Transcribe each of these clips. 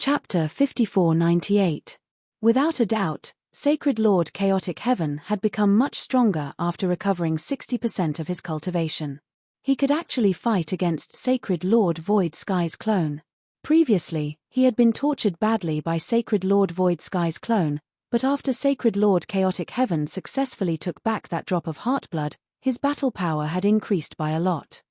Chapter 5498. Without a doubt, Sacred Lord Chaotic Heaven had become much stronger after recovering 60% of his cultivation. He could actually fight against Sacred Lord Void Sky's clone. Previously, he had been tortured badly by Sacred Lord Void Sky's clone, but after Sacred Lord Chaotic Heaven successfully took back that drop of heartblood, his battle power had increased by a lot.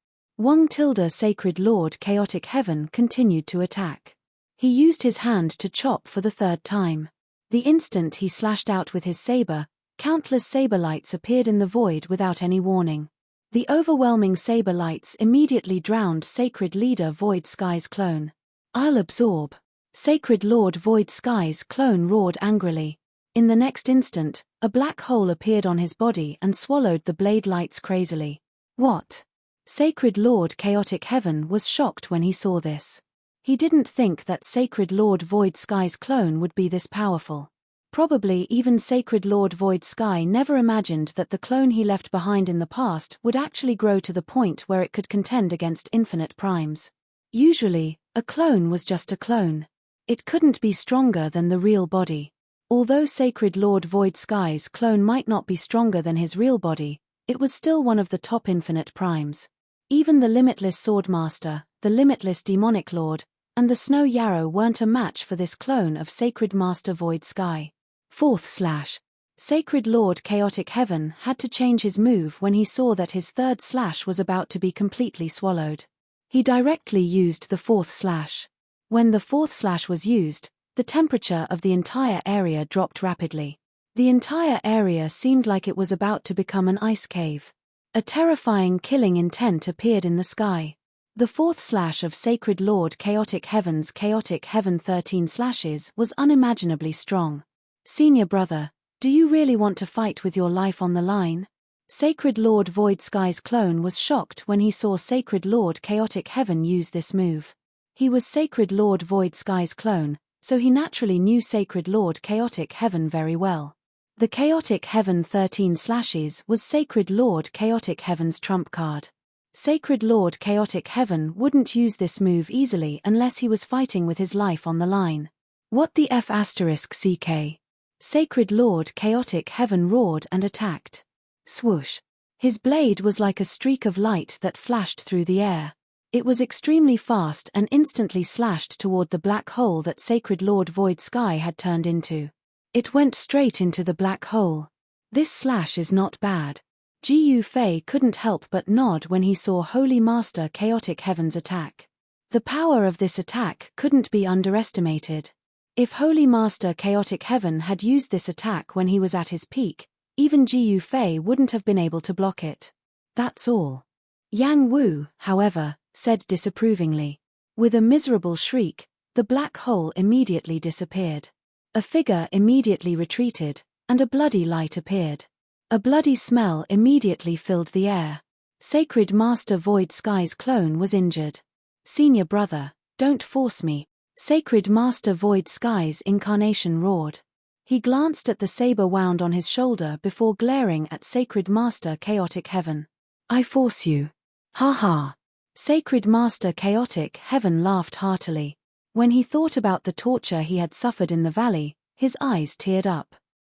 Sacred Lord Chaotic Heaven continued to attack. He used his hand to chop for the third time. The instant he slashed out with his saber, countless saber lights appeared in the void without any warning. The overwhelming saber lights immediately drowned Sacred Leader Void Sky's clone. "I'll absorb." Sacred Lord Void Sky's clone roared angrily. In the next instant, a black hole appeared on his body and swallowed the blade lights crazily. What? Sacred Lord Chaotic Heaven was shocked when he saw this. He didn't think that Sacred Lord Void Sky's clone would be this powerful. Probably even Sacred Lord Void Sky never imagined that the clone he left behind in the past would actually grow to the point where it could contend against infinite primes. Usually, a clone was just a clone. It couldn't be stronger than the real body. Although Sacred Lord Void Sky's clone might not be stronger than his real body, it was still one of the top infinite primes. Even the Limitless Swordmaster, the Limitless Demonic Lord, and the Snow Yarrow weren't a match for this clone of Sacred Master Void Sky. Fourth slash. Sacred Lord Chaotic Heaven had to change his move when he saw that his third slash was about to be completely swallowed. He directly used the fourth slash. When the fourth slash was used, the temperature of the entire area dropped rapidly. The entire area seemed like it was about to become an ice cave. A terrifying killing intent appeared in the sky. The fourth slash of Sacred Lord Chaotic Heaven's Chaotic Heaven 13 slashes was unimaginably strong. "Senior brother, do you really want to fight with your life on the line?" Sacred Lord Void Sky's clone was shocked when he saw Sacred Lord Chaotic Heaven use this move. He was Sacred Lord Void Sky's clone, so he naturally knew Sacred Lord Chaotic Heaven very well. The Chaotic Heaven 13 slashes was Sacred Lord Chaotic Heaven's trump card. Sacred Lord Chaotic Heaven wouldn't use this move easily unless he was fighting with his life on the line. What the F***CK? Sacred Lord Chaotic Heaven roared and attacked. Swoosh. His blade was like a streak of light that flashed through the air. It was extremely fast and instantly slashed toward the black hole that Sacred Lord Void Sky had turned into. It went straight into the black hole. This slash is not bad. Gu Fei couldn't help but nod when he saw Holy Master Chaotic Heaven's attack. The power of this attack couldn't be underestimated. If Holy Master Chaotic Heaven had used this attack when he was at his peak, even Gu Fei wouldn't have been able to block it. That's all. Yang Wu, however, said disapprovingly. With a miserable shriek, the black hole immediately disappeared. A figure immediately retreated, and a bloody light appeared. A bloody smell immediately filled the air. Sacred Master Void Sky's clone was injured. "Senior brother, don't force me." Sacred Master Void Sky's incarnation roared. He glanced at the saber wound on his shoulder before glaring at Sacred Master Chaotic Heaven. "I force you. Ha ha." Sacred Master Chaotic Heaven laughed heartily. When he thought about the torture he had suffered in the valley, his eyes teared up.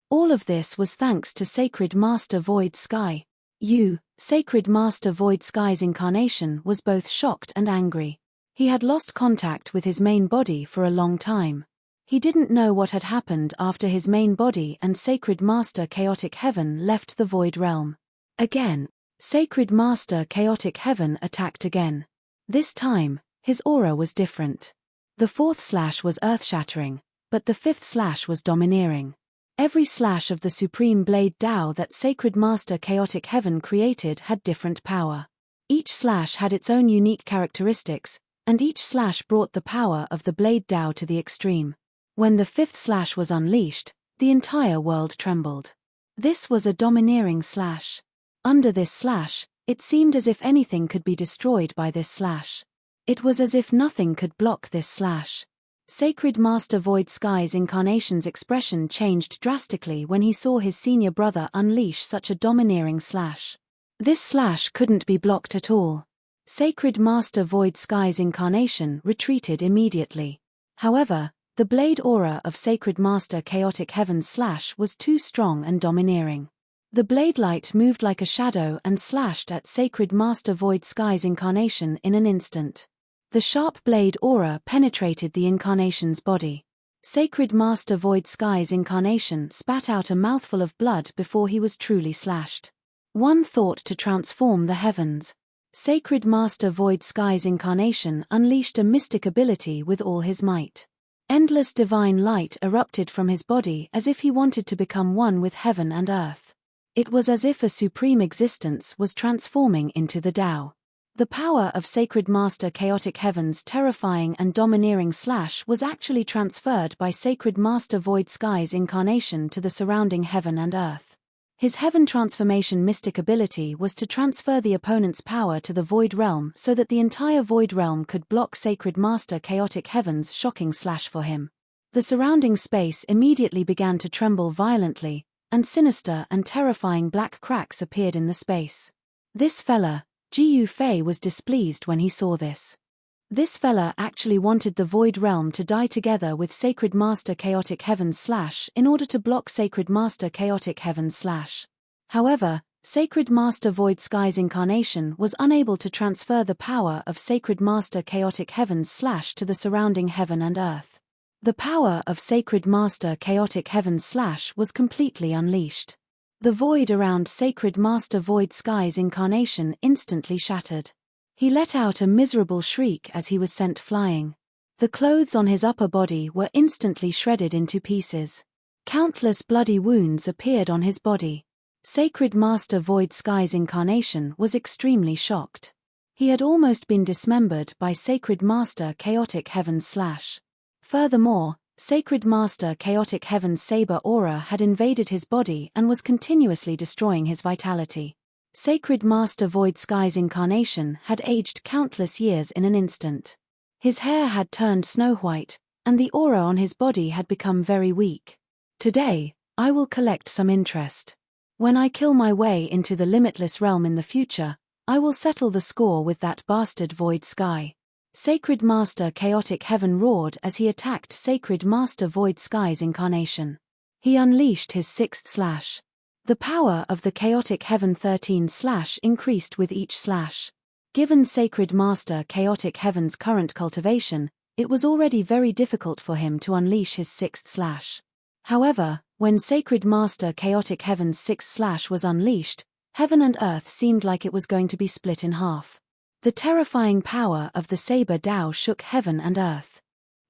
All of this was thanks to Sacred Master Void Sky. Sacred Master Void Sky's incarnation was both shocked and angry. He had lost contact with his main body for a long time. He didn't know what had happened after his main body and Sacred Master Chaotic Heaven left the Void Realm. Again, Sacred Master Chaotic Heaven attacked again. This time, his aura was different. The fourth slash was earth-shattering, but the fifth slash was domineering. Every slash of the Supreme Blade Tao that Sacred Master Chaotic Heaven created had different power. Each slash had its own unique characteristics, and each slash brought the power of the Blade Tao to the extreme. When the fifth slash was unleashed, the entire world trembled. This was a domineering slash. Under this slash, it seemed as if anything could be destroyed by this slash. It was as if nothing could block this slash. Sacred Master Void Sky's incarnation's expression changed drastically when he saw his senior brother unleash such a domineering slash. This slash couldn't be blocked at all. Sacred Master Void Sky's incarnation retreated immediately. However, The blade aura of Sacred Master Chaotic Heaven's slash was too strong and domineering. The blade light moved like a shadow and slashed at Sacred Master Void Sky's incarnation in an instant. The sharp blade aura penetrated the incarnation's body. Sacred Master Void Sky's incarnation spat out a mouthful of blood before he was truly slashed. One thought to transform the heavens. Sacred Master Void Sky's incarnation unleashed a mystic ability with all his might. Endless divine light erupted from his body as if he wanted to become one with heaven and earth. It was as if a supreme existence was transforming into the Tao. The power of Sacred Master Chaotic Heaven's terrifying and domineering slash was actually transferred by Sacred Master Void Sky's incarnation to the surrounding heaven and earth. His heaven transformation mystic ability was to transfer the opponent's power to the Void Realm so that the entire Void Realm could block Sacred Master Chaotic Heaven's shocking slash for him. The surrounding space immediately began to tremble violently, and sinister and terrifying black cracks appeared in the space. This fella, Jiu Fei, was displeased when he saw this. This fella actually wanted the Void Realm to die together with Sacred Master Chaotic Heaven's slash in order to block Sacred Master Chaotic Heaven's slash. However, Sacred Master Void Sky's incarnation was unable to transfer the power of Sacred Master Chaotic Heaven's slash to the surrounding heaven and earth. The power of Sacred Master Chaotic Heaven's slash was completely unleashed. The void around Sacred Master Void Sky's incarnation instantly shattered. He let out a miserable shriek as he was sent flying. The clothes on his upper body were instantly shredded into pieces. Countless bloody wounds appeared on his body. Sacred Master Void Sky's incarnation was extremely shocked. He had almost been dismembered by Sacred Master Chaotic Heaven's slash. Furthermore, Sacred Master Chaotic Heaven's saber aura had invaded his body and was continuously destroying his vitality. Sacred Master Void Sky's incarnation had aged countless years in an instant. His hair had turned snow-white, and the aura on his body had become very weak. Today, I will collect some interest. When I kill my way into the limitless realm in the future, I will settle the score with that bastard Void Sky. Sacred Master Chaotic Heaven roared as he attacked Sacred Master Void Sky's incarnation. He unleashed his sixth slash. The power of the Chaotic Heaven 13 slash increased with each slash. Given Sacred Master Chaotic Heaven's current cultivation, it was already very difficult for him to unleash his sixth slash. However, when Sacred Master Chaotic Heaven's sixth slash was unleashed, heaven and earth seemed like it was going to be split in half. The terrifying power of the Saber Tao shook heaven and earth.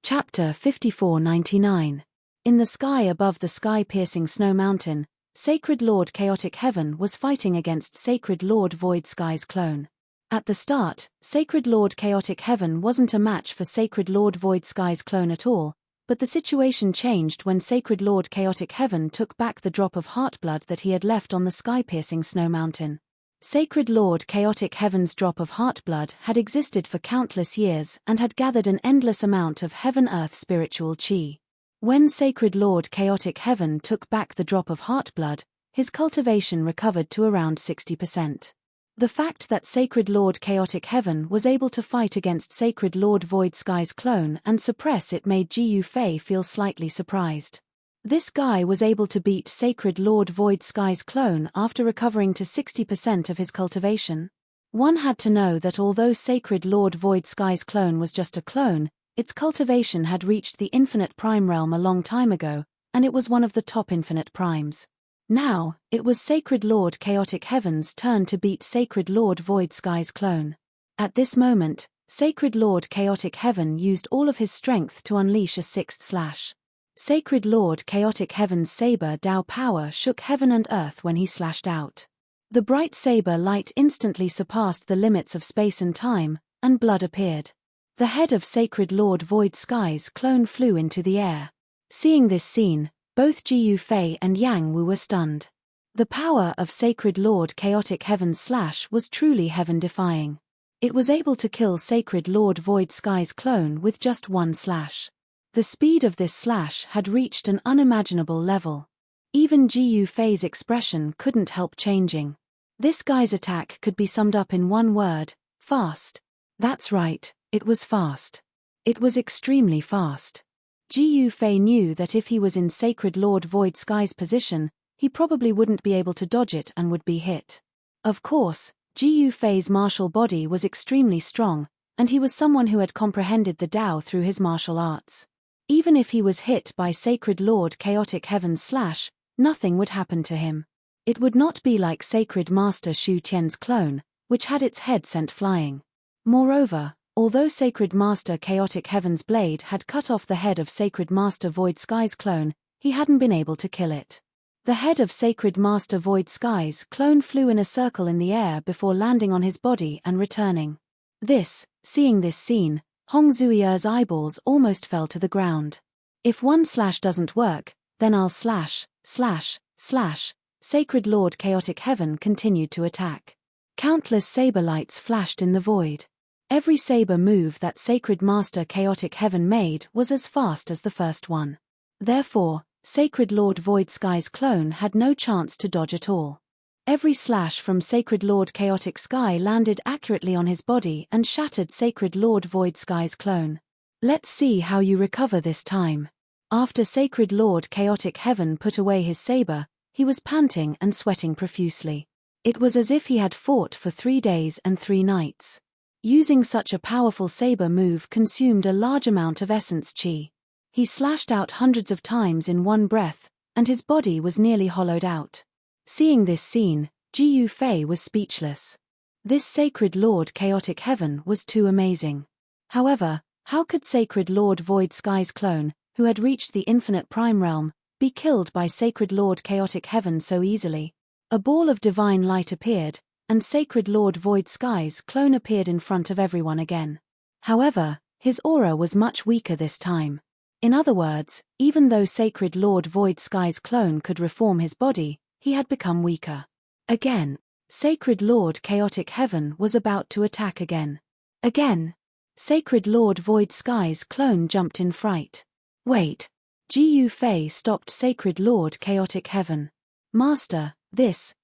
Chapter 5499. In the sky above the sky-piercing snow mountain, Sacred Lord Chaotic Heaven was fighting against Sacred Lord Void Sky's clone. At the start, Sacred Lord Chaotic Heaven wasn't a match for Sacred Lord Void Sky's clone at all, but the situation changed when Sacred Lord Chaotic Heaven took back the drop of heartblood that he had left on the sky-piercing snow mountain. Sacred Lord Chaotic Heaven's drop of heartblood had existed for countless years and had gathered an endless amount of heaven-earth spiritual chi. When Sacred Lord Chaotic Heaven took back the drop of heartblood, his cultivation recovered to around 60%. The fact that Sacred Lord Chaotic Heaven was able to fight against Sacred Lord Void Sky's clone and suppress it made Jiu Fei feel slightly surprised. This guy was able to beat Sacred Lord Void Sky's clone after recovering to 60% of his cultivation. One had to know that although Sacred Lord Void Sky's clone was just a clone, its cultivation had reached the infinite prime realm a long time ago, and it was one of the top infinite primes. Now, it was Sacred Lord Chaotic Heaven's turn to beat Sacred Lord Void Sky's clone. At this moment, Sacred Lord Chaotic Heaven used all of his strength to unleash a sixth slash. Sacred Lord Chaotic Heaven's saber Tao power shook heaven and earth when he slashed out. The bright saber light instantly surpassed the limits of space and time, and blood appeared. The head of Sacred Lord Void Sky's clone flew into the air. Seeing this scene, both Jiu Fei and Yang Wu were stunned. The power of Sacred Lord Chaotic Heaven's slash was truly heaven-defying. It was able to kill Sacred Lord Void Sky's clone with just one slash. The speed of this slash had reached an unimaginable level. Even Jiu Fei's expression couldn't help changing. This guy's attack could be summed up in one word: fast. That's right, it was fast. It was extremely fast. Ji Yufei knew that if he was in Sacred Lord Void Sky's position, he probably wouldn't be able to dodge it and would be hit. Of course, Ji Yufei's martial body was extremely strong, and he was someone who had comprehended the Tao through his martial arts. Even if he was hit by Sacred Lord Chaotic Heaven's slash, nothing would happen to him. It would not be like Sacred Master Shu Tian's clone, which had its head sent flying. Moreover, although Sacred Master Chaotic Heaven's blade had cut off the head of Sacred Master Void Sky's clone, he hadn't been able to kill it. The head of Sacred Master Void Sky's clone flew in a circle in the air before landing on his body and returning. Seeing this scene, Hong Zuiyer's eyeballs almost fell to the ground. If one slash doesn't work, then I'll slash. Sacred Lord Chaotic Heaven continued to attack. Countless saber lights flashed in the void. Every saber move that Sacred Master Chaotic Heaven made was as fast as the first one. Therefore, Sacred Lord Void Sky's clone had no chance to dodge at all. Every slash from Sacred Lord Chaotic Sky landed accurately on his body and shattered Sacred Lord Void Sky's clone. Let's see how you recover this time. After Sacred Lord Chaotic Heaven put away his saber, he was panting and sweating profusely. It was as if he had fought for 3 days and 3 nights. Using such a powerful saber move consumed a large amount of essence chi. He slashed out hundreds of times in one breath, and his body was nearly hollowed out. Seeing this scene, Ji Yufei was speechless. This Sacred Lord Chaotic Heaven was too amazing. However, how could Sacred Lord Void Sky's clone, who had reached the infinite prime realm, be killed by Sacred Lord Chaotic Heaven so easily? A ball of divine light appeared, and Sacred Lord Void Sky's clone appeared in front of everyone again. However, his aura was much weaker this time. In other words, even though Sacred Lord Void Sky's clone could reform his body, he had become weaker. Again, Sacred Lord Chaotic Heaven was about to attack again. Sacred Lord Void Sky's clone jumped in fright. Wait. Ji Yufei stopped Sacred Lord Chaotic Heaven. Master,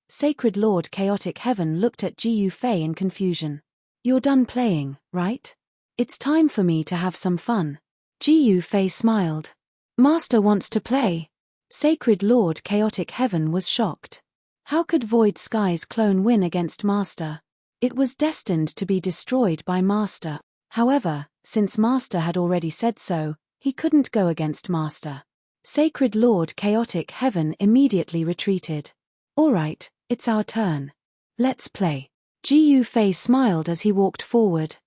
Sacred Lord Chaotic Heaven looked at Ji Yufei in confusion. You're done playing, right? It's time for me to have some fun. Ji Yufei smiled. Master wants to play. Sacred Lord Chaotic Heaven was shocked. How could Void Sky's clone win against Master? It was destined to be destroyed by Master. However, since Master had already said so, he couldn't go against Master. Sacred Lord Chaotic Heaven immediately retreated. Alright, it's our turn. Let's play. Ji Yufei smiled as he walked forward.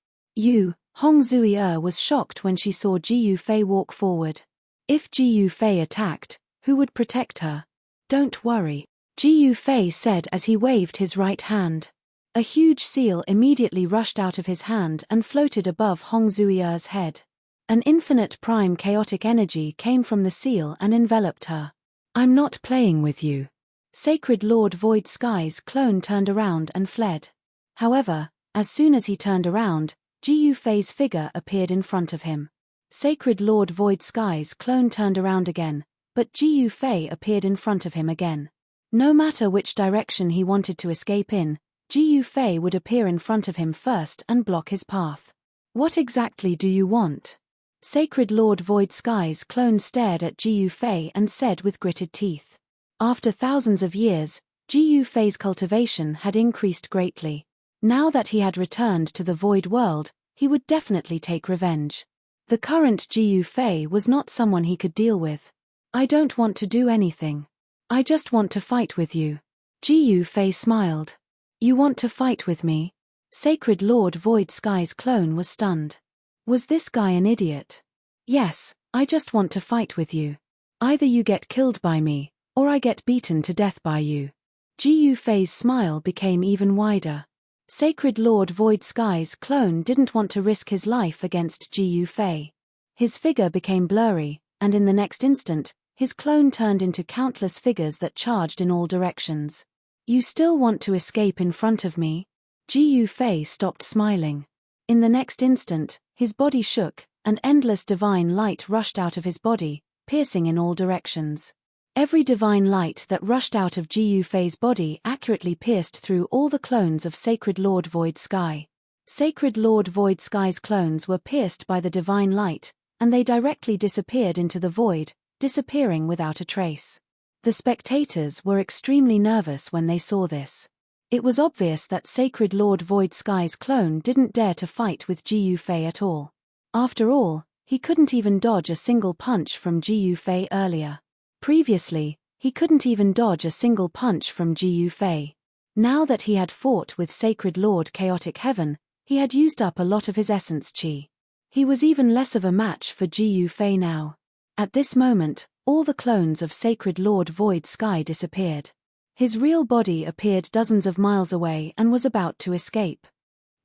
Hong Zuier was shocked when she saw Ji Yufei walk forward. If Ji Yufei attacked, who would protect her? Don't worry, Ji Yufei said as he waved his right hand. A huge seal immediately rushed out of his hand and floated above Hong Zuiyer's head. An infinite prime chaotic energy came from the seal and enveloped her. I'm not playing with you. Sacred Lord Void Sky's clone turned around and fled. However, as soon as he turned around, Ji Yufei's figure appeared in front of him. Sacred Lord Void Sky's clone turned around again, but Ji Yufei appeared in front of him again. No matter which direction he wanted to escape in, Ji Yufei would appear in front of him first and block his path. What exactly do you want? Sacred Lord Void Sky's clone stared at Ji Yufei and said with gritted teeth. After thousands of years, Ji Yufei's cultivation had increased greatly. Now that he had returned to the Void World, he would definitely take revenge. The current Ji Yufei was not someone he could deal with. I don't want to do anything. I just want to fight with you. Ji Yufei smiled. You want to fight with me? Sacred Lord Void Sky's clone was stunned. Was this guy an idiot? Yes, I just want to fight with you. Either you get killed by me, or I get beaten to death by you. Ji Yufei's smile became even wider. Sacred Lord Void Sky's clone didn't want to risk his life against Ji Yufei. His figure became blurry, and in the next instant, his clone turned into countless figures that charged in all directions. You still want to escape in front of me? Ji Yufei stopped smiling. In the next instant, his body shook, and endless divine light rushed out of his body, piercing in all directions. Every divine light that rushed out of Ji Yufei's body accurately pierced through all the clones of Sacred Lord Void Sky. Sacred Lord Void Sky's clones were pierced by the divine light, and they directly disappeared into the void, disappearing without a trace. The spectators were extremely nervous when they saw this. It was obvious that Sacred Lord Void Sky's clone didn't dare to fight with Ji Yufei at all. After all, he couldn't even dodge a single punch from Ji Yufei earlier. Previously, he couldn't even dodge a single punch from Ji Yufei. Now that he had fought with Sacred Lord Chaotic Heaven, he had used up a lot of his essence chi. He was even less of a match for Ji Yufei now. At this moment, all the clones of Sacred Lord Void Sky disappeared. His real body appeared dozens of miles away and was about to escape.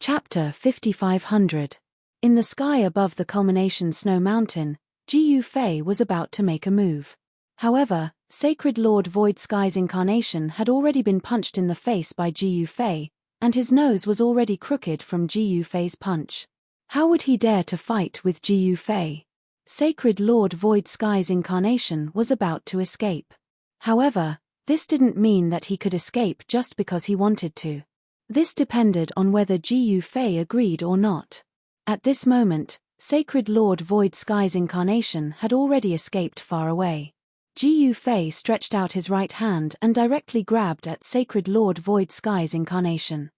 Chapter 5500. In the sky above the culmination snow mountain, Ji Yufei was about to make a move. However, Sacred Lord Void Sky's incarnation had already been punched in the face by Ji Yufei, and his nose was already crooked from Ji Yufei's punch. How would he dare to fight with Ji Yufei? Sacred Lord Void Sky's incarnation was about to escape. However, this didn't mean that he could escape just because he wanted to. This depended on whether Ji Yufei agreed or not. At this moment, Sacred Lord Void Sky's incarnation had already escaped far away. Ji Yufei stretched out his right hand and directly grabbed at Sacred Lord Void Sky's incarnation.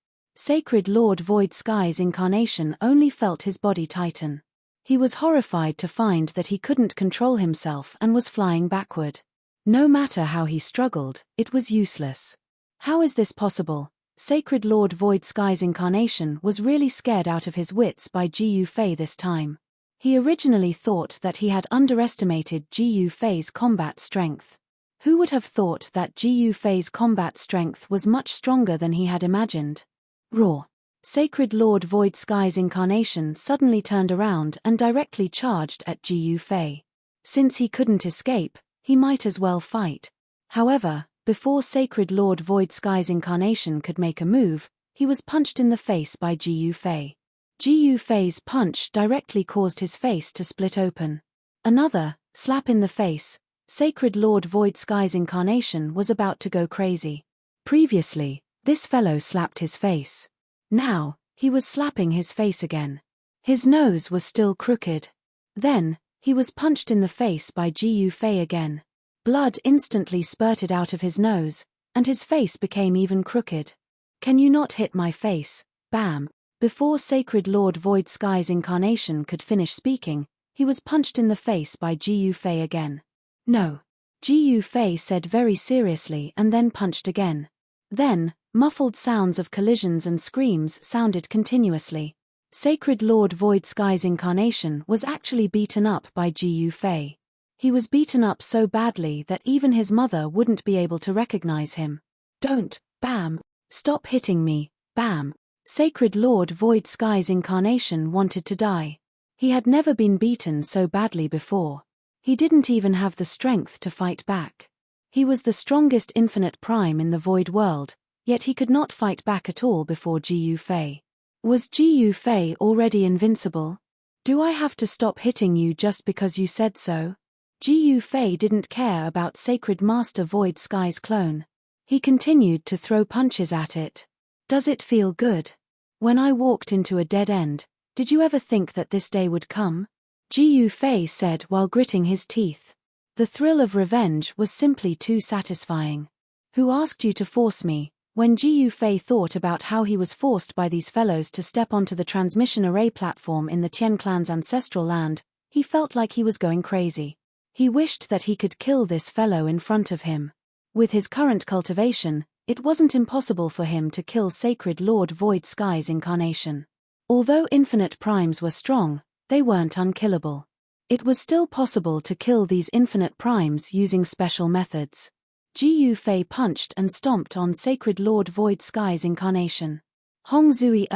Sacred Lord Void Sky's incarnation only felt his body tighten. He was horrified to find that he couldn't control himself and was flying backward. No matter how he struggled, it was useless. How is this possible? Sacred Lord Void Sky's incarnation was really scared out of his wits by Ji Yufei this time. He originally thought that he had underestimated Ji Yufei's combat strength. Who would have thought that Ji Yufei's combat strength was much stronger than he had imagined? Roar! Sacred Lord Void Sky's incarnation suddenly turned around and directly charged at Ji Yufei. Since he couldn't escape, he might as well fight. However, before Sacred Lord Void Sky's incarnation could make a move, he was punched in the face by Ji Yufei. Ji Yufei's punch directly caused his face to split open. Another slap in the face. Sacred Lord Void Sky's incarnation was about to go crazy. Previously, this fellow slapped his face. Now, he was slapping his face again. His nose was still crooked. Then, he was punched in the face by Ji Yufei again. Blood instantly spurted out of his nose, and his face became even crooked. Can you not hit my face? Bam! Before Sacred Lord Void Sky's incarnation could finish speaking, he was punched in the face by Ji Yufei again. No. Ji Yufei said very seriously and then punched again. Then, muffled sounds of collisions and screams sounded continuously. Sacred Lord Void Sky's incarnation was actually beaten up by Ji Yufei. He was beaten up so badly that even his mother wouldn't be able to recognize him. Don't, bam! Stop hitting me, bam! Sacred Lord Void Sky's incarnation wanted to die. He had never been beaten so badly before. He didn't even have the strength to fight back. He was the strongest infinite prime in the void world, yet he could not fight back at all before Ji Yufei. Was Ji Yufei already invincible? Do I have to stop hitting you just because you said so? Ji Yufei didn't care about Sacred Master Void Sky's clone. He continued to throw punches at it. Does it feel good? When I walked into a dead end, did you ever think that this day would come? Ji Yufei said while gritting his teeth. The thrill of revenge was simply too satisfying. Who asked you to force me? When Ji Yufei thought about how he was forced by these fellows to step onto the transmission array platform in the Tian clan's ancestral land, he felt like he was going crazy. He wished that he could kill this fellow in front of him. With his current cultivation, it wasn't impossible for him to kill Sacred Lord Void Sky's incarnation. Although infinite primes were strong, they weren't unkillable. It was still possible to kill these infinite primes using special methods. Ji Yufei punched and stomped on Sacred Lord Void Sky's incarnation. Hong Zui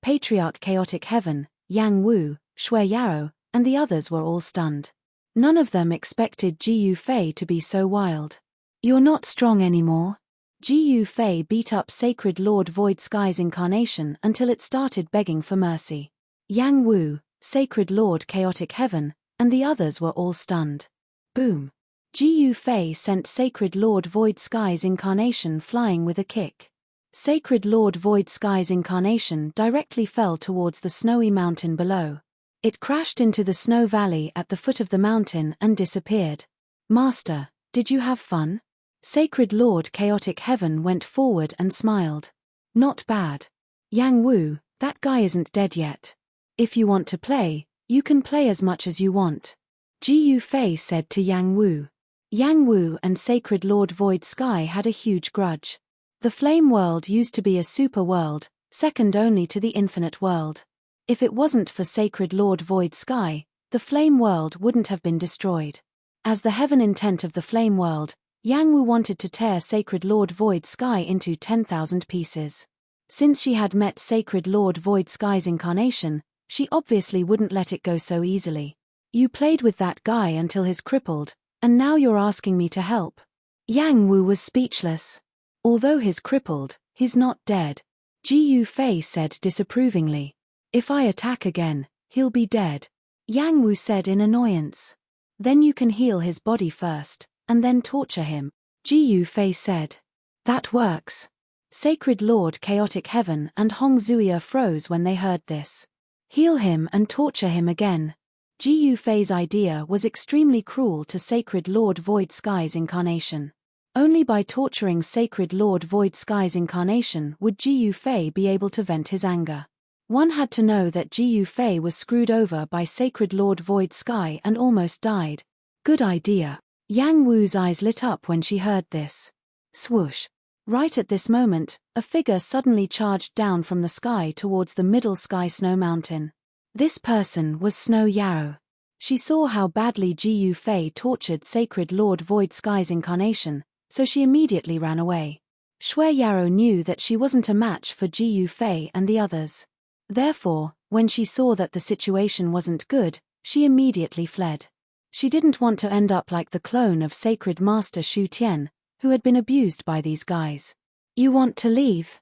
Patriarch Chaotic Heaven, Yang Wu, Shui Yaro, and the others were all stunned. None of them expected Ji Yufei to be so wild. You're not strong anymore. Ji Yufei beat up Sacred Lord Void Sky's incarnation until it started begging for mercy. Yang Wu, Sacred Lord Chaotic Heaven, and the others were all stunned. Boom! Ji Yufei sent Sacred Lord Void Sky's incarnation flying with a kick. Sacred Lord Void Sky's incarnation directly fell towards the snowy mountain below. It crashed into the snow valley at the foot of the mountain and disappeared. Master, did you have fun? Sacred Lord Chaotic Heaven went forward and smiled. Not bad. Yang Wu, that guy isn't dead yet. If you want to play, you can play as much as you want. Ji Fei said to Yang Wu. Yang Wu and Sacred Lord Void Sky had a huge grudge. The Flame World used to be a super world, second only to the Infinite World. If it wasn't for Sacred Lord Void Sky, the Flame World wouldn't have been destroyed. As the heaven intent of the Flame World, Yang Wu wanted to tear Sacred Lord Void Sky into 10,000 pieces. Since she had met Sacred Lord Void Sky's incarnation, she obviously wouldn't let it go so easily. You played with that guy until he's crippled, and now you're asking me to help. Yang Wu was speechless. Although he's crippled, he's not dead. Ji Fei said disapprovingly. If I attack again, he'll be dead. Yang Wu said in annoyance. Then you can heal his body first, and then torture him. Ji Fei said. That works. Sacred Lord Chaotic Heaven and Hong Zuya froze when they heard this. Heal him and torture him again. Ji Fei's idea was extremely cruel to Sacred Lord Void Sky's incarnation. Only by torturing Sacred Lord Void Sky's incarnation would Ji Fei be able to vent his anger. One had to know that Ji Fei was screwed over by Sacred Lord Void Sky and almost died. Good idea. Yang Wu's eyes lit up when she heard this. Swoosh. Right at this moment, a figure suddenly charged down from the sky towards the middle sky snow mountain. This person was Snow Yarrow. She saw how badly Ji Fei tortured Sacred Lord Void Sky's incarnation, so she immediately ran away. Shui Yarrow knew that she wasn't a match for Ji Fei and the others. Therefore, when she saw that the situation wasn't good, she immediately fled. She didn't want to end up like the clone of Sacred Master Shu Tian, who had been abused by these guys. You want to leave?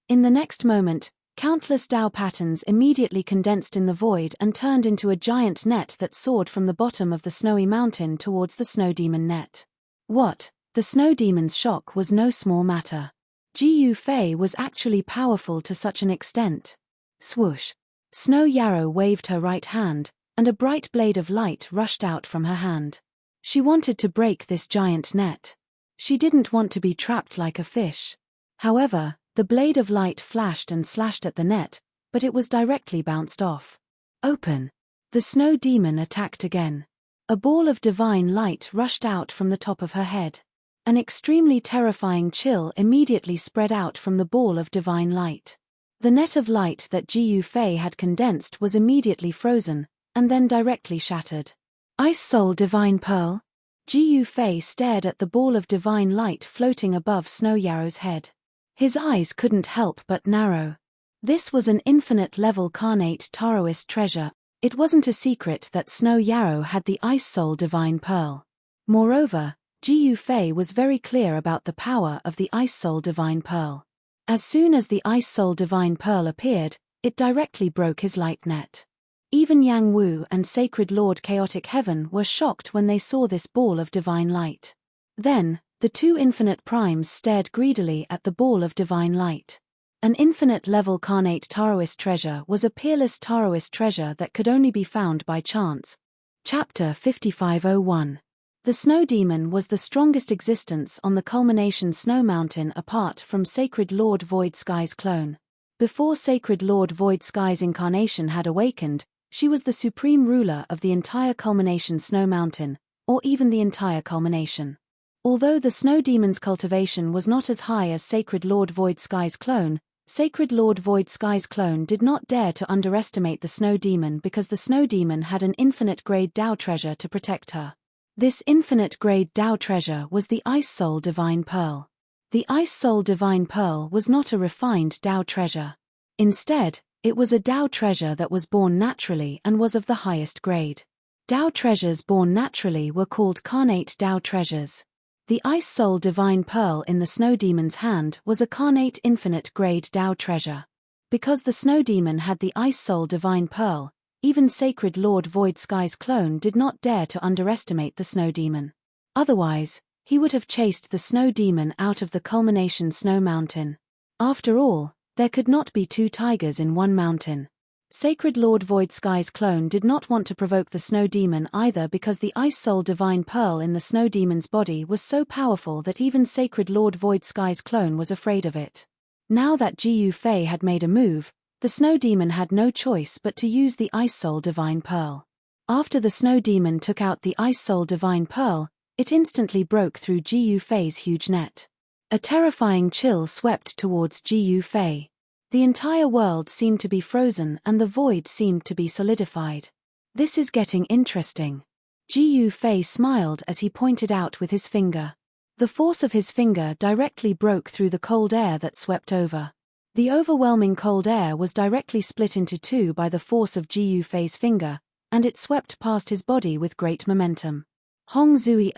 In the next moment, countless Dao patterns immediately condensed in the void and turned into a giant net that soared from the bottom of the snowy mountain towards the snow demon net. What? The snow demon's shock was no small matter. Ji Fei was actually powerful to such an extent. Swoosh. Snow Yarrow waved her right hand, and a bright blade of light rushed out from her hand. She wanted to break this giant net. She didn't want to be trapped like a fish. However, the blade of light flashed and slashed at the net, but it was directly bounced off. Open. The snow demon attacked again. A ball of divine light rushed out from the top of her head. An extremely terrifying chill immediately spread out from the ball of divine light. The net of light that Ji Fei had condensed was immediately frozen, and then directly shattered. Ice Soul Divine Pearl? Ji Fei stared at the ball of divine light floating above Snow Yarrow's head. His eyes couldn't help but narrow. This was an infinite-level Carnate Taoist treasure. It wasn't a secret that Snow Yarrow had the Ice Soul Divine Pearl. Moreover, Ji Fei was very clear about the power of the Ice Soul Divine Pearl. As soon as the Ice Soul Divine Pearl appeared, it directly broke his light net. Even Yang Wu and Sacred Lord Chaotic Heaven were shocked when they saw this ball of divine light. Then, the two infinite primes stared greedily at the ball of divine light. An infinite-level Carnate Taoist treasure was a peerless Taoist treasure that could only be found by chance. Chapter 5501. The Snow Demon was the strongest existence on the culmination snow mountain apart from Sacred Lord Void Sky's clone. Before Sacred Lord Void Sky's incarnation had awakened, she was the supreme ruler of the entire culmination snow mountain, or even the entire culmination. Although the Snow Demon's cultivation was not as high as Sacred Lord Void Sky's clone, Sacred Lord Void Sky's clone did not dare to underestimate the Snow Demon because the Snow Demon had an infinite-grade Dao treasure to protect her. This infinite-grade Dao treasure was the Ice Soul Divine Pearl. The Ice Soul Divine Pearl was not a refined Dao treasure. Instead, it was a Dao treasure that was born naturally and was of the highest grade. Dao treasures born naturally were called Carnate Dao treasures. The Ice Soul Divine Pearl in the Snow Demon's hand was a Carnate Infinite-grade Dao treasure. Because the Snow Demon had the Ice Soul Divine Pearl, even Sacred Lord Void Sky's clone did not dare to underestimate the Snow Demon. Otherwise, he would have chased the Snow Demon out of the culmination snow mountain. After all, there could not be two tigers in one mountain. Sacred Lord Void Sky's clone did not want to provoke the Snow Demon either, because the Ice Soul Divine Pearl in the Snow Demon's body was so powerful that even Sacred Lord Void Sky's clone was afraid of it. Now that Jiu Fei had made a move, the Snow Demon had no choice but to use the Ice Soul Divine Pearl. After the Snow Demon took out the Ice Soul Divine Pearl, it instantly broke through Jiu Fei's huge net. A terrifying chill swept towards Jiu Fei. The entire world seemed to be frozen and the void seemed to be solidified. This is getting interesting. Jiu Fei smiled as he pointed out with his finger. The force of his finger directly broke through the cold air that swept over. The overwhelming cold air was directly split into two by the force of Jiu Fei's finger, and it swept past his body with great momentum. Hong Zui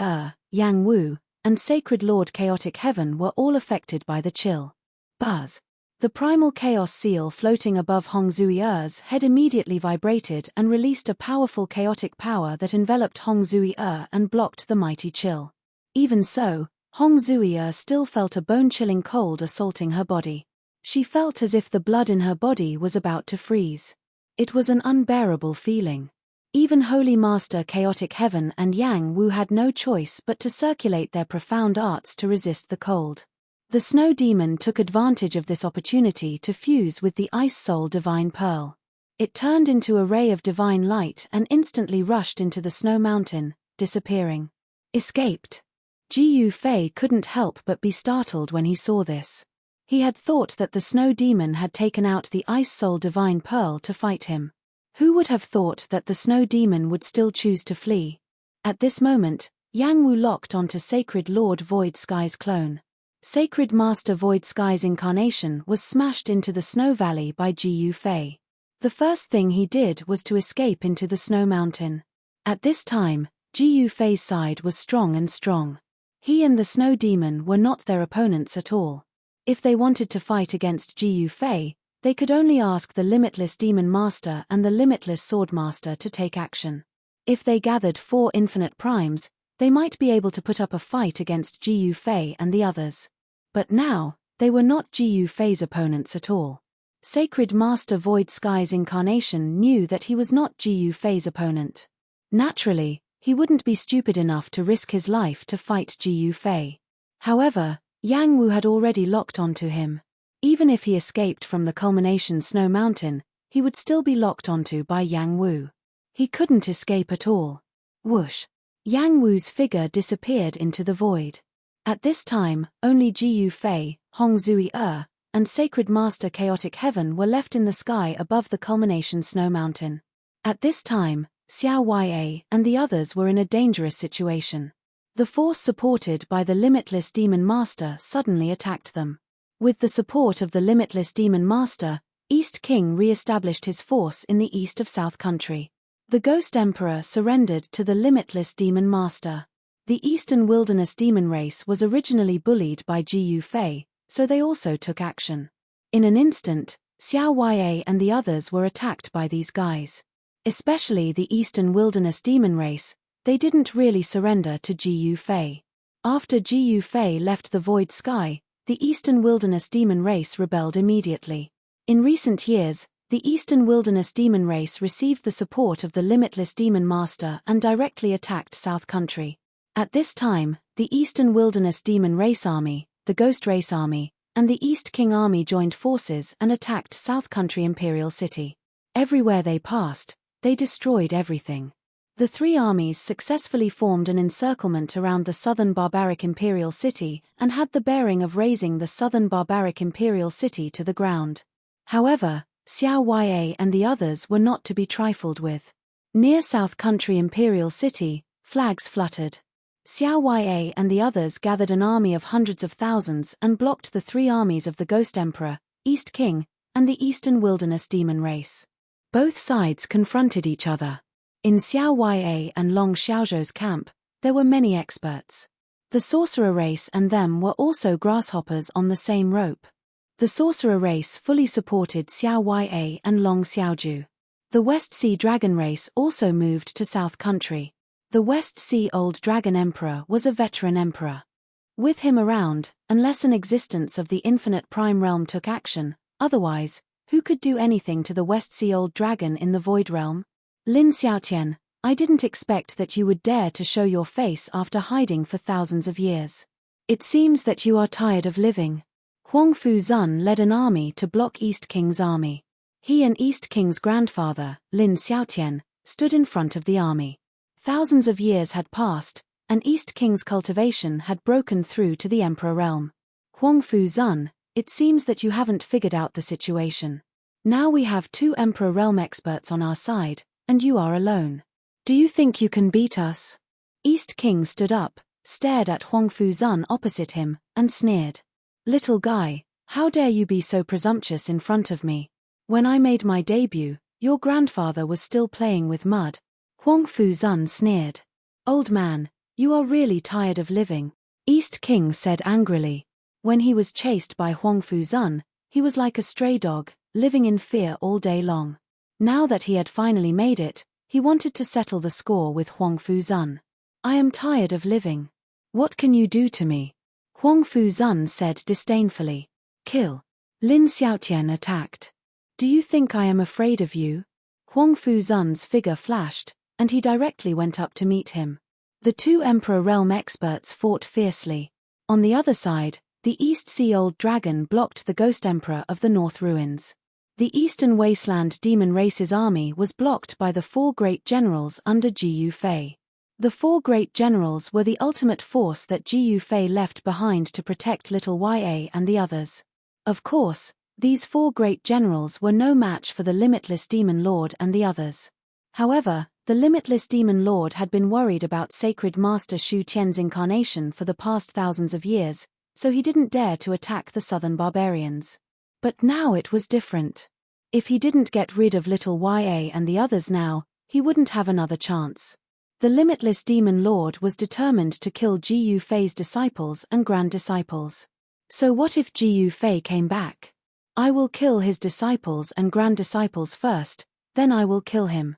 Yang Wu, and Sacred Lord Chaotic Heaven were all affected by the chill. Buzz. The primal chaos seal floating above Hong Zui-er's head immediately vibrated and released a powerful chaotic power that enveloped Hong Zui-er and blocked the mighty chill. Even so, Hong Zui-er still felt a bone-chilling cold assaulting her body. She felt as if the blood in her body was about to freeze. It was an unbearable feeling. Even Holy Master Chaotic Heaven and Yang Wu had no choice but to circulate their profound arts to resist the cold. The Snow Demon took advantage of this opportunity to fuse with the Ice Soul Divine Pearl. It turned into a ray of divine light and instantly rushed into the snow mountain, disappearing. Escaped. Jiu Fei couldn't help but be startled when he saw this. He had thought that the Snow Demon had taken out the Ice Soul Divine Pearl to fight him. Who would have thought that the Snow Demon would still choose to flee? At this moment, Yang Wu locked onto Sacred Lord Void Sky's clone. Sacred Master Void Sky's incarnation was smashed into the Snow Valley by Jiu Fei. The first thing he did was to escape into the Snow Mountain. At this time, Jiu Fei's side was strong and strong. He and the Snow Demon were not their opponents at all. If they wanted to fight against Jiu Fei, they could only ask the Limitless Demon Master and the Limitless Sword Master to take action. If they gathered 4 infinite primes, they might be able to put up a fight against Jiu Fei and the others. But now, they were not Jiu Fei's opponents at all. Sacred Master Void Sky's incarnation knew that he was not Jiu Fei's opponent. Naturally, he wouldn't be stupid enough to risk his life to fight Jiu Fei. However, Yang Wu had already locked onto him. Even if he escaped from the culmination Snow Mountain, he would still be locked onto by Yang Wu. He couldn't escape at all. Whoosh! Yang Wu's figure disappeared into the void. At this time, only Jiu Fei, Hong Zui-er, and Sacred Master Chaotic Heaven were left in the sky above the culmination Snow Mountain. At this time, Xiao Ya and the others were in a dangerous situation. The force supported by the Limitless Demon Master suddenly attacked them. With the support of the Limitless Demon Master, East King re-established his force in the east of South Country. The Ghost Emperor surrendered to the Limitless Demon Master. The Eastern Wilderness Demon race was originally bullied by Jiu Fei, so they also took action. In an instant, Xiao Ya and the others were attacked by these guys. Especially the Eastern Wilderness Demon race, they didn't really surrender to Jiu Fei. After Jiu Fei left the Void Sky, the Eastern Wilderness Demon race rebelled immediately. In recent years, the Eastern Wilderness Demon race received the support of the Limitless Demon Master and directly attacked South Country. At this time, the Eastern Wilderness Demon Race Army, the Ghost Race Army, and the East King Army joined forces and attacked South Country Imperial City. Everywhere they passed, they destroyed everything. The 3 armies successfully formed an encirclement around the southern barbaric Imperial City and had the bearing of razing the southern barbaric Imperial City to the ground. However, Xiao Ya and the others were not to be trifled with. Near South Country Imperial City, flags fluttered. Xiao Ya and the others gathered an army of hundreds of thousands and blocked the 3 armies of the Ghost Emperor, East King, and the Eastern Wilderness Demon race. Both sides confronted each other. In Xiao Ya and Long Xiaozhou's camp, there were many experts. The Sorcerer race and them were also grasshoppers on the same rope. The Sorcerer race fully supported Xiao Ya and Long Xiaozhou. The West Sea Dragon race also moved to South Country. The West Sea Old Dragon Emperor was a veteran emperor. With him around, unless an existence of the Infinite Prime Realm took action, otherwise, Who could do anything to the West Sea Old Dragon in the Void Realm? Lin Xiaotian, I didn't expect that you would dare to show your face after hiding for thousands of years. It seems that you are tired of living. Huang Fuzun led an army to block East King's army. He and East King's grandfather, Lin Xiaotian, stood in front of the army. Thousands of years had passed, and East King's cultivation had broken through to the Emperor realm. Huang Fuzun, it seems that you haven't figured out the situation. Now we have 2 Emperor realm experts on our side, and you are alone. Do you think you can beat us? East King stood up, stared at Huang Fuzun opposite him, and sneered. Little guy, how dare you be so presumptuous in front of me? When I made my debut, your grandfather was still playing with mud. Huang Fuzun sneered. Old man, you are really tired of living, East King said angrily. When he was chased by Huang Fuzun, he was like a stray dog, living in fear all day long. Now that he had finally made it, he wanted to settle the score with Huang Fuzun. I am tired of living. What can you do to me? Huang Fuzun said disdainfully. Kill. Lin Xiaotian attacked. Do you think I am afraid of you? Huang Fuzun's figure flashed, and he directly went up to meet him. The 2 Emperor realm experts fought fiercely. On the other side, the East Sea Old Dragon blocked the Ghost Emperor of the North Ruins. The Eastern Wasteland Demon Race's army was blocked by the 4 great generals under Ji Yufei. The 4 great generals were the ultimate force that Ji Yufei left behind to protect little Ya and the others. Of course, these 4 great generals were no match for the Limitless Demon Lord and the others. However, the Limitless Demon Lord had been worried about Sacred Master Shu Tian's incarnation for the past thousands of years, so he didn't dare to attack the southern barbarians. But now it was different. If he didn't get rid of little Ya and the others now, he wouldn't have another chance. The Limitless Demon Lord was determined to kill Ji Yufei's disciples and grand disciples. So what if Ji Yufei came back? I will kill his disciples and grand disciples first, then I will kill him.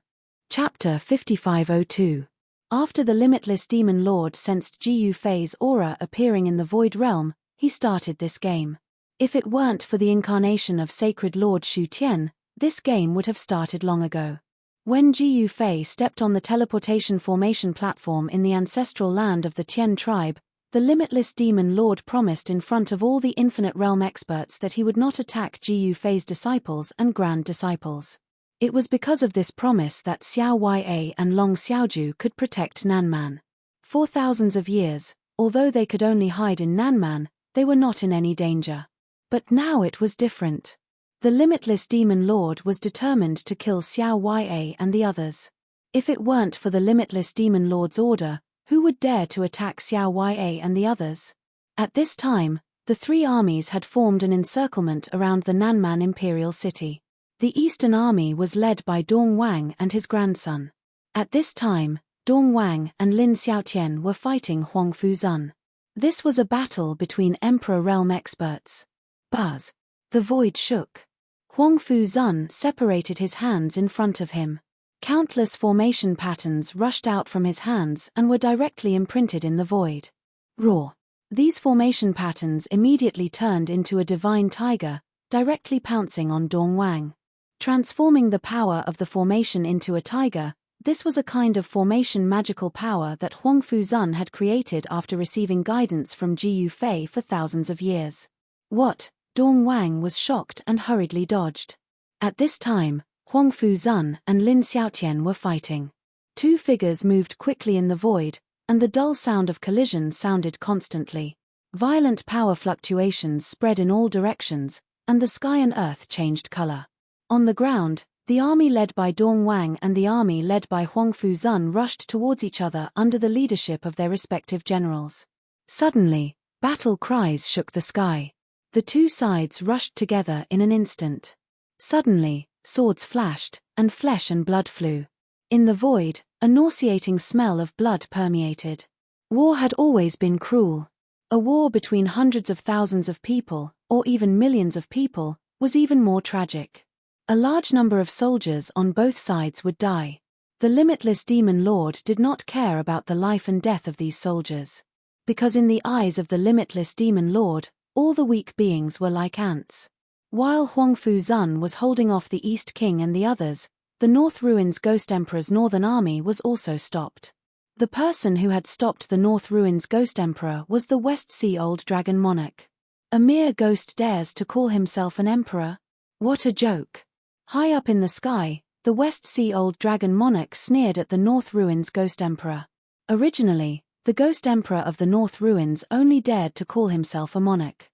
Chapter 5502. After the Limitless Demon Lord sensed Ji Yufei's aura appearing in the Void Realm, he started this game. If it weren't for the incarnation of Sacred Lord Shu Tian, this game would have started long ago. When Ji Yufei stepped on the teleportation formation platform in the ancestral land of the Tian tribe, the Limitless Demon Lord promised in front of all the Infinite Realm experts that he would not attack Ji Yufei's disciples and grand disciples. It was because of this promise that Xiao Ya and Long Xiaoju could protect Nanman. For thousands of years, although they could only hide in Nanman, they were not in any danger. But now it was different. The Limitless Demon Lord was determined to kill Xiao Ya and the others. If it weren't for the Limitless Demon Lord's order, who would dare to attack Xiao Ya and the others? At this time, the 3 armies had formed an encirclement around the Nanman Imperial City. The Eastern Army was led by Dong Wang and his grandson. At this time, Dong Wang and Lin Xiaotian were fighting Huang Fuzun. This was a battle between Emperor Realm experts. Buzz. The void shook. Huang Fuzun separated his hands in front of him. Countless formation patterns rushed out from his hands and were directly imprinted in the void. Roar. These formation patterns immediately turned into a divine tiger, directly pouncing on Dong Wang. Transforming the power of the formation into a tiger, this was a kind of formation magical power that Huang Fuzun had created after receiving guidance from Ji Yufei for thousands of years. What? Dong Wang was shocked and hurriedly dodged. At this time, Huang Fuzun and Lin Xiaotian were fighting. 2 figures moved quickly in the void, and the dull sound of collision sounded constantly. Violent power fluctuations spread in all directions, and the sky and earth changed color. On the ground, the army led by Dong Wang and the army led by Huang Fuzun rushed towards each other under the leadership of their respective generals. Suddenly, battle cries shook the sky. The 2 sides rushed together in an instant. Suddenly, swords flashed, and flesh and blood flew. In the void, a nauseating smell of blood permeated. War had always been cruel. A war between hundreds of thousands of people, or even millions of people, was even more tragic. A large number of soldiers on both sides would die. The Limitless Demon Lord did not care about the life and death of these soldiers. Because in the eyes of the Limitless Demon Lord, all the weak beings were like ants. While Huangfu Zun was holding off the East King and the others, the North Ruins Ghost Emperor's northern army was also stopped. The person who had stopped the North Ruins Ghost Emperor was the West Sea Old Dragon Monarch. A mere ghost dares to call himself an emperor? What a joke! High up in the sky, the West Sea Old Dragon Monarch sneered at the North Ruins Ghost Emperor. Originally, the Ghost Emperor of the North Ruins only dared to call himself a monarch.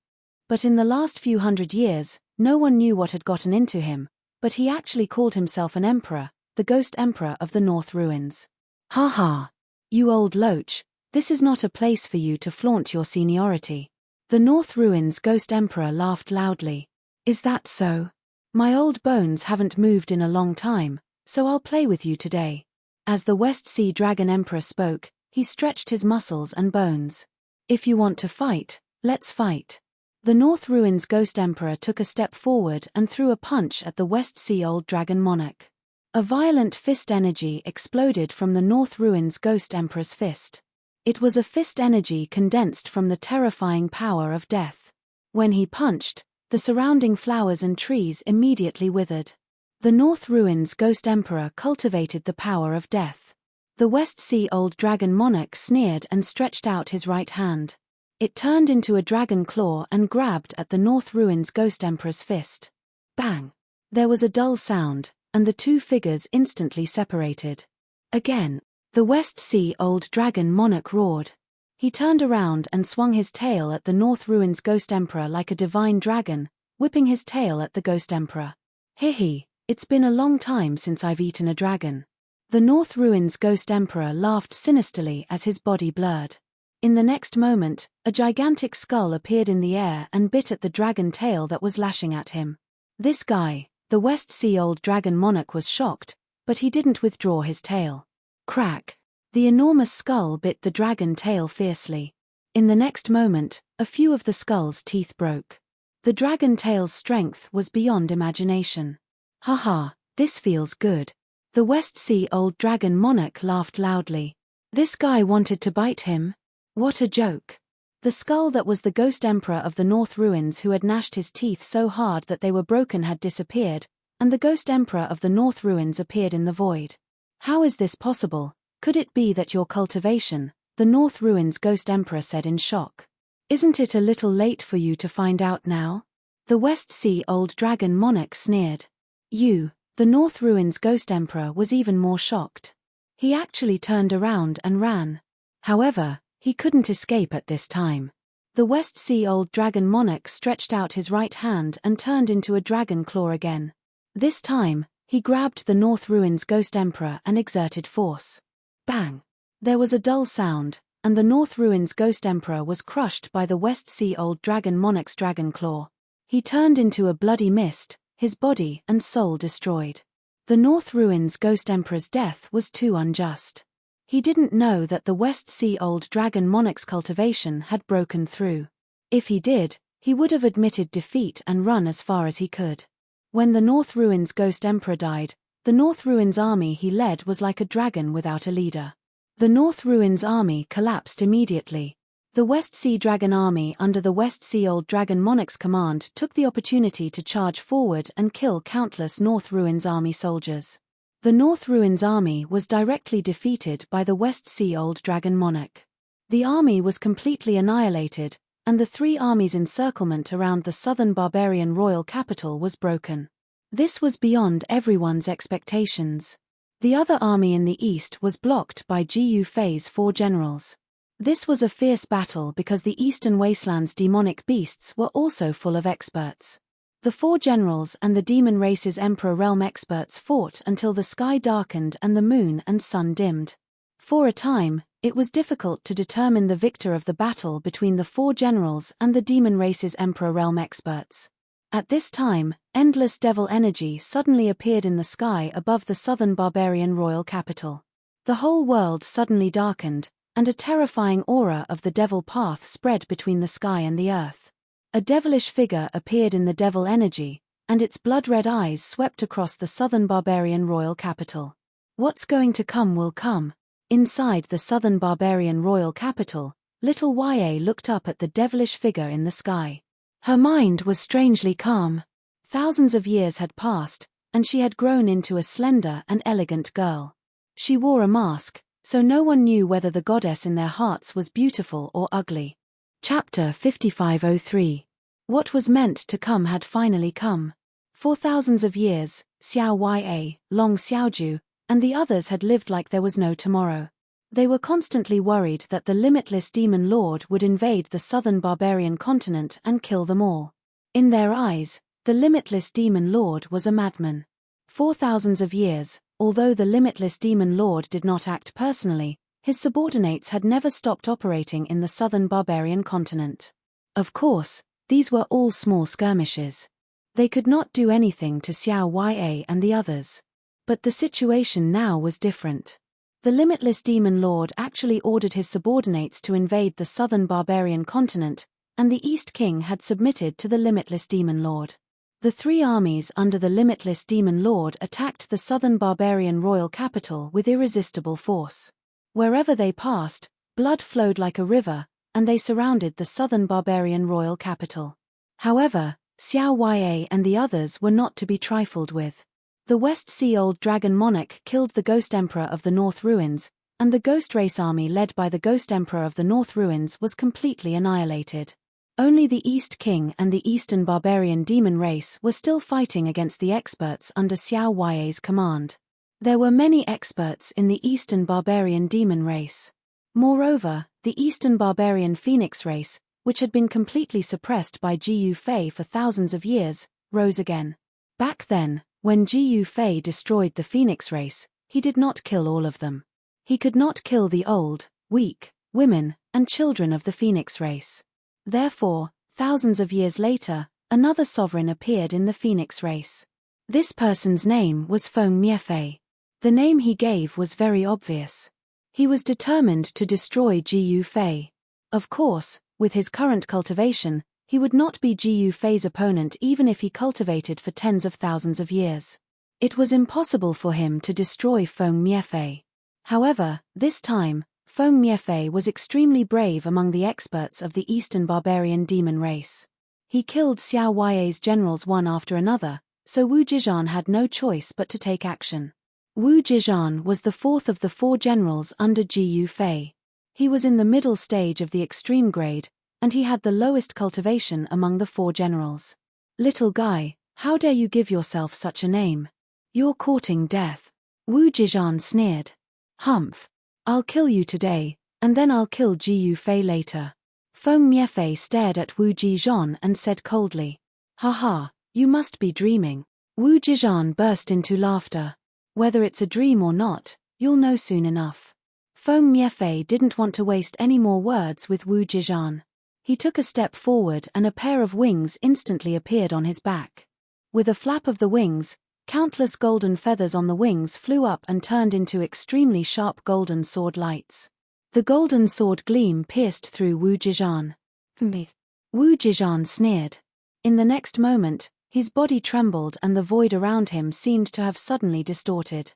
But in the last few hundred years, no one knew what had gotten into him, but he actually called himself an emperor, the Ghost Emperor of the North Ruins. Ha ha! You old loach, this is not a place for you to flaunt your seniority. The North Ruins Ghost Emperor laughed loudly. Is that so? My old bones haven't moved in a long time, so I'll play with you today. As the West Sea Dragon Emperor spoke, he stretched his muscles and bones. If you want to fight, let's fight. The North Ruins Ghost Emperor took a step forward and threw a punch at the West Sea Old Dragon Monarch. A violent fist energy exploded from the North Ruins Ghost Emperor's fist. It was a fist energy condensed from the terrifying power of death. When he punched, the surrounding flowers and trees immediately withered. The North Ruins Ghost Emperor cultivated the power of death. The West Sea Old Dragon Monarch sneered and stretched out his right hand. It turned into a dragon claw and grabbed at the North Ruins Ghost Emperor's fist. Bang! There was a dull sound, and the two figures instantly separated. Again, the West Sea Old Dragon Monarch roared. He turned around and swung his tail at the North Ruins Ghost Emperor like a divine dragon, whipping his tail at the Ghost Emperor. Hee, it's been a long time since I've eaten a dragon. The North Ruins Ghost Emperor laughed sinisterly as his body blurred. In the next moment, a gigantic skull appeared in the air and bit at the dragon tail that was lashing at him. This guy, the West Sea Old Dragon Monarch, was shocked, but he didn't withdraw his tail. Crack! The enormous skull bit the dragon tail fiercely. In the next moment, a few of the skull's teeth broke. The dragon tail's strength was beyond imagination. Haha, this feels good. The West Sea Old Dragon Monarch laughed loudly. This guy wanted to bite him? What a joke. The skull that was the Ghost Emperor of the North Ruins who had gnashed his teeth so hard that they were broken had disappeared, and the Ghost Emperor of the North Ruins appeared in the void. How is this possible? Could it be that your cultivation? The North Ruins Ghost Emperor said in shock. Isn't it a little late for you to find out now? The West Sea Old Dragon Monarch sneered. You, the North Ruins Ghost Emperor, was even more shocked. He actually turned around and ran. However, he couldn't escape at this time. The West Sea Old Dragon Monarch stretched out his right hand and turned into a dragon claw again. This time, he grabbed the North Ruins Ghost Emperor and exerted force. Bang! There was a dull sound, and the North Ruins Ghost Emperor was crushed by the West Sea Old Dragon Monarch's dragon claw. He turned into a bloody mist, his body and soul destroyed. The North Ruins Ghost Emperor's death was too unjust. He didn't know that the West Sea Old Dragon Monarch's cultivation had broken through. If he did, he would have admitted defeat and run as far as he could. When the North Ruins Ghost Emperor died, the North Ruins army he led was like a dragon without a leader. The North Ruins army collapsed immediately. The West Sea Dragon army under the West Sea Old Dragon Monarch's command took the opportunity to charge forward and kill countless North Ruins army soldiers. The North Ruins army was directly defeated by the West Sea Old Dragon Monarch. The army was completely annihilated, and the three armies' encirclement around the southern barbarian royal capital was broken. This was beyond everyone's expectations. The other army in the east was blocked by Jiu Fei's four generals. This was a fierce battle because the eastern wasteland's demonic beasts were also full of experts. The four generals and the demon race's Emperor Realm experts fought until the sky darkened and the moon and sun dimmed. For a time, it was difficult to determine the victor of the battle between the four generals and the demon race's Emperor Realm experts. At this time, endless devil energy suddenly appeared in the sky above the southern barbarian royal capital. The whole world suddenly darkened, and a terrifying aura of the devil path spread between the sky and the earth. A devilish figure appeared in the devil energy, and its blood-red eyes swept across the southern barbarian royal capital. What's going to come will come. Inside the southern barbarian royal capital, little Ya looked up at the devilish figure in the sky. Her mind was strangely calm. Thousands of years had passed, and she had grown into a slender and elegant girl. She wore a mask, so no one knew whether the goddess in their hearts was beautiful or ugly. Chapter 5503. What was meant to come had finally come. For thousands of years, Xiao Ya, Long Xiaoju, and the others had lived like there was no tomorrow. They were constantly worried that the limitless demon lord would invade the southern barbarian continent and kill them all. In their eyes, the limitless demon lord was a madman. For thousands of years, although the limitless demon lord did not act personally, his subordinates had never stopped operating in the southern barbarian continent. Of course, these were all small skirmishes. They could not do anything to Xiao Ya and the others. But the situation now was different. The limitless demon lord actually ordered his subordinates to invade the southern barbarian continent, and the East King had submitted to the limitless demon lord. The three armies under the limitless demon lord attacked the southern barbarian royal capital with irresistible force. Wherever they passed, blood flowed like a river, and they surrounded the southern barbarian royal capital. However, Xiao Ya and the others were not to be trifled with. The West Sea Old Dragon Monarch killed the Ghost Emperor of the North Ruins, and the Ghost Race army led by the Ghost Emperor of the North Ruins was completely annihilated. Only the East King and the Eastern Barbarian Demon Race were still fighting against the experts under Xiao Ya's command. There were many experts in the Eastern Barbarian Demon Race. Moreover, the Eastern Barbarian Phoenix Race, which had been completely suppressed by Ji Yufei for thousands of years, rose again. Back then, when Ji Yufei destroyed the Phoenix Race, he did not kill all of them. He could not kill the old, weak, women, and children of the Phoenix Race. Therefore, thousands of years later, another sovereign appeared in the Phoenix Race. This person's name was Feng Miefei. The name he gave was very obvious. He was determined to destroy Ji Yufei. Of course, with his current cultivation, he would not be Ji Yufei's opponent even if he cultivated for tens of thousands of years. It was impossible for him to destroy Feng Miefei. However, this time, Feng Miefei was extremely brave among the experts of the Eastern Barbarian Demon Race. He killed Xiao Ya's generals one after another, so Wu Zizhan had no choice but to take action. Wu Zizhan was the fourth of the four generals under Ji Yufei. He was in the middle stage of the extreme grade, and he had the lowest cultivation among the four generals. "Little guy, how dare you give yourself such a name? You're courting death." Wu Zizhan sneered. "Humph. I'll kill you today, and then I'll kill Ji Yufei later." Feng Miefei stared at Wu Zizhan and said coldly, "Haha, you must be dreaming." Wu Zizhan burst into laughter. "Whether it's a dream or not, you'll know soon enough." Feng Miefei didn't want to waste any more words with Wu Zizhan. He took a step forward and a pair of wings instantly appeared on his back. With a flap of the wings, countless golden feathers on the wings flew up and turned into extremely sharp golden sword lights. The golden sword gleam pierced through Wu Zizhan. Wu Zizhan sneered. In the next moment, his body trembled and the void around him seemed to have suddenly distorted.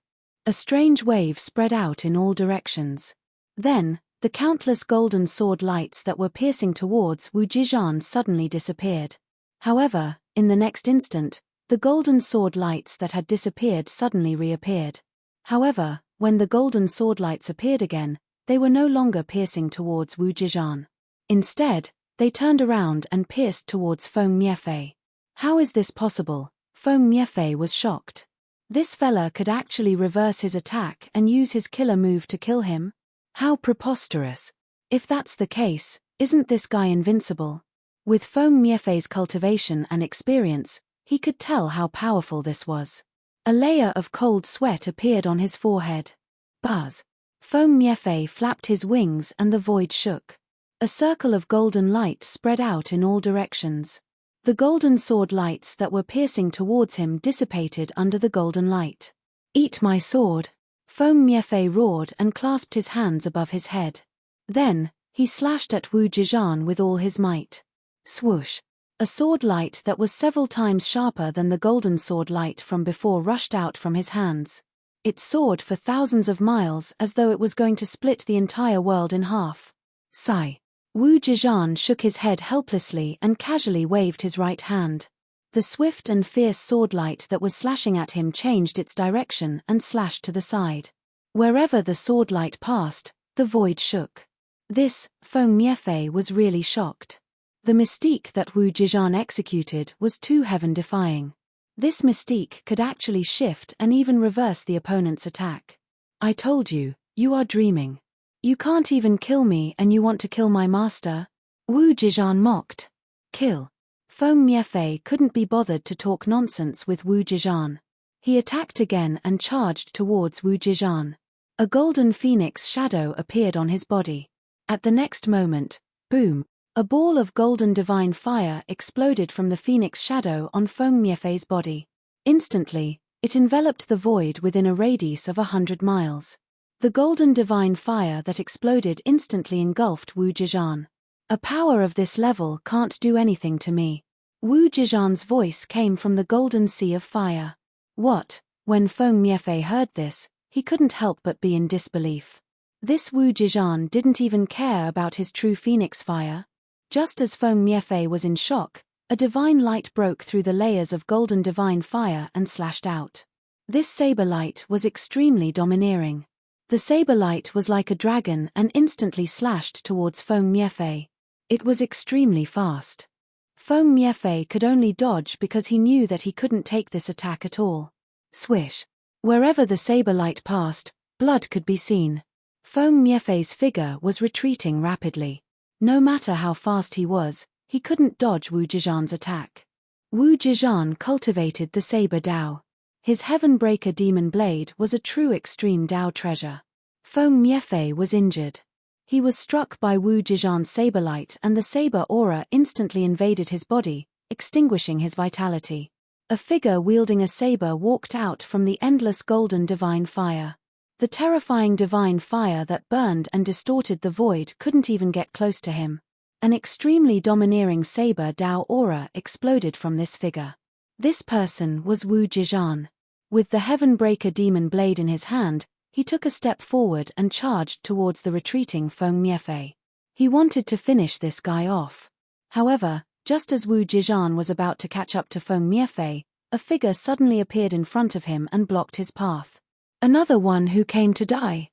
A strange wave spread out in all directions. Then, the countless golden sword lights that were piercing towards Wu Zizhan suddenly disappeared. However, in the next instant, the golden sword lights that had disappeared suddenly reappeared. However, when the golden sword lights appeared again, they were no longer piercing towards Wu Zizhan. Instead, they turned around and pierced towards Feng Miefei. How is this possible? Feng Miefei was shocked. This fella could actually reverse his attack and use his killer move to kill him? How preposterous. If that's the case, isn't this guy invincible? With Feng Miefei's cultivation and experience, he could tell how powerful this was. A layer of cold sweat appeared on his forehead. Buzz. Feng Miefei flapped his wings and the void shook. A circle of golden light spread out in all directions. The golden sword lights that were piercing towards him dissipated under the golden light. "Eat my sword!" Feng Miefei roared and clasped his hands above his head. Then, he slashed at Wu Zizhan with all his might. Swoosh! A sword light that was several times sharper than the golden sword light from before rushed out from his hands. It soared for thousands of miles as though it was going to split the entire world in half. Sigh. Wu Zizhan shook his head helplessly and casually waved his right hand. The swift and fierce sword light that was slashing at him changed its direction and slashed to the side. Wherever the sword light passed, the void shook. This, Feng Miefei was really shocked. The mystique that Wu Zizhan executed was too heaven-defying. This mystique could actually shift and even reverse the opponent's attack. I told you, you are dreaming. You can't even kill me and you want to kill my master? Wu Zizhan mocked. Kill. Feng Miefei couldn't be bothered to talk nonsense with Wu Zizhan. He attacked again and charged towards Wu Zizhan. A golden phoenix shadow appeared on his body. At the next moment, boom, a ball of golden divine fire exploded from the phoenix shadow on Feng Miefei's body. Instantly, it enveloped the void within a radius of 100 miles. The golden divine fire that exploded instantly engulfed Wu Zizhan. A power of this level can't do anything to me. Wu Zizhan's voice came from the golden sea of fire. What? When Feng Miefei heard this, he couldn't help but be in disbelief. This Wu Zizhan didn't even care about his true phoenix fire. Just as Feng Miefei was in shock, a divine light broke through the layers of golden divine fire and slashed out. This saber light was extremely domineering. The saber light was like a dragon and instantly slashed towards Feng Miefei. It was extremely fast. Feng Miefei could only dodge because he knew that he couldn't take this attack at all. Swish. Wherever the saber light passed, blood could be seen. Feng Miefei's figure was retreating rapidly. No matter how fast he was, he couldn't dodge Wu Zizhan's attack. Wu Zizhan cultivated the saber Dao. His Heavenbreaker demon blade was a true extreme Dao treasure. Feng Miefei was injured. He was struck by Wu Zizhan's saber light and the saber aura instantly invaded his body, extinguishing his vitality. A figure wielding a saber walked out from the endless golden divine fire. The terrifying divine fire that burned and distorted the void couldn't even get close to him. An extremely domineering saber Dao aura exploded from this figure. This person was Wu Zizhan. With the Heavenbreaker demon blade in his hand, he took a step forward and charged towards the retreating Feng Miefei. He wanted to finish this guy off. However, just as Wu Zizhan was about to catch up to Feng Miefei, a figure suddenly appeared in front of him and blocked his path. Another one who came to die.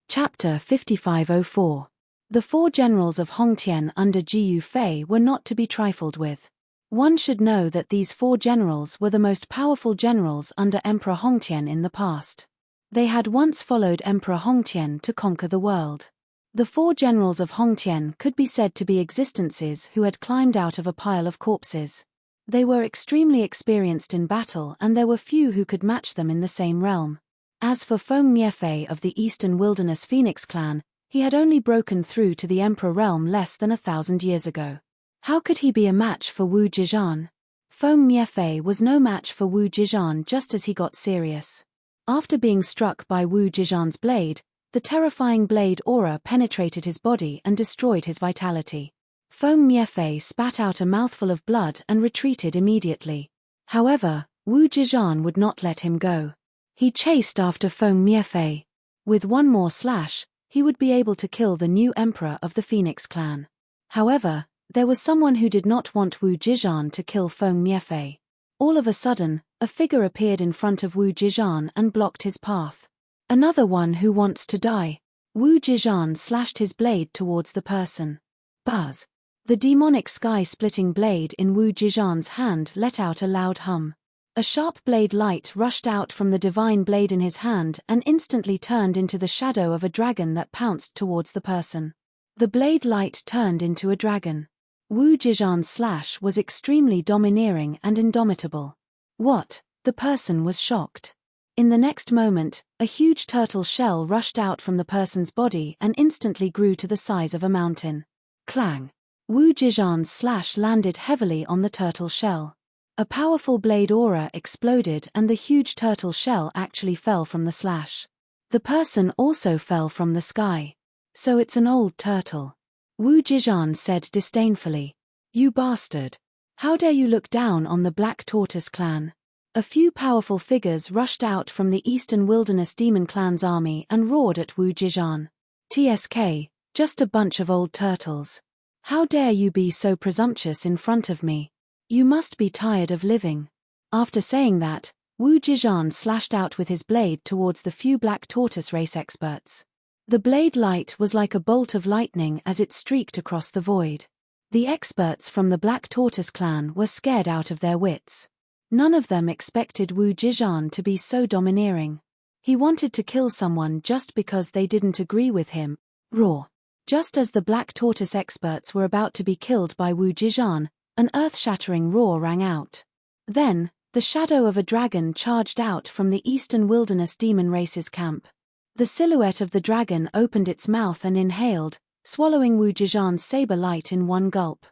Chapter 5504. The four generals of Hongtian under Jiyu Fei were not to be trifled with. One should know that these four generals were the most powerful generals under Emperor Hongtian in the past. They had once followed Emperor Hongtian to conquer the world. The four generals of Hongtian could be said to be existences who had climbed out of a pile of corpses. They were extremely experienced in battle and there were few who could match them in the same realm. As for Feng Miefei of the Eastern Wilderness Phoenix clan, he had only broken through to the Emperor realm less than 1,000 years ago. How could he be a match for Wu Zizhan? Feng Miefei was no match for Wu Zizhan just as he got serious. After being struck by Wu Zizhan's blade, the terrifying blade aura penetrated his body and destroyed his vitality. Feng Miefei spat out a mouthful of blood and retreated immediately. However, Wu Zizhan would not let him go. He chased after Feng Miefei. With one more slash, he would be able to kill the new emperor of the Phoenix clan. However, there was someone who did not want Wu Zizhan to kill Feng Miefei. All of a sudden, a figure appeared in front of Wu Zizhan and blocked his path. Another one who wants to die. Wu Zizhan slashed his blade towards the person. Buzz. The demonic sky-splitting blade in Wu Zizhan's hand let out a loud hum. A sharp blade light rushed out from the divine blade in his hand and instantly turned into the shadow of a dragon that pounced towards the person. The blade light turned into a dragon. Wu Zizhan's slash was extremely domineering and indomitable. What? The person was shocked. In the next moment, a huge turtle shell rushed out from the person's body and instantly grew to the size of a mountain. Clang! Wu Zizhan's slash landed heavily on the turtle shell. A powerful blade aura exploded and the huge turtle shell actually fell from the slash. The person also fell from the sky. So it's an old turtle. Wu Zizhan said disdainfully. You bastard! How dare you look down on the Black Tortoise clan? A few powerful figures rushed out from the Eastern Wilderness Demon clan's army and roared at Wu Zizhan. TSK, just a bunch of old turtles. How dare you be so presumptuous in front of me? You must be tired of living." After saying that, Wu Zizhan slashed out with his blade towards the few black tortoise race experts. The blade light was like a bolt of lightning as it streaked across the void. The experts from the Black Tortoise clan were scared out of their wits. None of them expected Wu Zizhan to be so domineering. He wanted to kill someone just because they didn't agree with him. Roar. Just as the Black Tortoise experts were about to be killed by Wu Zizhan, an earth-shattering roar rang out. Then, the shadow of a dragon charged out from the Eastern Wilderness Demon Race's camp. The silhouette of the dragon opened its mouth and inhaled, swallowing Wu Zizhan's saber light in one gulp.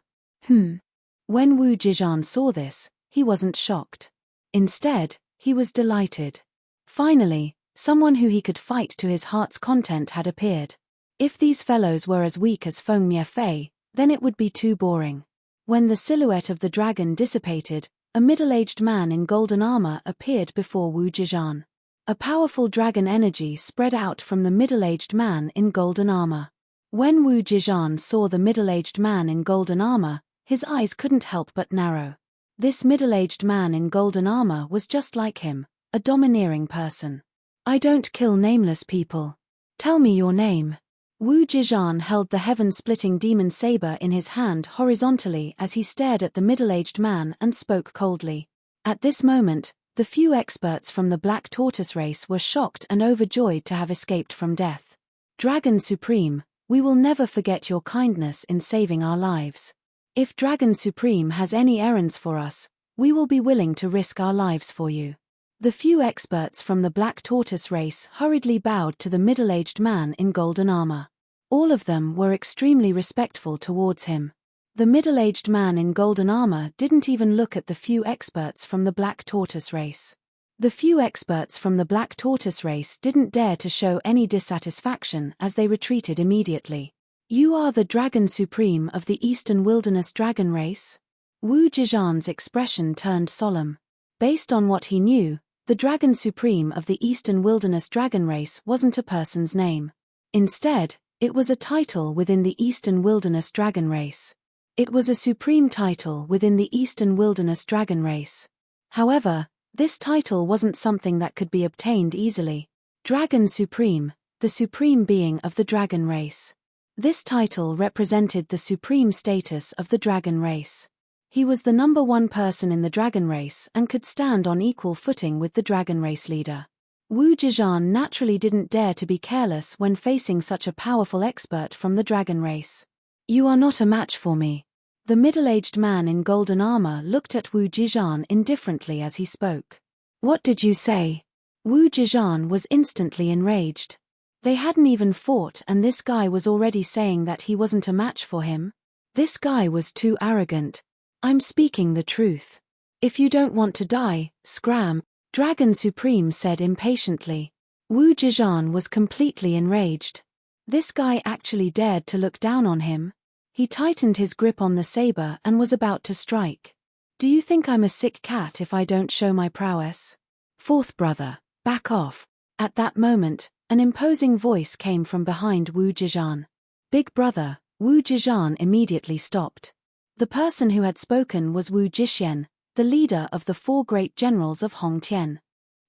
When Wu Zizhan saw this, he wasn't shocked. Instead, he was delighted. Finally, someone who he could fight to his heart's content had appeared. If these fellows were as weak as Feng Miefei, then it would be too boring. When the silhouette of the dragon dissipated, a middle-aged man in golden armor appeared before Wu Zizhan. A powerful dragon energy spread out from the middle-aged man in golden armor. When Wu Zizhan saw the middle-aged man in golden armor, his eyes couldn't help but narrow. This middle-aged man in golden armor was just like him, a domineering person. "I don't kill nameless people. Tell me your name." Wu Zizhan held the heaven-splitting demon saber in his hand horizontally as he stared at the middle-aged man and spoke coldly. At this moment, the few experts from the Black Tortoise race were shocked and overjoyed to have escaped from death. "Dragon Supreme, we will never forget your kindness in saving our lives. If Dragon Supreme has any errands for us, we will be willing to risk our lives for you." The few experts from the Black Tortoise race hurriedly bowed to the middle-aged man in golden armor. All of them were extremely respectful towards him. The middle-aged man in golden armor didn't even look at the few experts from the Black Tortoise race. The few experts from the Black Tortoise race didn't dare to show any dissatisfaction as they retreated immediately. "You are the Dragon Supreme of the Eastern Wilderness Dragon race?" Wu Zizhan's expression turned solemn. Based on what he knew, the Dragon Supreme of the Eastern Wilderness Dragon race wasn't a person's name. Instead, it was a title within the Eastern Wilderness Dragon race. It was a supreme title within the Eastern Wilderness Dragon race. However, this title wasn't something that could be obtained easily. Dragon Supreme, the supreme being of the dragon race. This title represented the supreme status of the dragon race. He was the number one person in the dragon race and could stand on equal footing with the dragon race leader. Wu Zizhan naturally didn't dare to be careless when facing such a powerful expert from the dragon race. "You are not a match for me." The middle-aged man in golden armor looked at Wu Zizhan indifferently as he spoke. "What did you say?" Wu Zizhan was instantly enraged. They hadn't even fought and this guy was already saying that he wasn't a match for him. This guy was too arrogant. "I'm speaking the truth. If you don't want to die, scram," Dragon Supreme said impatiently. Wu Zizhan was completely enraged. This guy actually dared to look down on him. He tightened his grip on the saber and was about to strike. "Do you think I'm a sick cat if I don't show my prowess? Fourth brother, back off." At that moment, an imposing voice came from behind Wu Zizhan. "Big brother." Wu Zizhan immediately stopped. The person who had spoken was Wu Zhixian, the leader of the four great generals of Hongtian.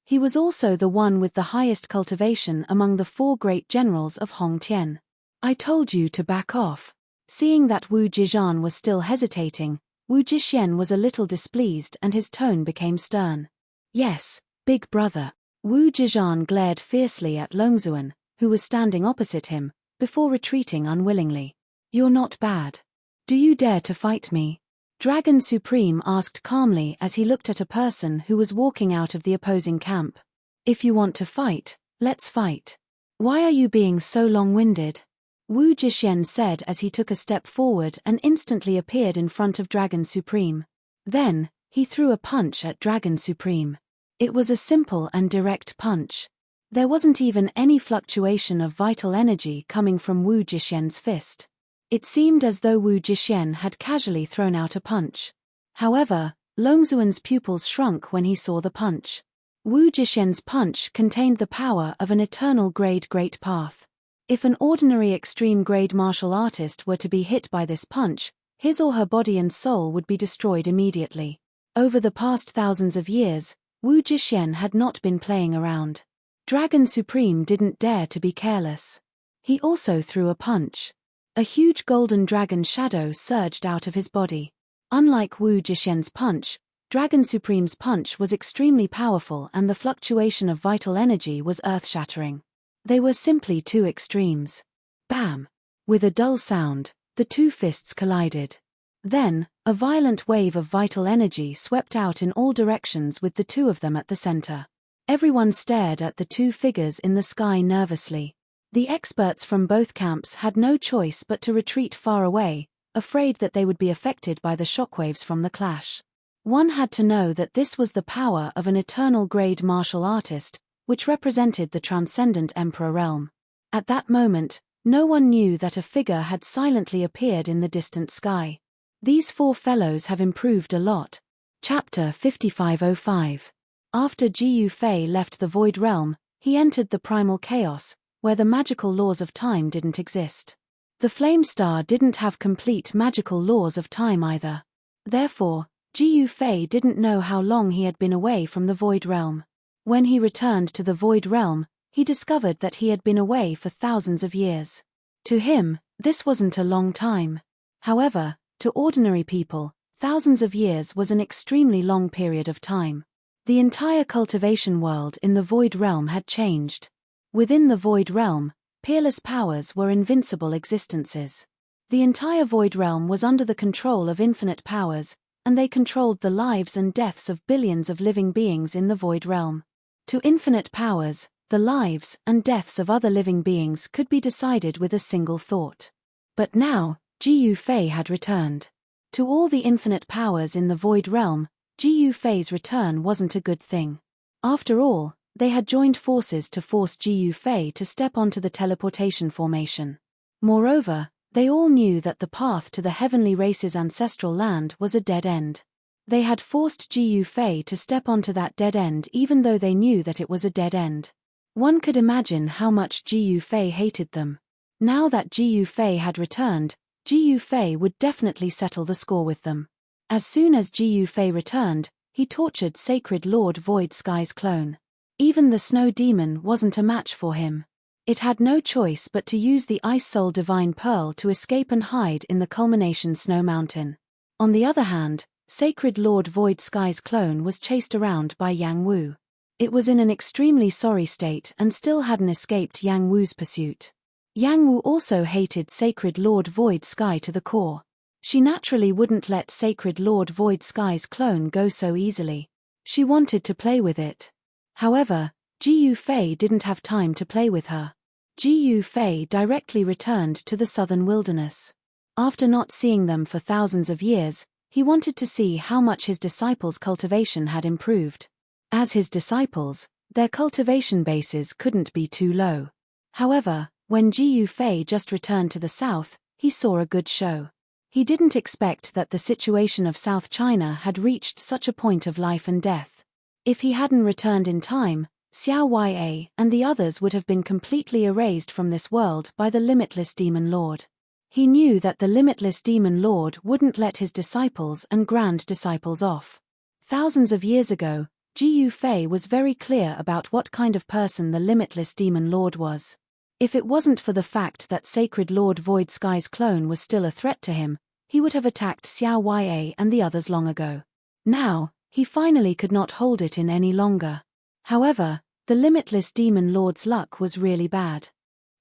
He was also the one with the highest cultivation among the four great generals of Hongtian. "I told you to back off." Seeing that Wu Zizhan was still hesitating, Wu Zhixian was a little displeased and his tone became stern. "Yes, big brother." Wu Zizhan glared fiercely at Longzuan, who was standing opposite him, before retreating unwillingly. "You're not bad. Do you dare to fight me?" Dragon Supreme asked calmly as he looked at a person who was walking out of the opposing camp. "If you want to fight, let's fight. Why are you being so long-winded?" Wu Zhixian said as he took a step forward and instantly appeared in front of Dragon Supreme. Then, he threw a punch at Dragon Supreme. It was a simple and direct punch. There wasn't even any fluctuation of vital energy coming from Wu Zhixian's fist. It seemed as though Wu Zhixian had casually thrown out a punch. However, Longzuan's pupils shrunk when he saw the punch. Wu Zhixian's punch contained the power of an eternal grade great path. If an ordinary extreme grade martial artist were to be hit by this punch, His or her body and soul would be destroyed immediately. Over the past thousands of years, Wu Zhixian had not been playing around. Dragon Supreme didn't dare to be careless. He also threw a punch. A huge golden dragon shadow surged out of his body. Unlike Wu Zhixian's punch, Dragon Supreme's punch was extremely powerful and the fluctuation of vital energy was earth-shattering. They were simply two extremes. Bam! With a dull sound, the two fists collided. Then, a violent wave of vital energy swept out in all directions with the two of them at the center. Everyone stared at the two figures in the sky nervously. The experts from both camps had no choice but to retreat far away, afraid that they would be affected by the shockwaves from the clash. One had to know that this was the power of an eternal-grade martial artist, which represented the transcendent Emperor realm. At that moment, no one knew that a figure had silently appeared in the distant sky. These four fellows have improved a lot. Chapter 5505. After Ji Yufei left the Void Realm, he entered the primal chaos, where the magical laws of time didn't exist. The Flame Star didn't have complete magical laws of time either. Therefore, Ji Yufei didn't know how long he had been away from the Void Realm. When he returned to the Void Realm, he discovered that he had been away for thousands of years. To him, this wasn't a long time. However, to ordinary people, thousands of years was an extremely long period of time. The entire cultivation world in the Void Realm had changed. Within the Void Realm, peerless powers were invincible existences. The entire Void Realm was under the control of infinite powers, and they controlled the lives and deaths of billions of living beings in the Void Realm. To infinite powers, the lives and deaths of other living beings could be decided with a single thought. But now, Ji Yufei had returned. To all the infinite powers in the Void Realm, Ji Yufei's return wasn't a good thing. After all, they had joined forces to force Ji Yufei to step onto the teleportation formation. Moreover, they all knew that the path to the heavenly race's ancestral land was a dead end. They had forced Ji Yufei to step onto that dead end even though they knew that it was a dead end. One could imagine how much Ji Yufei hated them. Now that Ji Yufei had returned, Ji Yufei would definitely settle the score with them. As soon as Ji Yufei returned, he tortured Sacred Lord Void Sky's clone. Even the Snow Demon wasn't a match for him. It had no choice but to use the Ice Soul Divine Pearl to escape and hide in the Culmination Snow Mountain. On the other hand, Sacred Lord Void Sky's clone was chased around by Yang Wu. It was in an extremely sorry state and still hadn't escaped Yang Wu's pursuit. Yang Wu also hated Sacred Lord Void Sky to the core. She naturally wouldn't let Sacred Lord Void Sky's clone go so easily. She wanted to play with it. However, Ji Yufei didn't have time to play with her. Ji Yufei directly returned to the southern wilderness. After not seeing them for thousands of years, he wanted to see how much his disciples' cultivation had improved. As his disciples, their cultivation bases couldn't be too low. However, when Ji Yufei just returned to the south, he saw a good show. He didn't expect that the situation of South China had reached such a point of life and death. If he hadn't returned in time, Xiao Ya and the others would have been completely erased from this world by the limitless Demon Lord. He knew that the limitless Demon Lord wouldn't let his disciples and grand disciples off. Thousands of years ago, Ji Yufei was very clear about what kind of person the limitless Demon Lord was. If it wasn't for the fact that Sacred Lord Void Sky's clone was still a threat to him, he would have attacked Xiao Ya and the others long ago. Now, he finally could not hold it in any longer. However, the limitless Demon Lord's luck was really bad.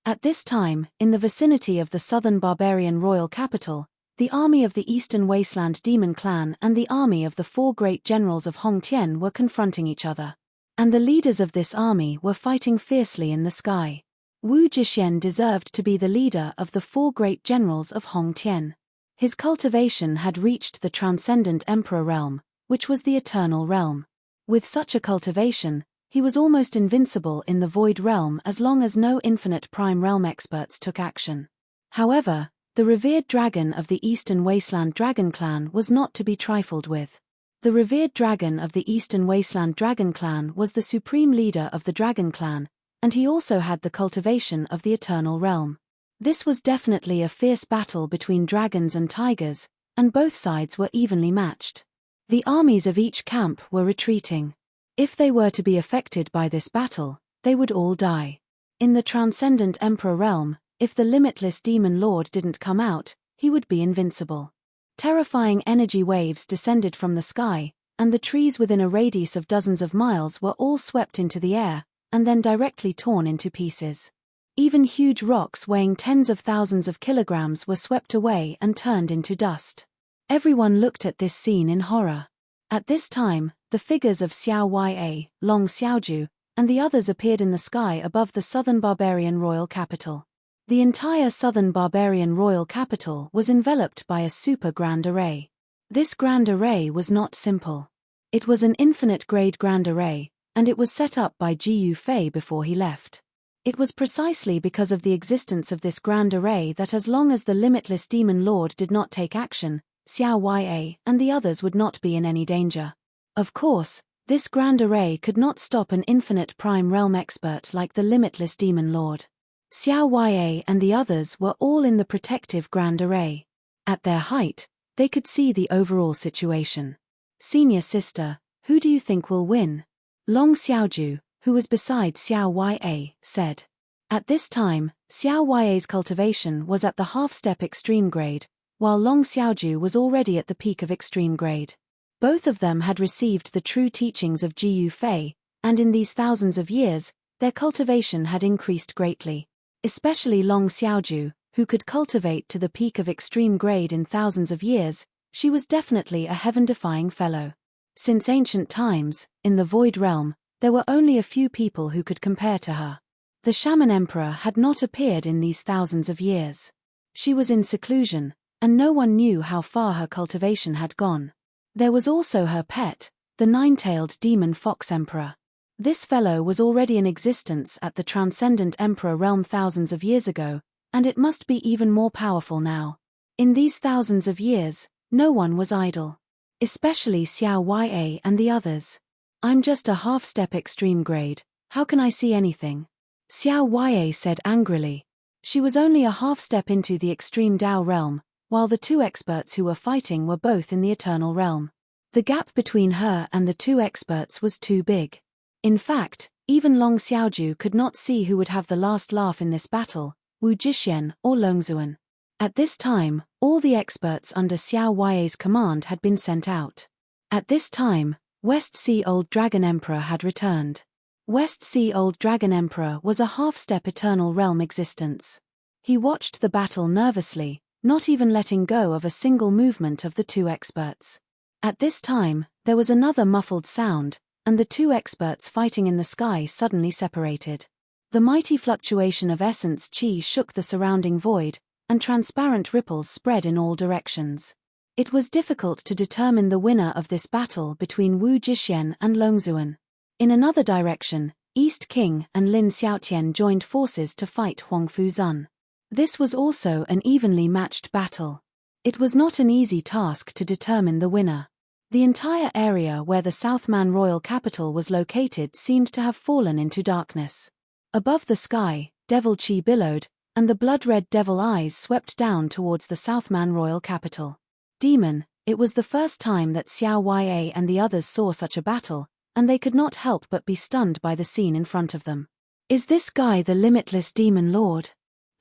At this time, in the vicinity of the southern barbarian royal capital, the army of the Eastern Wasteland Demon Clan and the army of the four great generals of Hongtian were confronting each other. And the leaders of this army were fighting fiercely in the sky. Wu Zhixian deserved to be the leader of the four great generals of Hongtian. His cultivation had reached the transcendent Emperor realm, which was the eternal realm. With such a cultivation, he was almost invincible in the Void Realm as long as no infinite Prime Realm experts took action. However, the revered dragon of the Eastern Wasteland Dragon Clan was not to be trifled with. The revered dragon of the Eastern Wasteland Dragon Clan was the supreme leader of the Dragon Clan, and he also had the cultivation of the Eternal Realm. This was definitely a fierce battle between dragons and tigers, and both sides were evenly matched. The armies of each camp were retreating. If they were to be affected by this battle, they would all die. In the Transcendent Emperor realm, if the limitless Demon Lord didn't come out, he would be invincible. Terrifying energy waves descended from the sky, and the trees within a radius of dozens of miles were all swept into the air, and then directly torn into pieces. Even huge rocks weighing tens of thousands of kilograms were swept away and turned into dust. Everyone looked at this scene in horror. At this time, the figures of Xiao Ya, Long Xiaoju, and the others appeared in the sky above the southern barbarian royal capital. The entire southern barbarian royal capital was enveloped by a super grand array. This grand array was not simple. It was an infinite-grade grand array, and it was set up by Ji Fei before he left. It was precisely because of the existence of this grand array that as long as the limitless Demon Lord did not take action, Xiao Ya and the others would not be in any danger. Of course, this grand array could not stop an infinite prime realm expert like the limitless Demon Lord. Xiao Ya and the others were all in the protective grand array. At their height, they could see the overall situation. Senior sister, who do you think will win? Long Xiaoju, who was beside Xiao Ya, said. At this time, Xiao Ya's cultivation was at the half-step extreme grade, while Long Xiaoju was already at the peak of extreme grade. Both of them had received the true teachings of Ji Fei, and in these thousands of years, their cultivation had increased greatly. Especially Long Xiaoju, who could cultivate to the peak of extreme grade in thousands of years, she was definitely a heaven-defying fellow. Since ancient times, in the Void Realm, there were only a few people who could compare to her. The Shaman Emperor had not appeared in these thousands of years. She was in seclusion, and no one knew how far her cultivation had gone. There was also her pet, the nine-tailed demon fox emperor. This fellow was already in existence at the Transcendent Emperor realm thousands of years ago, and it must be even more powerful now. In these thousands of years, no one was idle. Especially Xiao Ya and the others. I'm just a half-step extreme grade, how can I see anything? Xiao Ya said angrily. She was only a half-step into the extreme Dao realm, while the two experts who were fighting were both in the Eternal realm. The gap between her and the two experts was too big. In fact, even Long Xiaoju could not see who would have the last laugh in this battle, Wu Jixuan or Longzuan. At this time, all the experts under Xiao Ya's command had been sent out. At this time, West Sea Old Dragon Emperor had returned. West Sea Old Dragon Emperor was a half-step Eternal realm existence. He watched the battle nervously, not even letting go of a single movement of the two experts. At this time, there was another muffled sound, and the two experts fighting in the sky suddenly separated. The mighty fluctuation of essence chi shook the surrounding void, and transparent ripples spread in all directions. It was difficult to determine the winner of this battle between Wu Jixuan and Longzuan. In another direction, East King and Lin Xiaotian joined forces to fight Huang Fuzun. This was also an evenly matched battle. It was not an easy task to determine the winner. The entire area where the Southman royal capital was located seemed to have fallen into darkness. Above the sky, devil chi billowed, and the blood-red devil eyes swept down towards the Southman royal capital. Demon, it was the first time that Xiao Ya and the others saw such a battle, and they could not help but be stunned by the scene in front of them. Is this guy the limitless demon lord?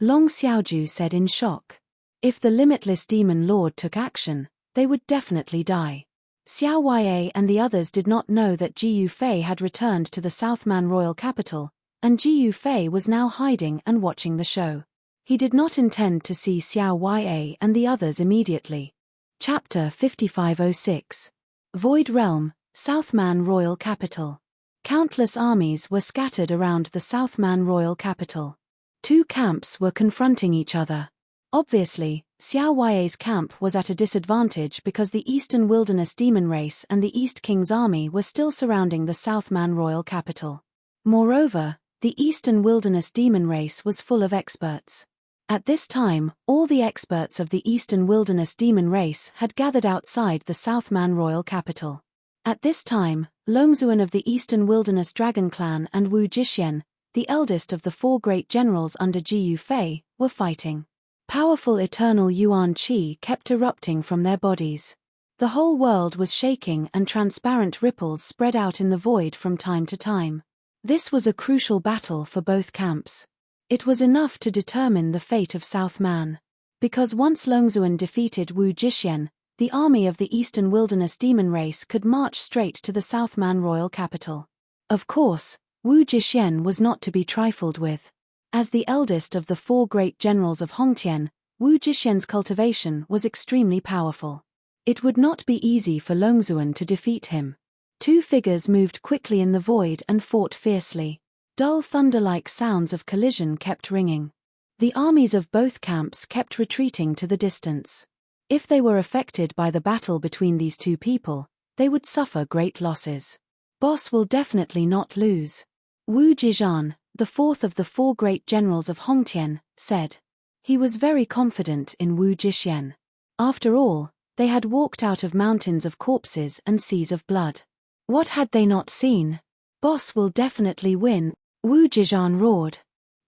Long Xiaoju said in shock. If the limitless demon lord took action, they would definitely die. Xiao Ya and the others did not know that Ji Fei had returned to the Southman royal capital, and Ji Fei was now hiding and watching the show. He did not intend to see Xiao Ya and the others immediately. Chapter 5506. Void Realm, Southman Royal Capital. Countless armies were scattered around the Southman Royal Capital. Two camps were confronting each other. Obviously, Xiao Ya's camp was at a disadvantage because the Eastern Wilderness Demon Race and the East King's army were still surrounding the Southman Royal Capital. Moreover, the Eastern Wilderness Demon Race was full of experts. At this time, all the experts of the Eastern Wilderness Demon Race had gathered outside the Southman Royal Capital. At this time, Longzuan of the Eastern Wilderness Dragon Clan and Wu Jixuan, the eldest of the four great generals under Ji Fei, were fighting. Powerful eternal yuan qi kept erupting from their bodies. The whole world was shaking and transparent ripples spread out in the void from time to time. This was a crucial battle for both camps. It was enough to determine the fate of Southman. Because once Longzuan defeated Wu Jixuan, the army of the Eastern Wilderness demon race could march straight to the Southman royal capital. Of course, Wu Jixuan was not to be trifled with. As the eldest of the 4 great generals of Hongtian, Wu Jixuan's cultivation was extremely powerful. It would not be easy for Longzuan to defeat him. 2 figures moved quickly in the void and fought fiercely. Dull thunder-like sounds of collision kept ringing. The armies of both camps kept retreating to the distance. If they were affected by the battle between these 2 people, they would suffer great losses. Boss will definitely not lose. Wu Jizhan, the 4th of the 4 great generals of Hongtian, said. He was very confident in Wu Jixuan. After all, they had walked out of mountains of corpses and seas of blood. What had they not seen? Boss will definitely win, Wu Jizhan roared.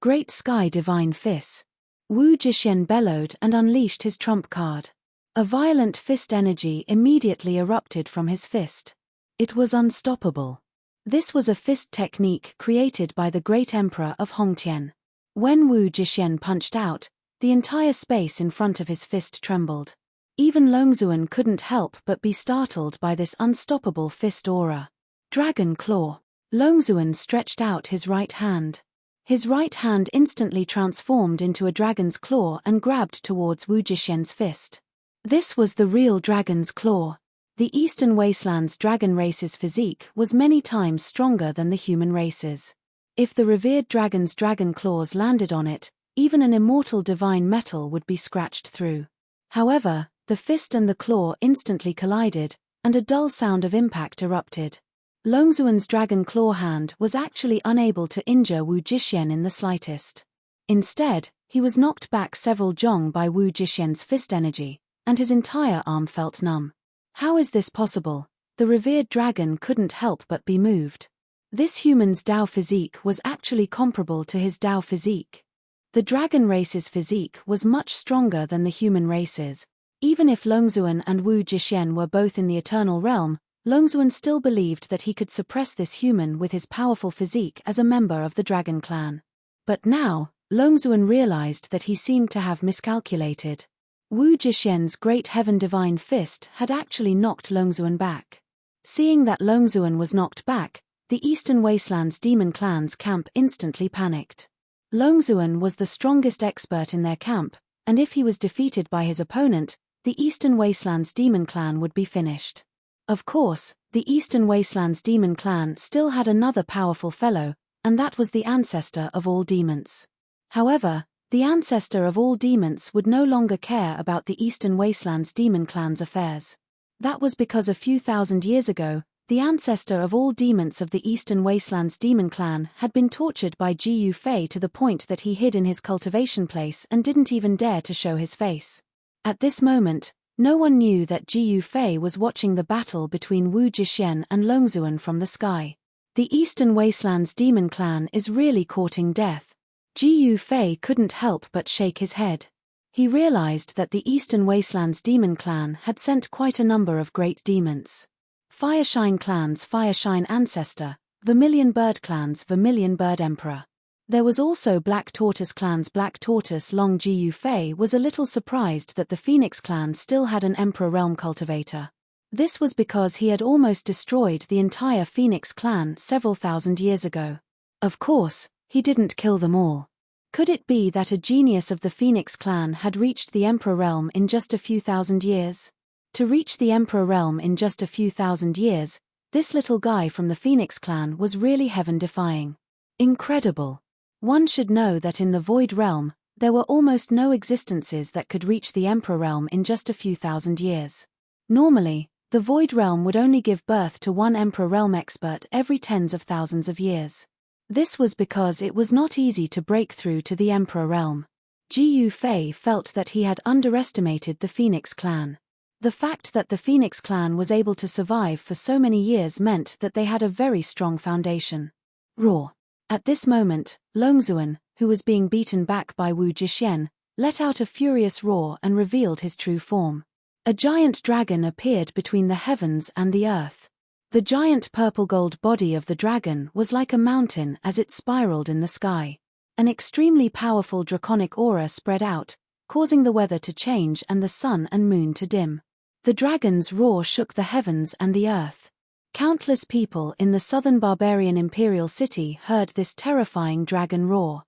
Great Sky Divine Fist. Wu Jixuan bellowed and unleashed his trump card. A violent fist energy immediately erupted from his fist. It was unstoppable. This was a fist technique created by the great emperor of Hongtian. When Wu Jixuan punched out, the entire space in front of his fist trembled. Even Longzuan couldn't help but be startled by this unstoppable fist aura. Dragon Claw. Longzuan stretched out his right hand. His right hand instantly transformed into a dragon's claw and grabbed towards Wu Jixuan's fist. This was the real dragon's claw. The Eastern Wasteland's dragon race's physique was many times stronger than the human race's. If the revered dragon's dragon claws landed on it, even an immortal divine metal would be scratched through. However, the fist and the claw instantly collided, and a dull sound of impact erupted. Longzuan's dragon claw hand was actually unable to injure Wu Jixuan in the slightest. Instead, he was knocked back several zhong by Wu Jixuan's fist energy, and his entire arm felt numb. How is this possible? The revered dragon couldn't help but be moved. This human's Dao physique was actually comparable to his Dao physique. The dragon race's physique was much stronger than the human race's. Even if Longzuan and Wu Jixuan were both in the eternal realm, Longzuan still believed that he could suppress this human with his powerful physique as a member of the dragon clan. But now, Longzuan realized that he seemed to have miscalculated. Wu Jixuan's great heaven divine fist had actually knocked Longzuan back. Seeing that Longzuan was knocked back, the Eastern Wasteland's demon clan's camp instantly panicked. Longzuan was the strongest expert in their camp, and if he was defeated by his opponent, the Eastern Wasteland's demon clan would be finished. Of course, the Eastern Wasteland's demon clan still had another powerful fellow, and that was the ancestor of all demons. However, the ancestor of all demons would no longer care about the Eastern Wasteland's demon clan's affairs. That was because a few thousand years ago, the ancestor of all demons of the Eastern Wasteland's demon clan had been tortured by Ji Fei to the point that he hid in his cultivation place and didn't even dare to show his face. At this moment, no one knew that Ji Fei was watching the battle between Wu Jixuan and Longzuan from the sky. The Eastern Wasteland's demon clan is really courting death. Ji Fei couldn't help but shake his head. He realized that the Eastern Wasteland's demon clan had sent quite a number of great demons. Fireshine clan's Fireshine ancestor, Vermilion Bird clan's Vermilion Bird emperor. There was also Black Tortoise clan's Black Tortoise Long. Ji Fei was a little surprised that the Phoenix clan still had an emperor realm cultivator. This was because he had almost destroyed the entire Phoenix clan several thousand years ago. Of course, he didn't kill them all. Could it be that a genius of the Phoenix clan had reached the Emperor realm in just a few thousand years? To reach the Emperor realm in just a few thousand years, this little guy from the Phoenix clan was really heaven-defying. Incredible. One should know that in the Void realm, there were almost no existences that could reach the Emperor realm in just a few thousand years. Normally, the Void realm would only give birth to one Emperor realm expert every tens of thousands of years. This was because it was not easy to break through to the Emperor realm. Ji Fei felt that he had underestimated the Phoenix clan. The fact that the Phoenix clan was able to survive for so many years meant that they had a very strong foundation. Roar. At this moment, Longzuan, who was being beaten back by Wu Jixuan, let out a furious roar and revealed his true form. A giant dragon appeared between the heavens and the earth. The giant purple-gold body of the dragon was like a mountain as it spiraled in the sky. An extremely powerful draconic aura spread out, causing the weather to change and the sun and moon to dim. The dragon's roar shook the heavens and the earth. Countless people in the southern barbarian imperial city heard this terrifying dragon roar.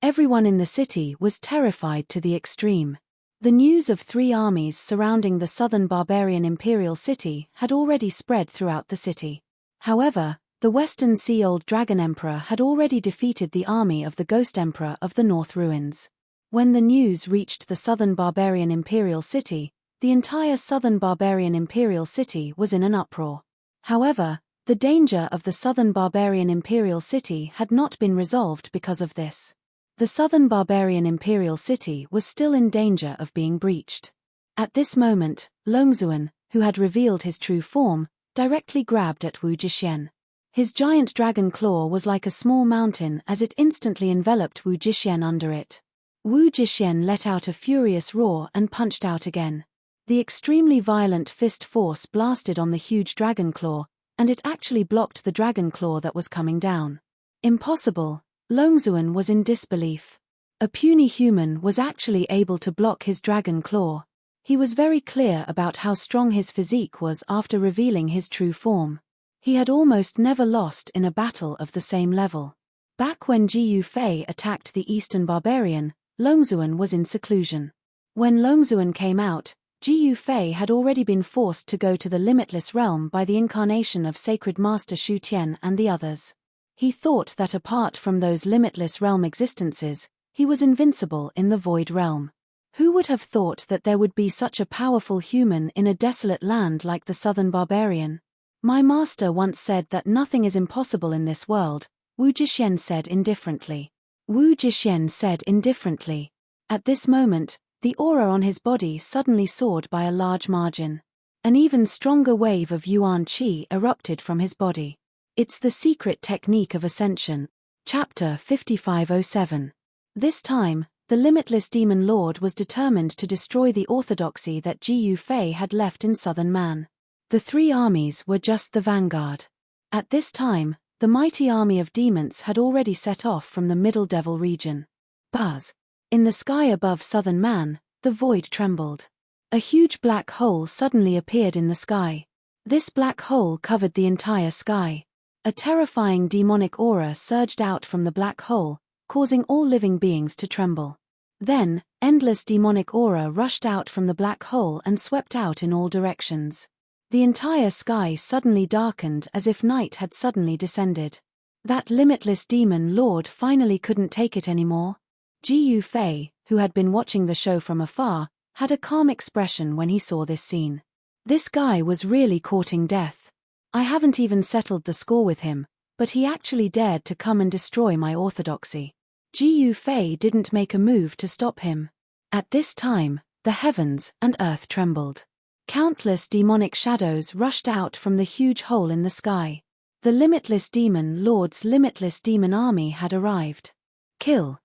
Everyone in the city was terrified to the extreme. The news of 3 armies surrounding the southern barbarian imperial city had already spread throughout the city. However, the Western Sea Old Dragon Emperor had already defeated the army of the Ghost Emperor of the North Ruins. When the news reached the southern barbarian imperial city, the entire southern barbarian imperial city was in an uproar. However, the danger of the southern barbarian imperial city had not been resolved because of this. The southern barbarian imperial city was still in danger of being breached. At this moment, Longzuan, who had revealed his true form, directly grabbed at Wu Jixuan. His giant dragon claw was like a small mountain as it instantly enveloped Wu Jixuan under it. Wu Jixuan let out a furious roar and punched out again. The extremely violent fist force blasted on the huge dragon claw, and it actually blocked the dragon claw that was coming down. Impossible! Longzuan was in disbelief. A puny human was actually able to block his dragon claw. He was very clear about how strong his physique was after revealing his true form. He had almost never lost in a battle of the same level. Back when Ji Yufei attacked the Eastern Barbarian, Longzuan was in seclusion. When Longzuan came out, Ji Yufei had already been forced to go to the Limitless Realm by the incarnation of Sacred Master Shu Tian and the others. He thought that apart from those Limitless Realm existences, he was invincible in the Void Realm. Who would have thought that there would be such a powerful human in a desolate land like the Southern Barbarian? My master once said that nothing is impossible in this world, Wu Jixuan said indifferently. Wu Jixuan said indifferently. At this moment, the aura on his body suddenly soared by a large margin. An even stronger wave of Yuan Qi erupted from his body. It's the secret technique of ascension. Chapter 5507. This time, the limitless demon lord was determined to destroy the orthodoxy that Ji Yufei had left in southern Man. The 3 armies were just the vanguard. At this time, the mighty army of demons had already set off from the Middle Devil region. Buzz! In the sky above southern Man, the void trembled. A huge black hole suddenly appeared in the sky. This black hole covered the entire sky. A terrifying demonic aura surged out from the black hole, causing all living beings to tremble. Then, endless demonic aura rushed out from the black hole and swept out in all directions. The entire sky suddenly darkened as if night had suddenly descended. That limitless demon lord finally couldn't take it anymore. Ji Yufei, who had been watching the show from afar, had a calm expression when he saw this scene. This guy was really courting death. I haven't even settled the score with him, but he actually dared to come and destroy my orthodoxy. Ji Yufei didn't make a move to stop him. At this time, the heavens and earth trembled. Countless demonic shadows rushed out from the huge hole in the sky. The limitless demon lord's limitless demon army had arrived. Kill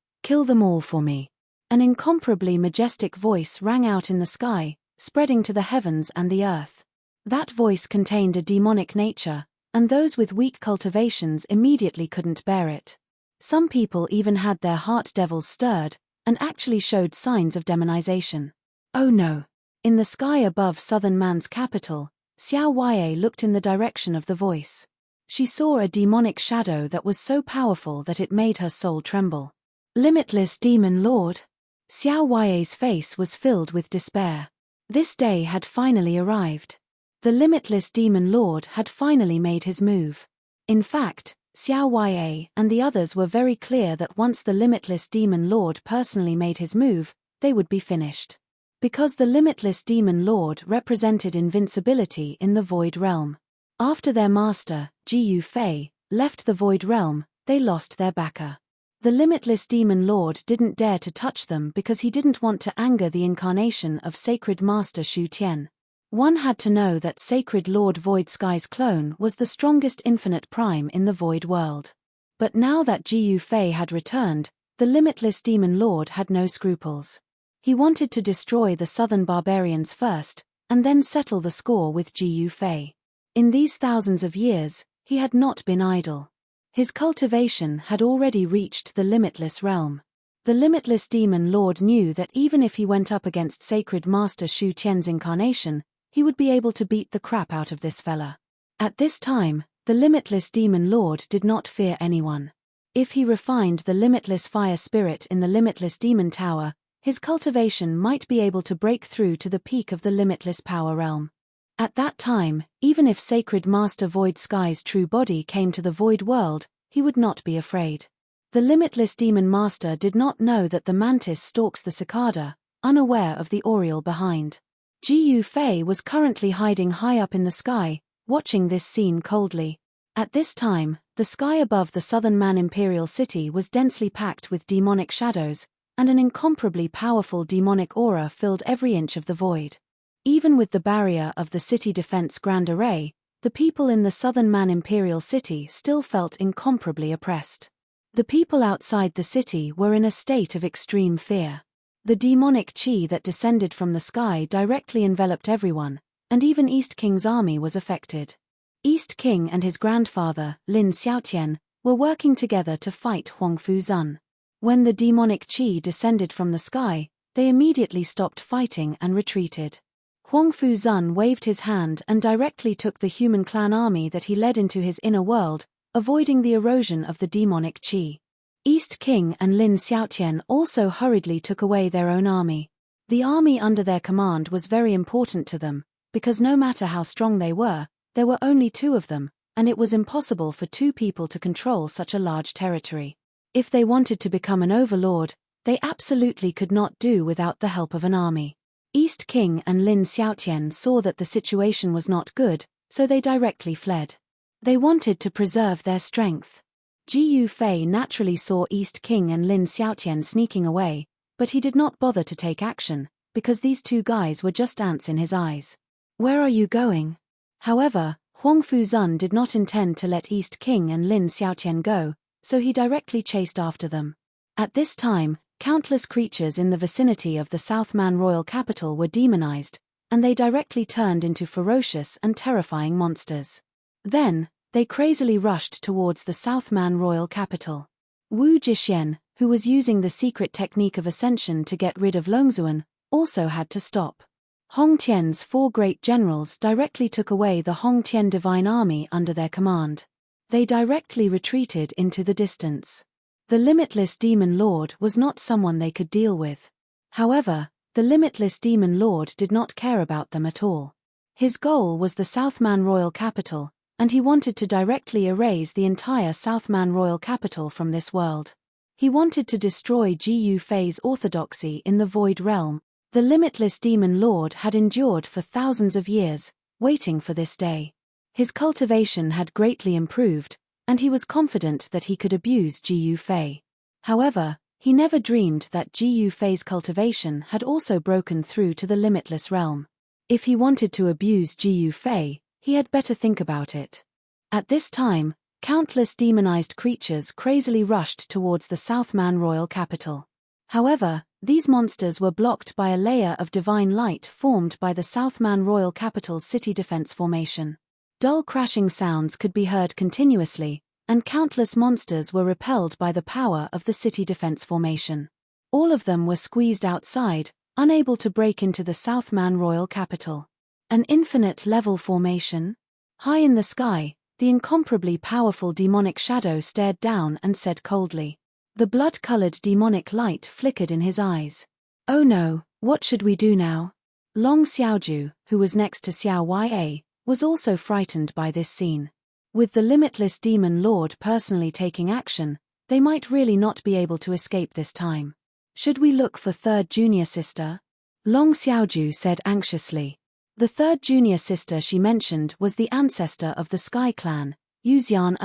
them all for me. An incomparably majestic voice rang out in the sky, spreading to the heavens and the earth. That voice contained a demonic nature, and those with weak cultivations immediately couldn't bear it. Some people even had their heart devils stirred, and actually showed signs of demonization. Oh no! In the sky above southern Man's capital, Xiao Wei looked in the direction of the voice. She saw a demonic shadow that was so powerful that it made her soul tremble. Limitless Demon Lord! Xiao Wei's face was filled with despair. This day had finally arrived. The limitless demon lord had finally made his move. In fact, Xiao Wei and the others were very clear that once the limitless demon lord personally made his move, they would be finished. Because the limitless demon lord represented invincibility in the void realm. After their master, Ji Yufei, left the void realm, they lost their backer. The limitless demon lord didn't dare to touch them because he didn't want to anger the incarnation of Sacred Master Shu Tian. One had to know that Sacred Lord Void Sky's clone was the strongest infinite prime in the void world. But now that Ji Yufei had returned, the limitless demon lord had no scruples. He wanted to destroy the southern barbarians first, and then settle the score with Jiyu Fei. In these thousands of years, he had not been idle. His cultivation had already reached the limitless realm. The limitless demon lord knew that even if he went up against sacred master Shu Tian's incarnation, he would be able to beat the crap out of this fella. At this time, the limitless demon lord did not fear anyone. If he refined the limitless fire spirit in the limitless demon tower, his cultivation might be able to break through to the peak of the limitless power realm. At that time, even if Sacred Master Void Sky's true body came to the void world, he would not be afraid. The limitless demon master did not know that the mantis stalks the cicada, unaware of the oriole behind. Jiyu Fei was currently hiding high up in the sky, watching this scene coldly. At this time, the sky above the southern Man Imperial City was densely packed with demonic shadows, and an incomparably powerful demonic aura filled every inch of the void. Even with the barrier of the city defense Grand Array, the people in the southern Man Imperial City still felt incomparably oppressed. The people outside the city were in a state of extreme fear. The demonic chi that descended from the sky directly enveloped everyone, and even East King's army was affected. East King and his grandfather, Lin Xiaotian, were working together to fight Huangfu Zun. When the demonic chi descended from the sky, they immediately stopped fighting and retreated. Huangfu Zun waved his hand and directly took the human clan army that he led into his inner world, avoiding the erosion of the demonic chi. East King and Lin Xiaotian also hurriedly took away their own army. The army under their command was very important to them, because no matter how strong they were, there were only two of them, and it was impossible for two people to control such a large territory. If they wanted to become an overlord, they absolutely could not do without the help of an army. East King and Lin Xiaotian saw that the situation was not good, so they directly fled. They wanted to preserve their strength. Jiyu Fei naturally saw East King and Lin Xiaotian sneaking away, but he did not bother to take action, because these two guys were just ants in his eyes. "Where are you going?" However, Huangfu Zun did not intend to let East King and Lin Xiaotian go, so he directly chased after them. At this time, countless creatures in the vicinity of the Southman royal capital were demonized, and they directly turned into ferocious and terrifying monsters. Then, they crazily rushed towards the Southman royal capital. Wu Jixian, who was using the secret technique of ascension to get rid of Longzuan, also had to stop. Hong Tian's four great generals directly took away the Hong Tian divine army under their command. They directly retreated into the distance. The limitless demon lord was not someone they could deal with. However, the limitless demon lord did not care about them at all. His goal was the Southman royal capital, and he wanted to directly erase the entire Southman royal capital from this world. He wanted to destroy Jiyu Fei's orthodoxy in the void realm. The limitless demon lord had endured for thousands of years, waiting for this day. His cultivation had greatly improved, and he was confident that he could abuse Jiyu Fei. However, he never dreamed that Jiyu Fei's cultivation had also broken through to the limitless realm. If he wanted to abuse Jiyu Fei, he had better think about it. At this time, countless demonized creatures crazily rushed towards the Southman royal capital. However, these monsters were blocked by a layer of divine light formed by the Southman royal capital's city defense formation. Dull crashing sounds could be heard continuously, and countless monsters were repelled by the power of the city defense formation. All of them were squeezed outside, unable to break into the Southman royal capital. An infinite level formation? High in the sky, the incomparably powerful demonic shadow stared down and said coldly. The blood-colored demonic light flickered in his eyes. "Oh no, what should we do now?" Long Xiaoju, who was next to Xiao Ya, was also frightened by this scene. With the limitless demon lord personally taking action, they might really not be able to escape this time. "Should we look for third junior sister?" Long Xiaoju said anxiously. The third junior sister she mentioned was the ancestor of the Sky Clan, Yuxian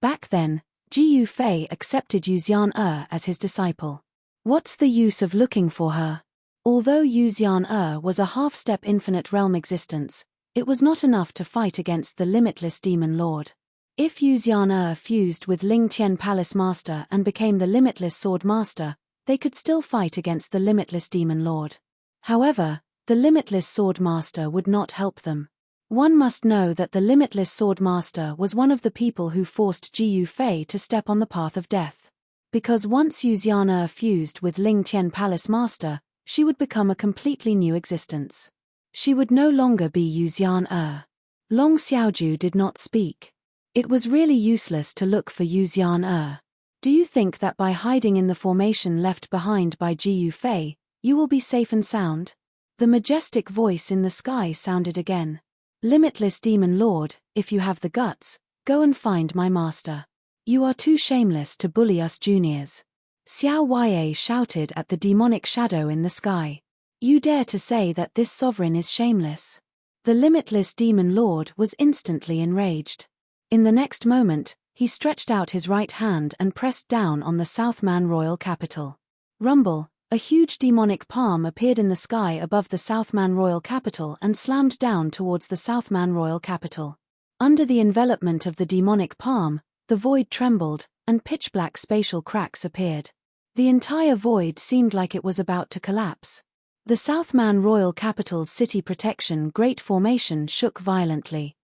Back then, Jiyu Fei accepted Yuxian as his disciple. What's the use of looking for her? Although Yuxian was a half-step infinite realm existence, it was not enough to fight against the limitless demon lord. If Yuxian fused with Ling Tian Palace Master and became the limitless sword master, they could still fight against the limitless demon lord. However, the limitless sword master would not help them. One must know that the limitless sword master was one of the people who forced Ji Yufei to step on the path of death. Because once Yu Xian'er fused with Ling Tian Palace Master, she would become a completely new existence. She would no longer be Yu Xian'er. Long Xiaoju did not speak. It was really useless to look for Yu Xian'er. Do you think that by hiding in the formation left behind by Ji Yufei, you will be safe and sound? The majestic voice in the sky sounded again. Limitless Demon Lord, if you have the guts, go and find my master. You are too shameless to bully us juniors. Xiao Wei shouted at the demonic shadow in the sky. You dare to say that this sovereign is shameless? The limitless Demon Lord was instantly enraged. In the next moment, he stretched out his right hand and pressed down on the Southman royal capital. Rumble, a huge demonic palm appeared in the sky above the Southman royal capital and slammed down towards the Southman royal capital. Under the envelopment of the demonic palm, the void trembled, and pitch-black spatial cracks appeared. The entire void seemed like it was about to collapse. The Southman royal capital's city protection great formation shook violently.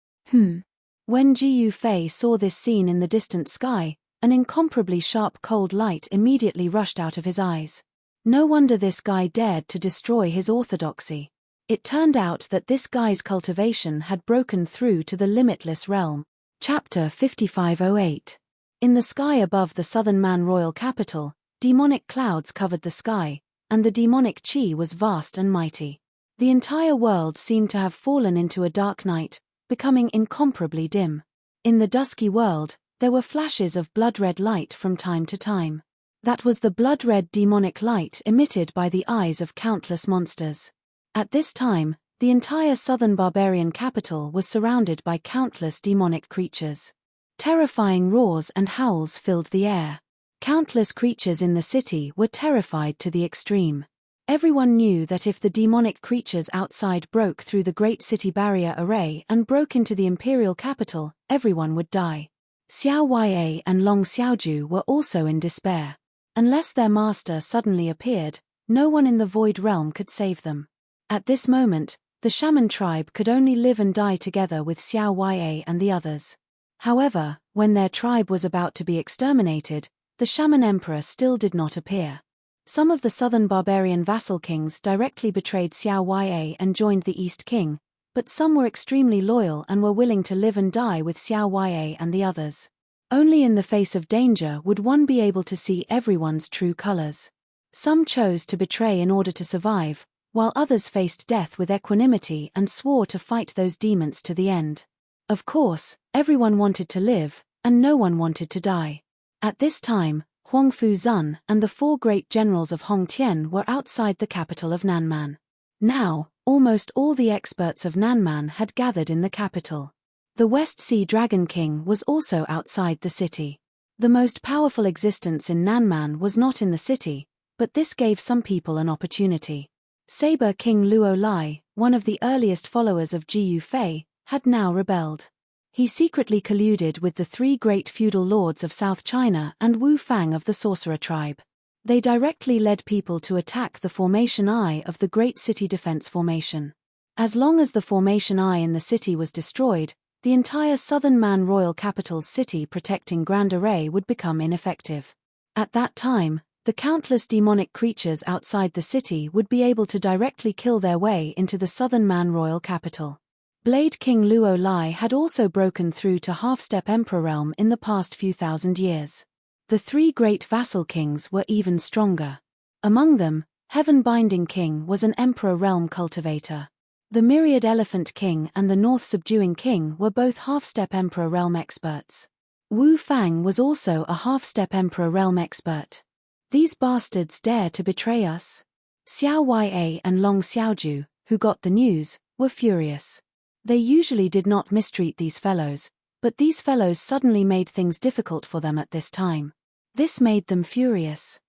When Ji Yufei saw this scene in the distant sky, an incomparably sharp cold light immediately rushed out of his eyes. No wonder this guy dared to destroy his orthodoxy. It turned out that this guy's cultivation had broken through to the limitless realm. Chapter 5508. In the sky above the Southern Man royal capital, demonic clouds covered the sky, and the demonic chi was vast and mighty. The entire world seemed to have fallen into a dark night, becoming incomparably dim. In the dusky world, there were flashes of blood-red light from time to time. That was the blood-red demonic light emitted by the eyes of countless monsters. At this time, the entire southern barbarian capital was surrounded by countless demonic creatures. Terrifying roars and howls filled the air. Countless creatures in the city were terrified to the extreme. Everyone knew that if the demonic creatures outside broke through the great city barrier array and broke into the imperial capital, everyone would die. Xiao Wei and Long Xiaoju were also in despair. Unless their master suddenly appeared, no one in the void realm could save them. At this moment, the shaman tribe could only live and die together with Xiao Wei and the others. However, when their tribe was about to be exterminated, the shaman emperor still did not appear. Some of the southern barbarian vassal kings directly betrayed Xiao Wei and joined the East King, but some were extremely loyal and were willing to live and die with Xiao Wei and the others. Only in the face of danger would one be able to see everyone's true colors. Some chose to betray in order to survive, while others faced death with equanimity and swore to fight those demons to the end. Of course, everyone wanted to live, and no one wanted to die. At this time, Huang Fuzun and the 4 great generals of Hongtian were outside the capital of Nanman. Now, almost all the experts of Nanman had gathered in the capital. The West Sea Dragon King was also outside the city. The most powerful existence in Nanman was not in the city, but this gave some people an opportunity. Saber King Luo Lai, one of the earliest followers of Ji Yufei, had now rebelled. He secretly colluded with the 3 great feudal lords of South China and Wu Fang of the Sorcerer tribe. They directly led people to attack the Formation Eye of the Great City Defense Formation. As long as the Formation Eye in the city was destroyed, the entire Southern Man royal capital's city protecting Grand Array would become ineffective. At that time, the countless demonic creatures outside the city would be able to directly kill their way into the Southern Man royal capital. Blade King Luo Lai had also broken through to half-step emperor realm in the past few thousand years. The 3 great vassal kings were even stronger. Among them, Heaven Binding King was an emperor realm cultivator. The Myriad Elephant King and the North Subduing King were both half-step emperor realm experts. Wu Fang was also a half-step emperor realm expert. These bastards dare to betray us? Xiao Wei and Long Xiaoju, who got the news, were furious. They usually did not mistreat these fellows, but these fellows suddenly made things difficult for them at this time. This made them furious.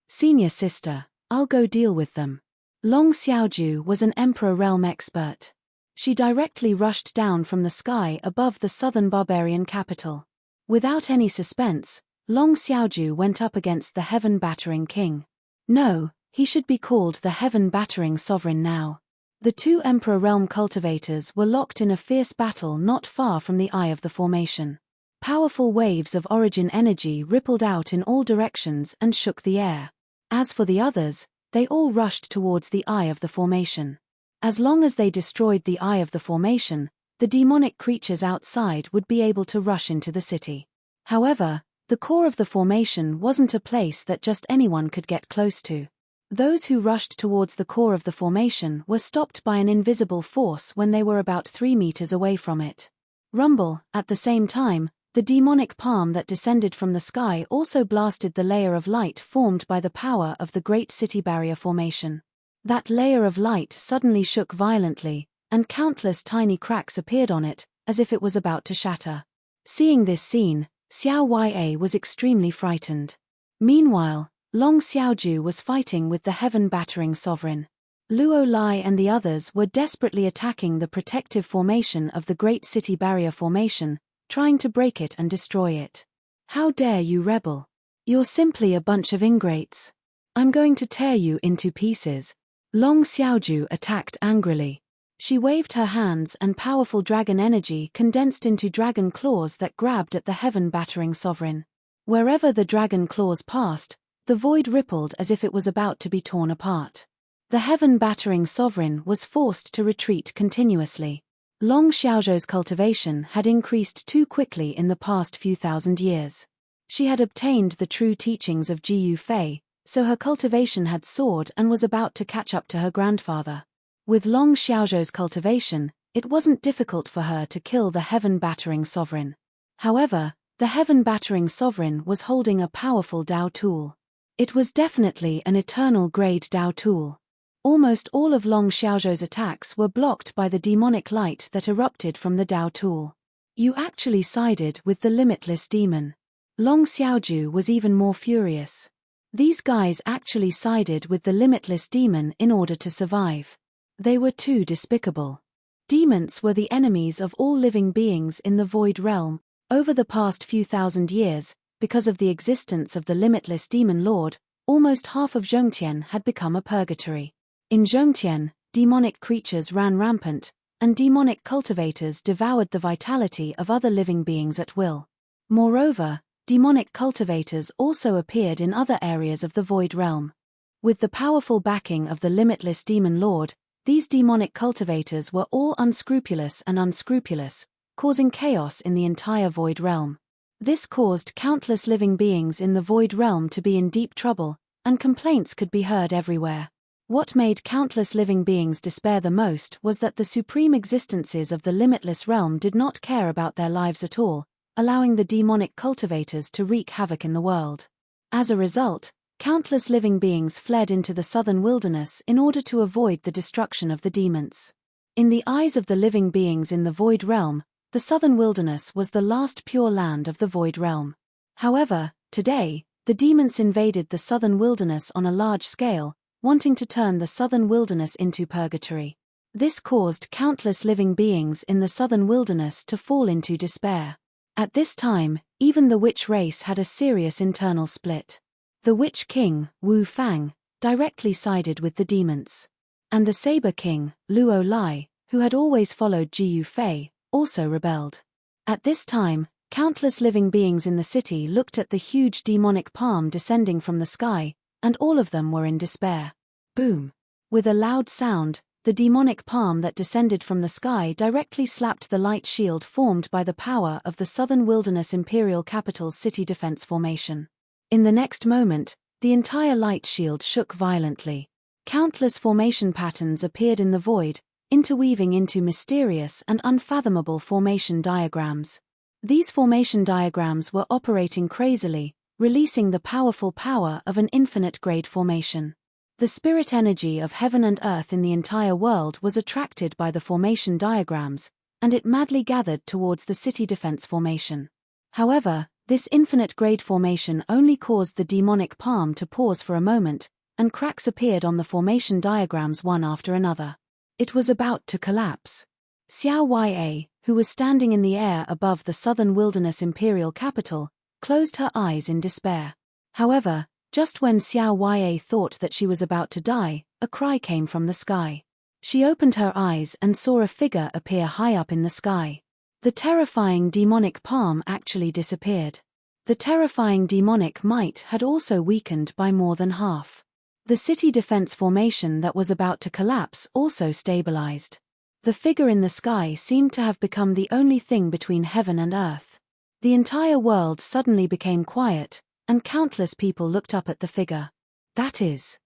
Senior sister, I'll go deal with them. Long Xiaoju was an emperor realm expert. She directly rushed down from the sky above the southern barbarian capital. Without any suspense, Long Xiaoju went up against the Heaven Battering King. No, he should be called the heaven-battering sovereign now. The two Emperor Realm cultivators were locked in a fierce battle not far from the eye of the formation. Powerful waves of origin energy rippled out in all directions and shook the air. As for the others, they all rushed towards the eye of the formation. As long as they destroyed the eye of the formation, the demonic creatures outside would be able to rush into the city. However, the core of the formation wasn't a place that just anyone could get close to. Those who rushed towards the core of the formation were stopped by an invisible force when they were about 3 meters away from it. Rumble, at the same time, the demonic palm that descended from the sky also blasted the layer of light formed by the power of the Great City Barrier Formation. That layer of light suddenly shook violently, and countless tiny cracks appeared on it, as if it was about to shatter. Seeing this scene, Xiao Ya was extremely frightened. Meanwhile, Long Xiaoju was fighting with the heaven-battering sovereign. Luo Lai and the others were desperately attacking the protective formation of the Great City Barrier Formation, trying to break it and destroy it. How dare you rebel? You're simply a bunch of ingrates. I'm going to tear you into pieces. Long Xiaoju attacked angrily. She waved her hands and powerful dragon energy condensed into dragon claws that grabbed at the heaven-battering sovereign. Wherever the dragon claws passed, the void rippled as if it was about to be torn apart. The heaven-battering sovereign was forced to retreat continuously. Long Xiaozhou's cultivation had increased too quickly in the past few thousand years. She had obtained the true teachings of Ji Yu Fei, so her cultivation had soared and was about to catch up to her grandfather. With Long Xiaozhou's cultivation, it wasn't difficult for her to kill the heaven-battering sovereign. However, the heaven-battering sovereign was holding a powerful Dao tool. It was definitely an eternal-grade Dao tool. Almost all of Long Xiaozhou's attacks were blocked by the demonic light that erupted from the Dao tool. You actually sided with the limitless demon. Long Xiaozhu was even more furious. These guys actually sided with the limitless demon in order to survive. They were too despicable. Demons were the enemies of all living beings in the Void Realm. Over the past few thousand years, because of the existence of the limitless demon lord, almost half of Zhongtian had become a purgatory. In Zhongtian, demonic creatures ran rampant, and demonic cultivators devoured the vitality of other living beings at will. Moreover, demonic cultivators also appeared in other areas of the Void Realm. With the powerful backing of the limitless demon lord, these demonic cultivators were all unscrupulous, causing chaos in the entire Void Realm. This caused countless living beings in the Void Realm to be in deep trouble, and complaints could be heard everywhere. What made countless living beings despair the most was that the supreme existences of the limitless realm did not care about their lives at all, allowing the demonic cultivators to wreak havoc in the world. As a result, countless living beings fled into the southern wilderness in order to avoid the destruction of the demons. In the eyes of the living beings in the Void Realm, the southern wilderness was the last pure land of the Void Realm. However, today, the demons invaded the southern wilderness on a large scale, wanting to turn the southern wilderness into purgatory. This caused countless living beings in the southern wilderness to fall into despair. At this time, even the witch race had a serious internal split. The Witch King, Wu Fang, directly sided with the demons. And the Saber King, Luo Lai, who had always followed Ji Yu Fei, also rebelled. At this time, countless living beings in the city looked at the huge demonic palm descending from the sky, and all of them were in despair. Boom! With a loud sound, the demonic palm that descended from the sky directly slapped the light shield formed by the power of the Southern Wilderness Imperial Capital's city defense formation. In the next moment, the entire light shield shook violently. Countless formation patterns appeared in the void, interweaving into mysterious and unfathomable formation diagrams. These formation diagrams were operating crazily, releasing the powerful power of an infinite-grade formation. The spirit energy of heaven and earth in the entire world was attracted by the formation diagrams, and it madly gathered towards the city defense formation. However, this infinite-grade formation only caused the demonic palm to pause for a moment, and cracks appeared on the formation diagrams one after another. It was about to collapse. Xiao Ya, who was standing in the air above the Southern Wilderness Imperial Capital, closed her eyes in despair. However, Just when Xiao Ya thought that she was about to die, a cry came from the sky. She opened her eyes and saw a figure appear high up in the sky. The terrifying demonic palm actually disappeared. The terrifying demonic might had also weakened by more than half. The city defense formation that was about to collapse also stabilized. The figure in the sky seemed to have become the only thing between heaven and earth. The entire world suddenly became quiet, and countless people looked up at the figure. That is.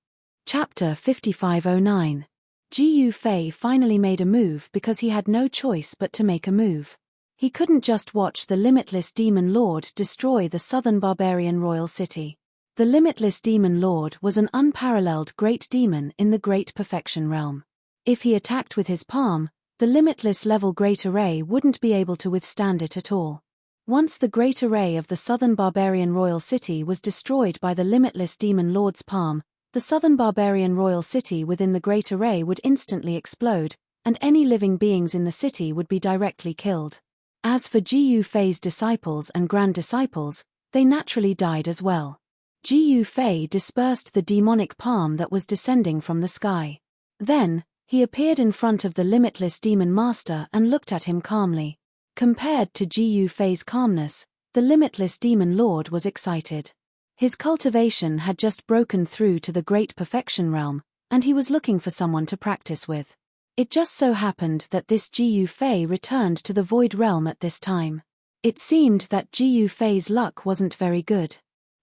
Chapter 5509. Ji Yufei finally made a move because he had no choice but to make a move. He couldn't just watch the limitless demon lord destroy the southern barbarian royal city. The limitless demon lord was an unparalleled great demon in the Great Perfection realm. If he attacked with his palm, the limitless level Great Array wouldn't be able to withstand it at all. Once the Great Array of the southern barbarian royal city was destroyed by the limitless demon lord's palm, the southern barbarian royal city within the Great Array would instantly explode, and any living beings in the city would be directly killed. As for Ji Yufei's disciples and grand disciples, they naturally died as well. Ji Yufei dispersed the demonic palm that was descending from the sky. Then, he appeared in front of the limitless demon master and looked at him calmly. Compared to Ji Yufei's calmness, the limitless demon lord was excited. His cultivation had just broken through to the Great Perfection realm, and he was looking for someone to practice with. It just so happened that this Ji Yufei returned to the Void Realm at this time. It seemed that Ji Yufei's luck wasn't very good.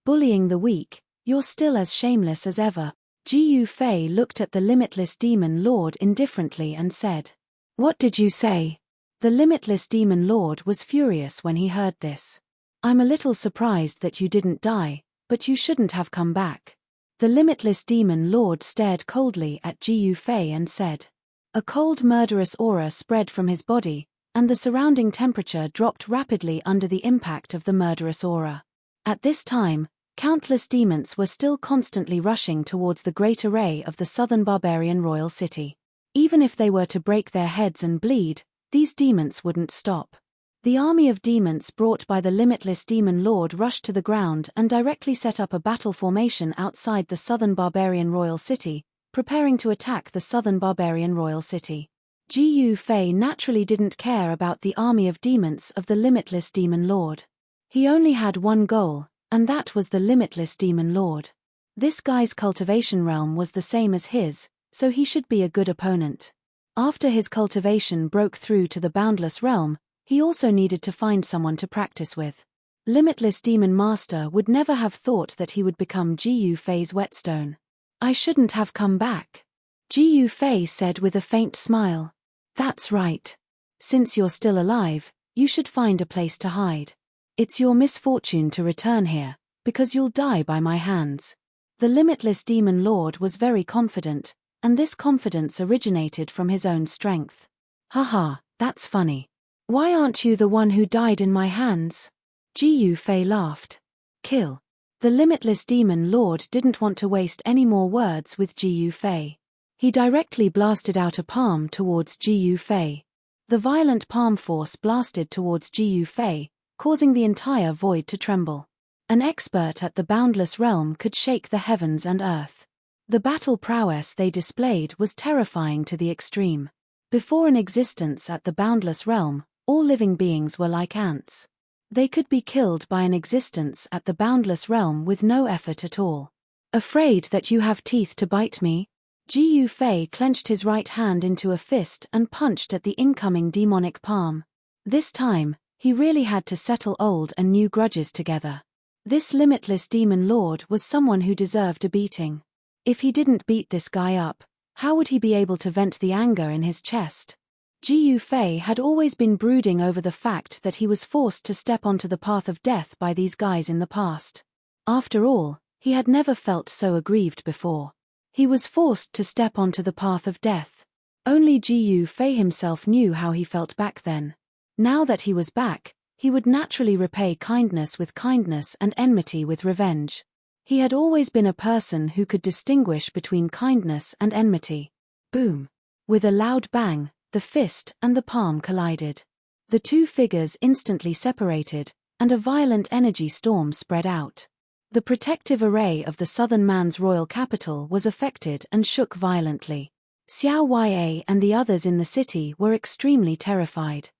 Bullying the weak, you're still as shameless as ever. Ji Yufei looked at the limitless demon lord indifferently and said, "What did you say?" The limitless demon lord was furious when he heard this. "I'm a little surprised that you didn't die, but you shouldn't have come back." The limitless demon lord stared coldly at Ji Yufei and said. A cold murderous aura spread from his body, and the surrounding temperature dropped rapidly under the impact of the murderous aura. At this time, countless demons were still constantly rushing towards the Great Array of the southern barbarian royal city. Even if they were to break their heads and bleed, these demons wouldn't stop. The army of demons brought by the limitless demon lord rushed to the ground and directly set up a battle formation outside the southern barbarian royal city, preparing to attack the southern barbarian royal city. Ji Yufei naturally didn't care about the army of demons of the limitless demon lord. He only had one goal, and that was the limitless demon lord. This guy's cultivation realm was the same as his, so he should be a good opponent. After his cultivation broke through to the boundless realm, he also needed to find someone to practice with. Limitless Demon Master would never have thought that he would become Ji Yufei's whetstone. "I shouldn't have come back," Ji Yufei said with a faint smile. "That's right. Since you're still alive, you should find a place to hide. It's your misfortune to return here, because you'll die by my hands." The limitless demon lord was very confident, and this confidence originated from his own strength. "Haha, that's funny. Why aren't you the one who died in my hands?" Ji Yufei laughed. "Kill." The limitless demon lord didn't want to waste any more words with Ji Yufei. He directly blasted out a palm towards Ji Yufei. The violent palm force blasted towards Ji Yufei, causing the entire void to tremble. An expert at the boundless realm could shake the heavens and earth. The battle prowess they displayed was terrifying to the extreme. Before an existence at the boundless realm, all living beings were like ants. They could be killed by an existence at the boundless realm with no effort at all. "Afraid that you have teeth to bite me?" Ji Yufei clenched his right hand into a fist and punched at the incoming demonic palm. This time, he really had to settle old and new grudges together. This limitless demon lord was someone who deserved a beating. If he didn't beat this guy up, how would he be able to vent the anger in his chest? Ji Yufei had always been brooding over the fact that he was forced to step onto the path of death by these guys in the past. After all, he had never felt so aggrieved before. He was forced to step onto the path of death. Only Ji Yufei himself knew how he felt back then. Now that he was back, he would naturally repay kindness with kindness and enmity with revenge. He had always been a person who could distinguish between kindness and enmity. Boom! With a loud bang, the fist and the palm collided. The two figures instantly separated, and a violent energy storm spread out. The protective array of the southern man's royal capital was affected and shook violently. Xiao Ya and the others in the city were extremely terrified.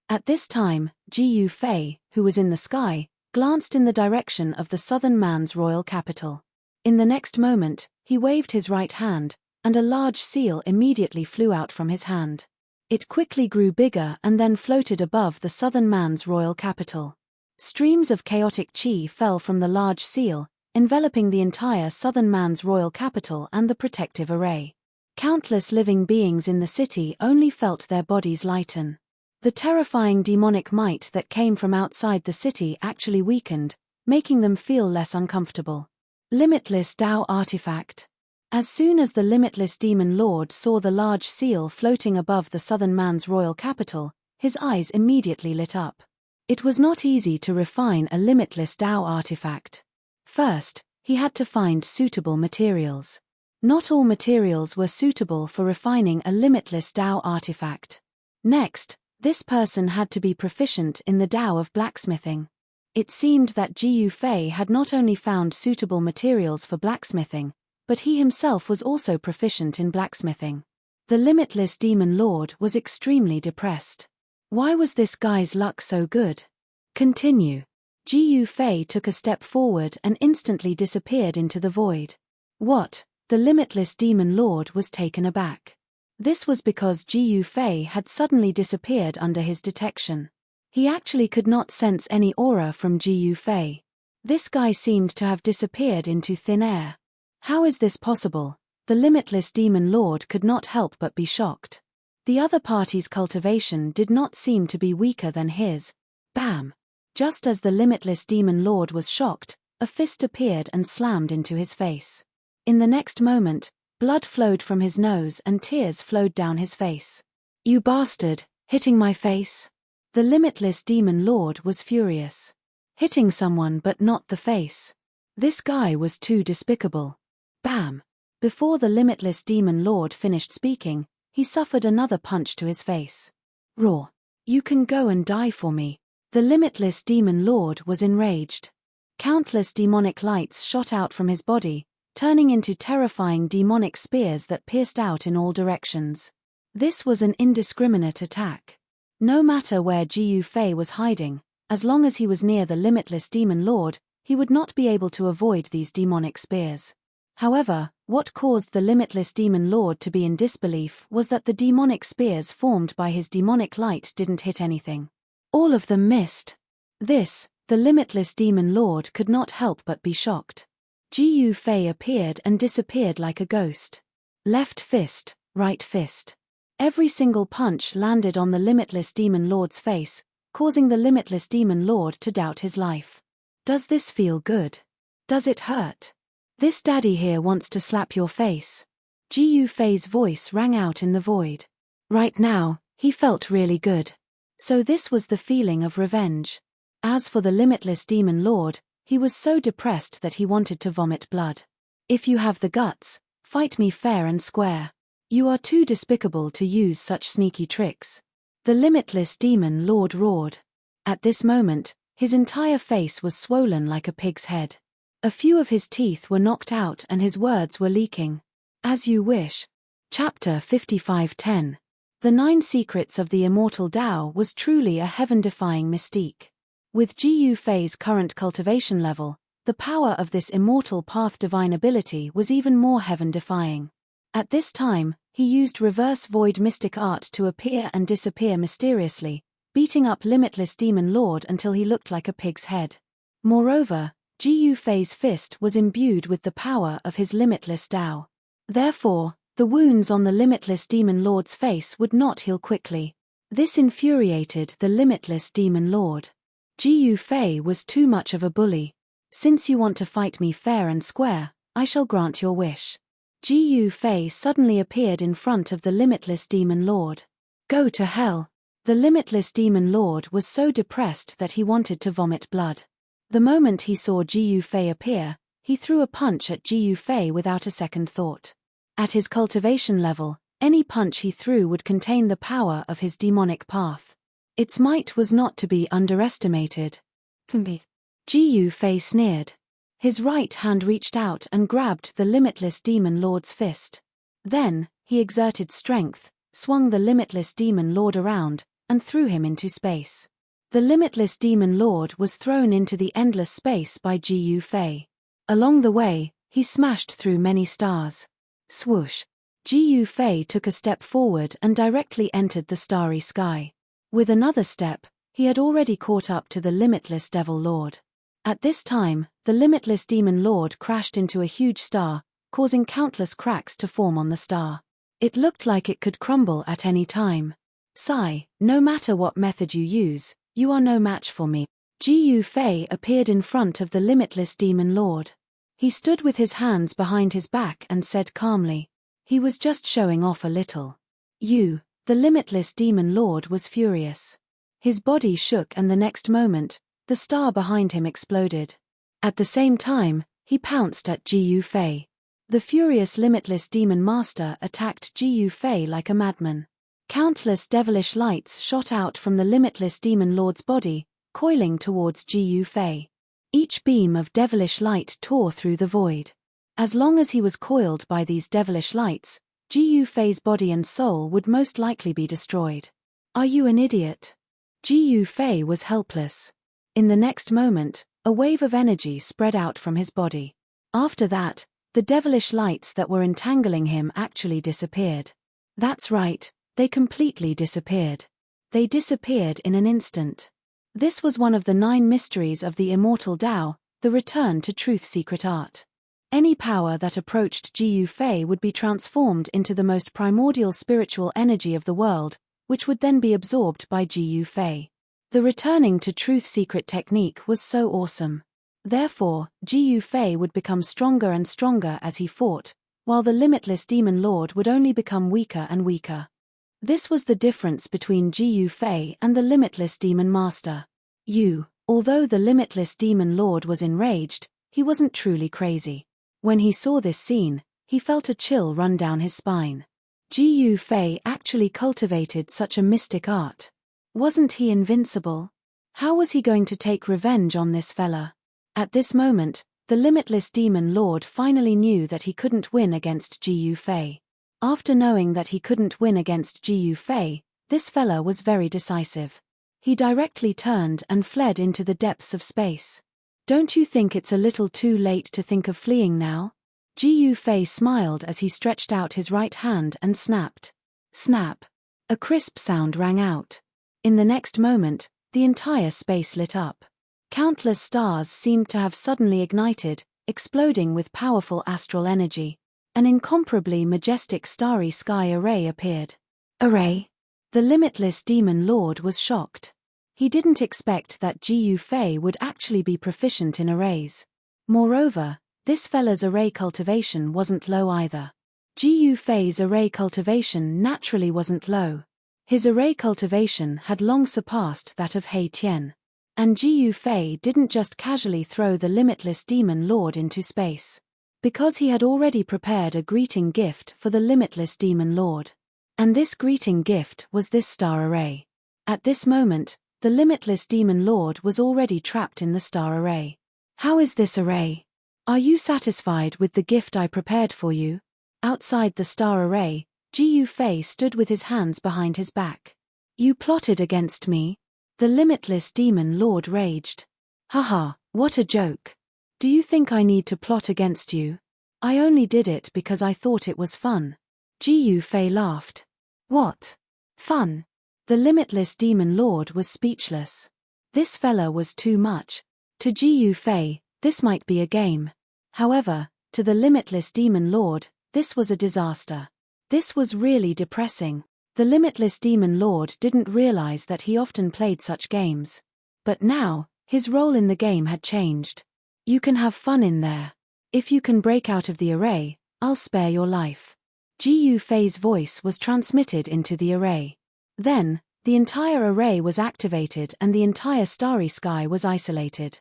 At this time, Ji Yufei, who was in the sky, glanced in the direction of the southern man's royal capital. In the next moment, he waved his right hand, and a large seal immediately flew out from his hand. It quickly grew bigger and then floated above the southern man's royal capital. Streams of chaotic qi fell from the large seal, enveloping the entire southern man's royal capital and the protective array. Countless living beings in the city only felt their bodies lighten. The terrifying demonic might that came from outside the city actually weakened, making them feel less uncomfortable. Limitless Tao Artifact. As soon as the limitless demon lord saw the large seal floating above the southern man's royal capital, his eyes immediately lit up. It was not easy to refine a limitless Tao artifact. First, he had to find suitable materials. Not all materials were suitable for refining a limitless Tao artifact. Next, this person had to be proficient in the Tao of blacksmithing. It seemed that Ji Yufei had not only found suitable materials for blacksmithing, but he himself was also proficient in blacksmithing. The limitless demon lord was extremely depressed. Why was this guy's luck so good? Continue. Ji Yufei took a step forward and instantly disappeared into the void. What? The limitless demon lord was taken aback. This was because Ji Yufei had suddenly disappeared under his detection. He actually could not sense any aura from Ji Yufei. This guy seemed to have disappeared into thin air. How is this possible? The limitless demon lord could not help but be shocked. The other party's cultivation did not seem to be weaker than his. Bam! Just as the limitless demon lord was shocked, a fist appeared and slammed into his face. In the next moment, blood flowed from his nose and tears flowed down his face. You bastard, hitting my face? The limitless demon lord was furious. Hitting someone but not the face. This guy was too despicable. Bam! Before the limitless demon lord finished speaking, he suffered another punch to his face. Raw. You can go and die for me. The limitless demon lord was enraged. Countless demonic lights shot out from his body, turning into terrifying demonic spears that pierced out in all directions. This was an indiscriminate attack. No matter where Ji Yufei was hiding, as long as he was near the limitless demon lord, he would not be able to avoid these demonic spears. However, what caused the limitless demon lord to be in disbelief was that the demonic spears formed by his demonic light didn't hit anything. All of them missed. This, the limitless demon lord could not help but be shocked. Ji Yufei appeared and disappeared like a ghost. Left fist, right fist. Every single punch landed on the limitless demon lord's face, causing the limitless demon lord to doubt his life. Does this feel good? Does it hurt? This daddy here wants to slap your face. Ji Yufei's voice rang out in the void. Right now, he felt really good. So this was the feeling of revenge. As for the limitless demon lord, he was so depressed that he wanted to vomit blood. If you have the guts, fight me fair and square. You are too despicable to use such sneaky tricks. The limitless demon lord roared. At this moment, his entire face was swollen like a pig's head. A few of his teeth were knocked out and his words were leaking. As you wish. Chapter 55:10. The 9 Secrets of the Immortal Tao was truly a heaven-defying mystique. With Ji Yufei's current cultivation level, the power of this immortal path divine ability was even more heaven-defying. At this time, he used reverse void mystic art to appear and disappear mysteriously, beating up limitless demon lord until he looked like a pig's head. Moreover, Ji Yufei's fist was imbued with the power of his limitless Tao. Therefore, the wounds on the limitless demon lord's face would not heal quickly. This infuriated the limitless demon lord. Ji Yufei was too much of a bully. Since you want to fight me fair and square, I shall grant your wish. Ji Yufei suddenly appeared in front of the limitless demon lord. Go to hell. The limitless demon lord was so depressed that he wanted to vomit blood. The moment he saw Ji Yufei appear, he threw a punch at Ji Yufei without a second thought. At his cultivation level, any punch he threw would contain the power of his demonic path. Its might was not to be underestimated. Ji Fei sneered. His right hand reached out and grabbed the limitless demon lord's fist. Then, he exerted strength, swung the limitless demon lord around, and threw him into space. The limitless demon lord was thrown into the endless space by Ji Fei. Along the way, he smashed through many stars. Swoosh! Ji Fei took a step forward and directly entered the starry sky. With another step, he had already caught up to the limitless devil lord. At this time, the limitless demon lord crashed into a huge star, causing countless cracks to form on the star. It looked like it could crumble at any time. Sigh, no matter what method you use, you are no match for me. Ji Fei appeared in front of the limitless demon lord. He stood with his hands behind his back and said calmly. He was just showing off a little. The limitless demon lord was furious. His body shook and the next moment, the star behind him exploded. At the same time, he pounced at Ji Fei. The furious limitless demon master attacked Ji Fei like a madman. Countless devilish lights shot out from the limitless demon lord's body, coiling towards Ji Fei. Each beam of devilish light tore through the void. As long as he was coiled by these devilish lights, Ji Fei's body and soul would most likely be destroyed. Are you an idiot? Ji Fei was helpless. In the next moment, a wave of energy spread out from his body. After that, the devilish lights that were entangling him actually disappeared. That's right, they completely disappeared. They disappeared in an instant. This was one of the 9 mysteries of the immortal Tao, the return to truth secret art. Any power that approached Ji Fei would be transformed into the most primordial spiritual energy of the world, which would then be absorbed by Ji Fei. The returning to truth secret technique was so awesome. Therefore, Ji Fei would become stronger and stronger as he fought, while the limitless demon lord would only become weaker and weaker. This was the difference between Ji Fei and the limitless demon master. Although the limitless demon lord was enraged, he wasn't truly crazy. When he saw this scene, he felt a chill run down his spine. Ji Fei actually cultivated such a mystic art. Wasn't he invincible? How was he going to take revenge on this fella? At this moment, the limitless demon lord finally knew that he couldn't win against Ji Fei. After knowing that he couldn't win against Ji Fei, this fella was very decisive. He directly turned and fled into the depths of space. Don't you think it's a little too late to think of fleeing now? Ji Fei smiled as he stretched out his right hand and snapped. Snap! A crisp sound rang out. In the next moment, the entire space lit up. Countless stars seemed to have suddenly ignited, exploding with powerful astral energy. An incomparably majestic starry sky array appeared. Array? The limitless demon lord was shocked. He didn't expect that Ji Fei would actually be proficient in arrays. Moreover, this fella's array cultivation wasn't low either. Ji Fei's array cultivation naturally wasn't low. His array cultivation had long surpassed that of He Tian. And Ji Fei didn't just casually throw the limitless demon lord into space. Because he had already prepared a greeting gift for the limitless demon lord. And this greeting gift was this star array. At this moment, the limitless demon lord was already trapped in the star array. How is this array? Are you satisfied with the gift I prepared for you? Outside the star array, Ji Fei stood with his hands behind his back. You plotted against me? The limitless demon lord raged. Haha, what a joke. Do you think I need to plot against you? I only did it because I thought it was fun. Ji Fei laughed. What? Fun? The limitless demon lord was speechless. This fella was too much. To Ji Fei, this might be a game. However, to the limitless demon lord, this was a disaster. This was really depressing. The limitless demon lord didn't realize that he often played such games. But now, his role in the game had changed. You can have fun in there. If you can break out of the array, I'll spare your life. Ji Fei's voice was transmitted into the array. Then, the entire array was activated and the entire starry sky was isolated.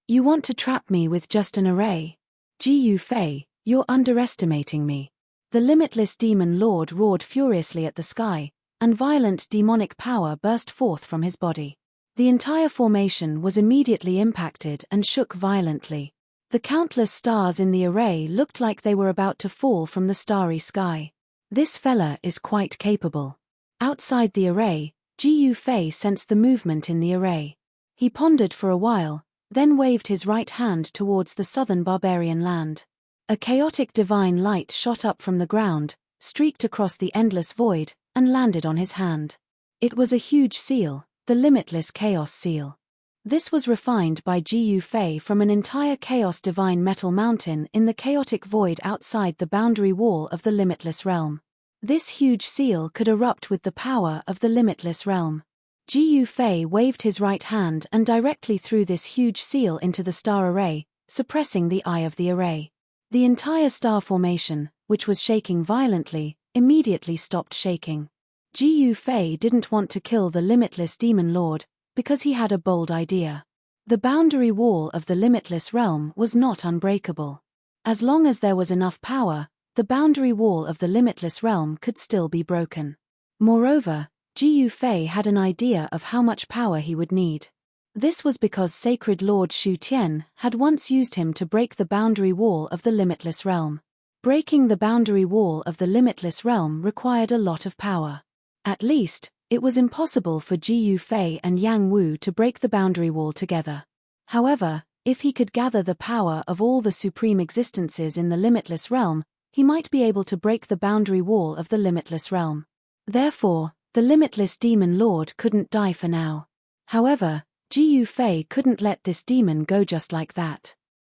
You want to trap me with just an array? Ji Fei, you're underestimating me. The limitless demon lord roared furiously at the sky, and violent demonic power burst forth from his body. The entire formation was immediately impacted and shook violently. The countless stars in the array looked like they were about to fall from the starry sky. This fella is quite capable. Outside the array, Gu Fei sensed the movement in the array. He pondered for a while, then waved his right hand towards the southern barbarian land. A chaotic divine light shot up from the ground, streaked across the endless void, and landed on his hand. It was a huge seal, the limitless chaos seal. This was refined by Gu Fei from an entire chaos divine metal mountain in the chaotic void outside the boundary wall of the limitless realm. This huge seal could erupt with the power of the limitless realm. Gu Fei waved his right hand and directly threw this huge seal into the star array, suppressing the eye of the array. The entire star formation, which was shaking violently, immediately stopped shaking. Gu Fei didn't want to kill the limitless demon lord, because he had a bold idea. The boundary wall of the limitless realm was not unbreakable. As long as there was enough power, the boundary wall of the limitless realm could still be broken. Moreover, Gu Fei had an idea of how much power he would need. This was because Sacred Lord Shu Tian had once used him to break the boundary wall of the limitless realm. Breaking the boundary wall of the limitless realm required a lot of power. At least, it was impossible for Gu Fei and Yang Wu to break the boundary wall together. However, if he could gather the power of all the supreme existences in the limitless realm, he might be able to break the boundary wall of the limitless realm. Therefore, the limitless demon lord couldn't die for now. However, Gu Fei couldn't let this demon go just like that.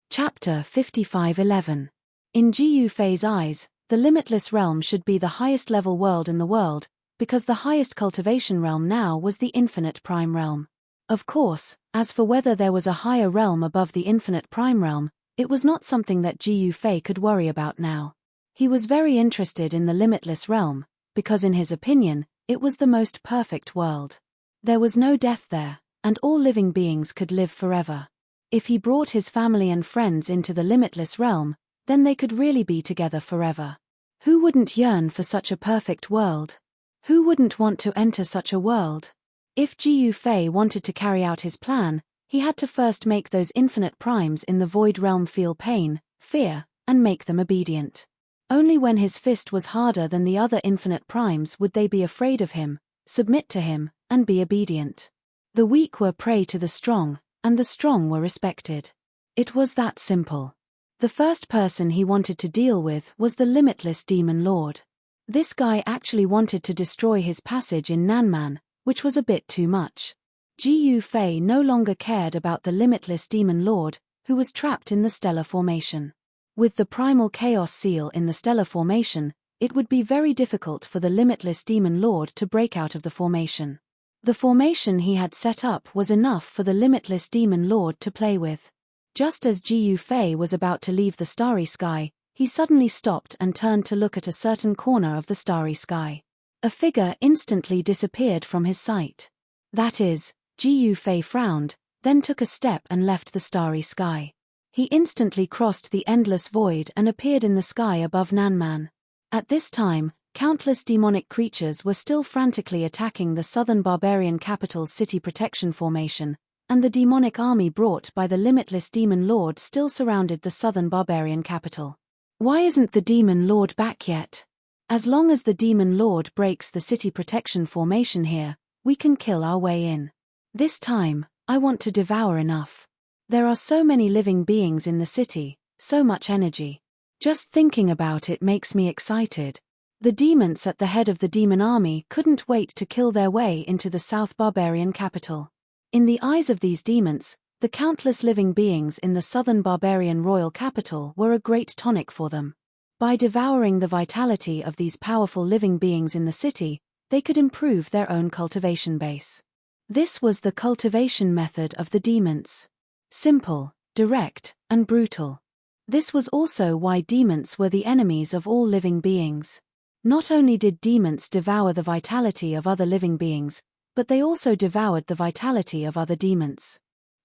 Chapter 55:11. In Gu Fei's eyes, the limitless realm should be the highest level world in the world, because the highest cultivation realm now was the infinite prime realm. Of course, as for whether there was a higher realm above the infinite prime realm, it was not something that Gu Fei could worry about now. He was very interested in the limitless realm, because in his opinion, it was the most perfect world. There was no death there, and all living beings could live forever. If he brought his family and friends into the limitless realm, then they could really be together forever. Who wouldn't yearn for such a perfect world? Who wouldn't want to enter such a world? If Gu Fei wanted to carry out his plan, he had to first make those infinite primes in the void realm feel pain, fear, and make them obedient. Only when his fist was harder than the other infinite primes would they be afraid of him, submit to him, and be obedient. The weak were prey to the strong, and the strong were respected. It was that simple. The first person he wanted to deal with was the limitless demon lord. This guy actually wanted to destroy his passage in Nanman, which was a bit too much. Gu Fei no longer cared about the limitless demon lord, who was trapped in the stellar formation. With the primal chaos seal in the stellar formation, it would be very difficult for the limitless demon lord to break out of the formation. The formation he had set up was enough for the limitless demon lord to play with. Just as Gu Fei was about to leave the starry sky, he suddenly stopped and turned to look at a certain corner of the starry sky. A figure instantly disappeared from his sight. That is, Gu Fei frowned, then took a step and left the starry sky. He instantly crossed the endless void and appeared in the sky above Nanman. At this time, countless demonic creatures were still frantically attacking the southern barbarian capital's city protection formation, and the demonic army brought by the limitless demon lord still surrounded the southern barbarian capital. Why isn't the demon lord back yet? As long as the demon lord breaks the city protection formation here, we can kill our way in. This time, I want to devour enough. There are so many living beings in the city, so much energy. Just thinking about it makes me excited. The demons at the head of the demon army couldn't wait to kill their way into the South Barbarian capital. In the eyes of these demons, the countless living beings in the southern barbarian royal capital were a great tonic for them. By devouring the vitality of these powerful living beings in the city, they could improve their own cultivation base. This was the cultivation method of the demons. Simple, direct, and brutal. This was also why demons were the enemies of all living beings. Not only did demons devour the vitality of other living beings, but they also devoured the vitality of other demons.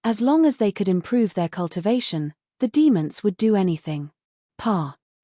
As long as they could improve their cultivation, the demons would do anything.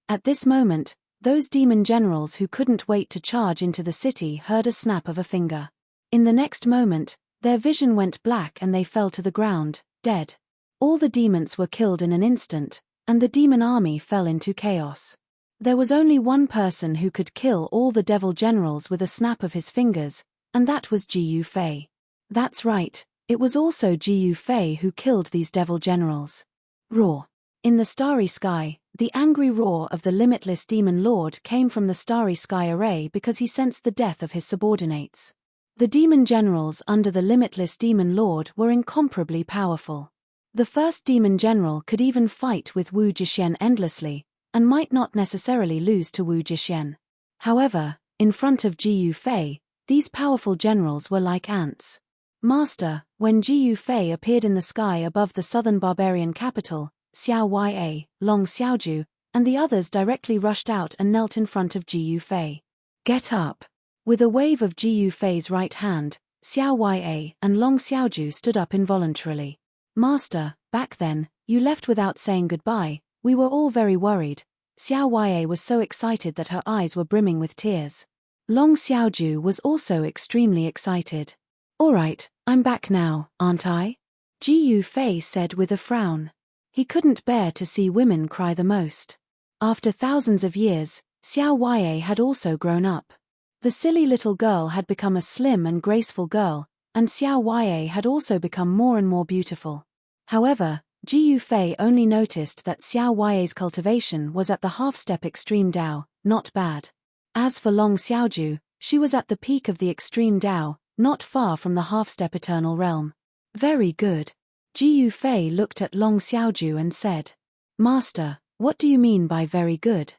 At this moment, those demon generals who couldn't wait to charge into the city heard a snap of a finger. In the next moment, Their vision went black and they fell to the ground, dead. All the demons were killed in an instant, and the demon army fell into chaos. There was only one person who could kill all the devil generals with a snap of his fingers, and that was Jiu Fei. That's right, it was also Jiu Fei who killed these devil generals. Roar. In the starry sky, the angry roar of the limitless demon lord came from the starry sky array because he sensed the death of his subordinates. The demon generals under the limitless demon lord were incomparably powerful. The first demon general could even fight with Wu Jixian endlessly, and might not necessarily lose to Wu Jixian. However, in front of Jiu Fei, these powerful generals were like ants. Master, when Jiu Fei appeared in the sky above the southern barbarian capital, Xiao Ya, Long Xiaoju, and the others directly rushed out and knelt in front of Jiu Fei. Get up! With a wave of Jiu Fei's right hand, Xiao Ya and Long Xiaoju stood up involuntarily. Master, back then, you left without saying goodbye, we were all very worried. Xiao Ya was so excited that her eyes were brimming with tears. Long Xiaoju was also extremely excited. All right, I'm back now, aren't I? Jiu Fei said with a frown. He couldn't bear to see women cry the most. After thousands of years, Xiao Ya had also grown up. The silly little girl had become a slim and graceful girl, and Xiao Ya had also become more and more beautiful. However, Jiu Fei only noticed that Xiao Ya's cultivation was at the half-step extreme Dao, not bad. As for Long Xiaoju, she was at the peak of the extreme Dao, not far from the half-step eternal realm. Very good. Jiu Fei looked at Long Xiaoju and said, Master, what do you mean by very good?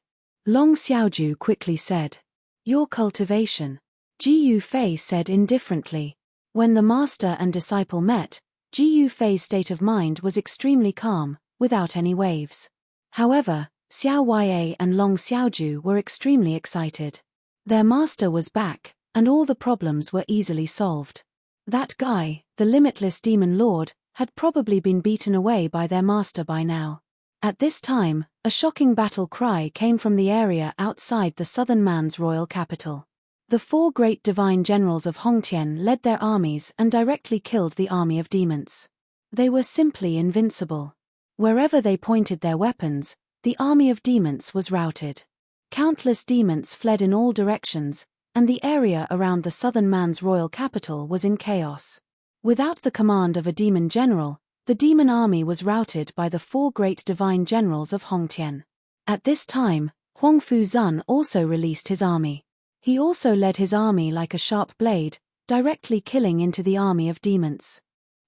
Long Xiaoju quickly said, Your cultivation. Jiu Fei said indifferently. When the master and disciple met, Jiu Fei's state of mind was extremely calm, without any waves. However, Xiao Ya and Long Xiaoju were extremely excited. Their master was back, and all the problems were easily solved. That guy, the limitless demon lord, had probably been beaten away by their master by now. At this time, a shocking battle cry came from the area outside the southern man's royal capital. The four great divine generals of Hongtian led their armies and directly killed the army of demons. They were simply invincible. Wherever they pointed their weapons, the army of demons was routed. Countless demons fled in all directions, and the area around the southern man's royal capital was in chaos. Without the command of a demon general, the demon army was routed by the four great divine generals of Hongtian. At this time, Huang Fuzun also released his army. He also led his army like a sharp blade, directly killing into the army of demons.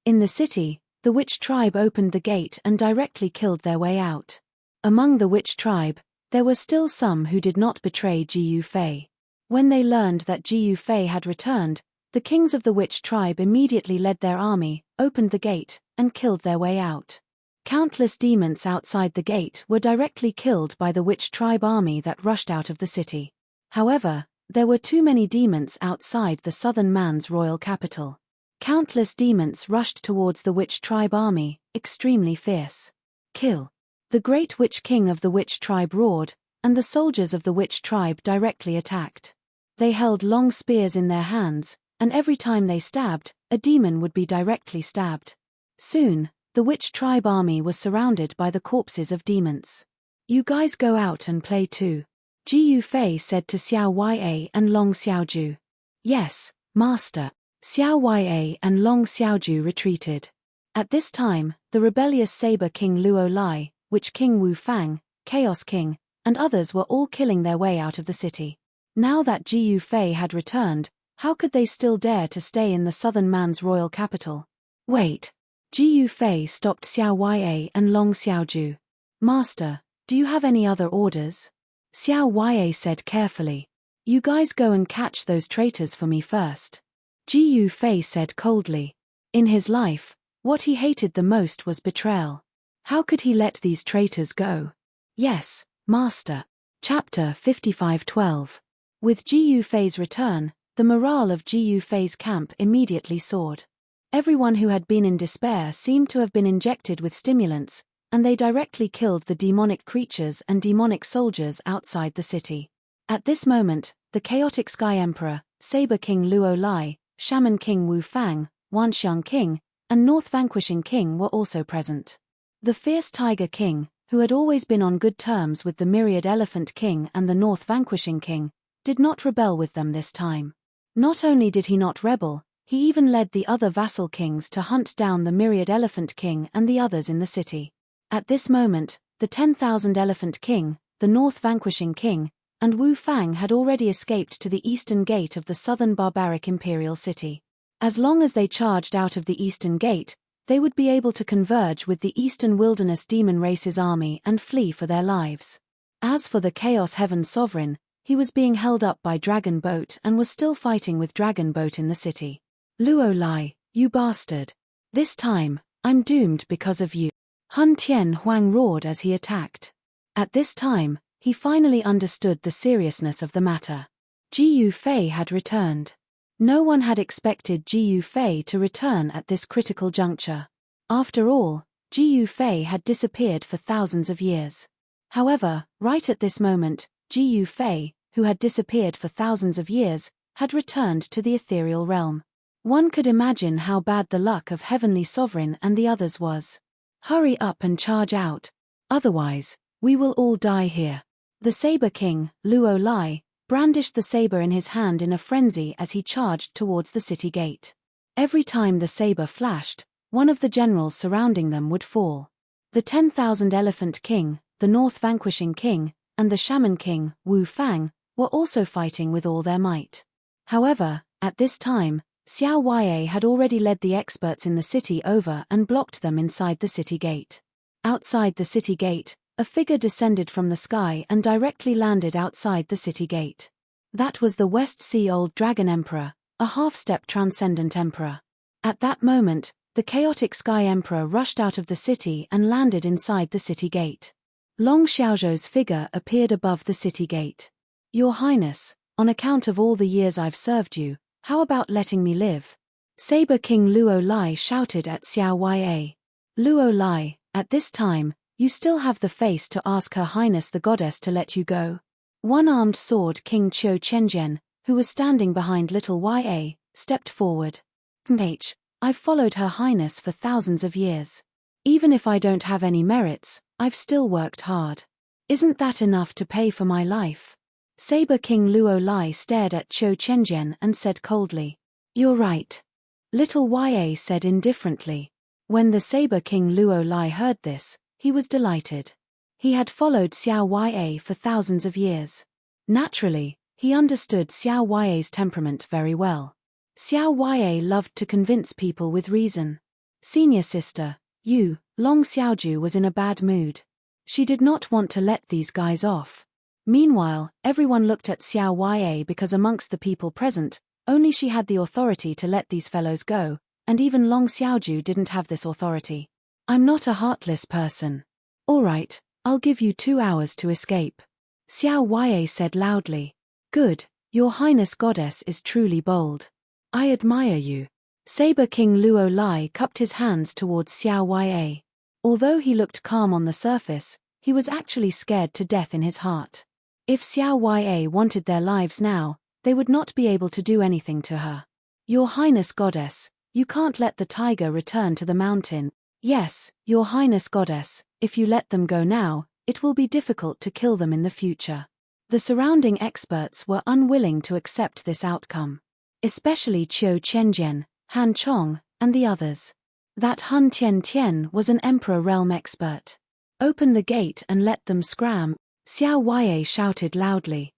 In the city, the witch tribe opened the gate and directly killed their way out. Among the witch tribe, there were still some who did not betray Jiu Fei. When they learned that Jiu Fei had returned, the kings of the witch tribe immediately led their army, opened the gate, and killed their way out. Countless demons outside the gate were directly killed by the witch tribe army that rushed out of the city. However, there were too many demons outside the southern man's royal capital. Countless demons rushed towards the witch tribe army, extremely fierce. Kill. The great witch king of the witch tribe roared, and the soldiers of the witch tribe directly attacked. They held long spears in their hands, and every time they stabbed, a demon would be directly stabbed. Soon, the witch tribe army was surrounded by the corpses of demons. You guys go out and play too. Jiu Fei said to Xiao Ya and Long Xiaoju. Yes, master. Xiao Ya and Long Xiaoju retreated. At this time, the rebellious Saber King Luo Lai, Witch King Wu Fang, Chaos King, and others were all killing their way out of the city. Now that Jiu Fei had returned, how could they still dare to stay in the southern man's royal capital? Wait. Jiu Fei stopped Xiao Ya and Long Xiaoju. Master, do you have any other orders? Xiao Ya said carefully. You guys go and catch those traitors for me first. Jiu Fei said coldly. In his life, what he hated the most was betrayal. How could he let these traitors go? Yes, master. Chapter 55:12. With Jiu Fei's return, the morale of Jiu Fei's camp immediately soared. Everyone who had been in despair seemed to have been injected with stimulants, and they directly killed the demonic creatures and demonic soldiers outside the city. At this moment, the chaotic Sky Emperor, Saber King Luo Lai, Shaman King Wu Fang, Wanxiang King, and North Vanquishing King were also present. The fierce Tiger King, who had always been on good terms with the Myriad Elephant King and the North Vanquishing King, did not rebel with them this time. Not only did he not rebel, he even led the other vassal kings to hunt down the Myriad Elephant King and the others in the city. At this moment, the 10,000 Elephant King, the North Vanquishing King, and Wu Fang had already escaped to the eastern gate of the southern barbaric imperial city. As long as they charged out of the eastern gate, they would be able to converge with the eastern wilderness demon race's army and flee for their lives. As for the Chaos Heaven Sovereign, he was being held up by Dragon Boat and was still fighting with Dragon Boat in the city. Luo Lai, you bastard. This time, I'm doomed because of you. Hun Tian Huang roared as he attacked. At this time, he finally understood the seriousness of the matter. Ji Yufei had returned. No one had expected Ji Yufei to return at this critical juncture. After all, Ji Yufei had disappeared for thousands of years. However, right at this moment, Ji Yufei, who had disappeared for thousands of years, had returned to the ethereal realm. One could imagine how bad the luck of Heavenly Sovereign and the others was. Hurry up and charge out. Otherwise, we will all die here. The Saber King, Luo Lai, brandished the saber in his hand in a frenzy as he charged towards the city gate. Every time the saber flashed, one of the generals surrounding them would fall. The 10,000 Elephant King, the North Vanquishing King, and the Shaman King, Wu Fang, were also fighting with all their might. However, at this time, Xiao Wei had already led the experts in the city over and blocked them inside the city gate. Outside the city gate, a figure descended from the sky and directly landed outside the city gate. That was the West Sea Old Dragon Emperor, a half-step transcendent emperor. At that moment, the chaotic Sky Emperor rushed out of the city and landed inside the city gate. Long Xiaozhou's figure appeared above the city gate. Your Highness, on account of all the years I've served you, how about letting me live? Saber King Luo Lai shouted at Xiao Wei. Luo Lai, at this time, you still have the face to ask Her Highness the Goddess to let you go? One-armed sword King Qiu Chenjian, who was standing behind little Ya, stepped forward. I've followed Her Highness for thousands of years. Even if I don't have any merits, I've still worked hard. Isn't that enough to pay for my life? Saber King Luo Lai stared at Qiu Chenjian and said coldly. You're right. Little Ya said indifferently. When the Saber King Luo Lai heard this, he was delighted. He had followed Xiao Ya for thousands of years. Naturally, he understood Xiao Ya's temperament very well. Xiao Ya loved to convince people with reason. Senior sister, Long Xiaoju was in a bad mood. She did not want to let these guys off. Meanwhile, everyone looked at Xiao Ya because amongst the people present, only she had the authority to let these fellows go, and even Long Xiaoju didn't have this authority. I'm not a heartless person. All right, I'll give you 2 hours to escape. Xiao Ya said loudly. Good, Your Highness Goddess is truly bold. I admire you. Saber King Luo Lai cupped his hands towards Xiao Ya. Although he looked calm on the surface, he was actually scared to death in his heart. If Xiao Ya wanted their lives now, they would not be able to do anything to her. Your Highness Goddess, you can't let the tiger return to the mountain. Yes, Your Highness Goddess, if you let them go now, it will be difficult to kill them in the future. The surrounding experts were unwilling to accept this outcome. Especially Qiu Chenjian, Han Chong, and the others. That Hun Tian Tian was an Emperor Realm expert. Open the gate and let them scram, Xiao Ya shouted loudly.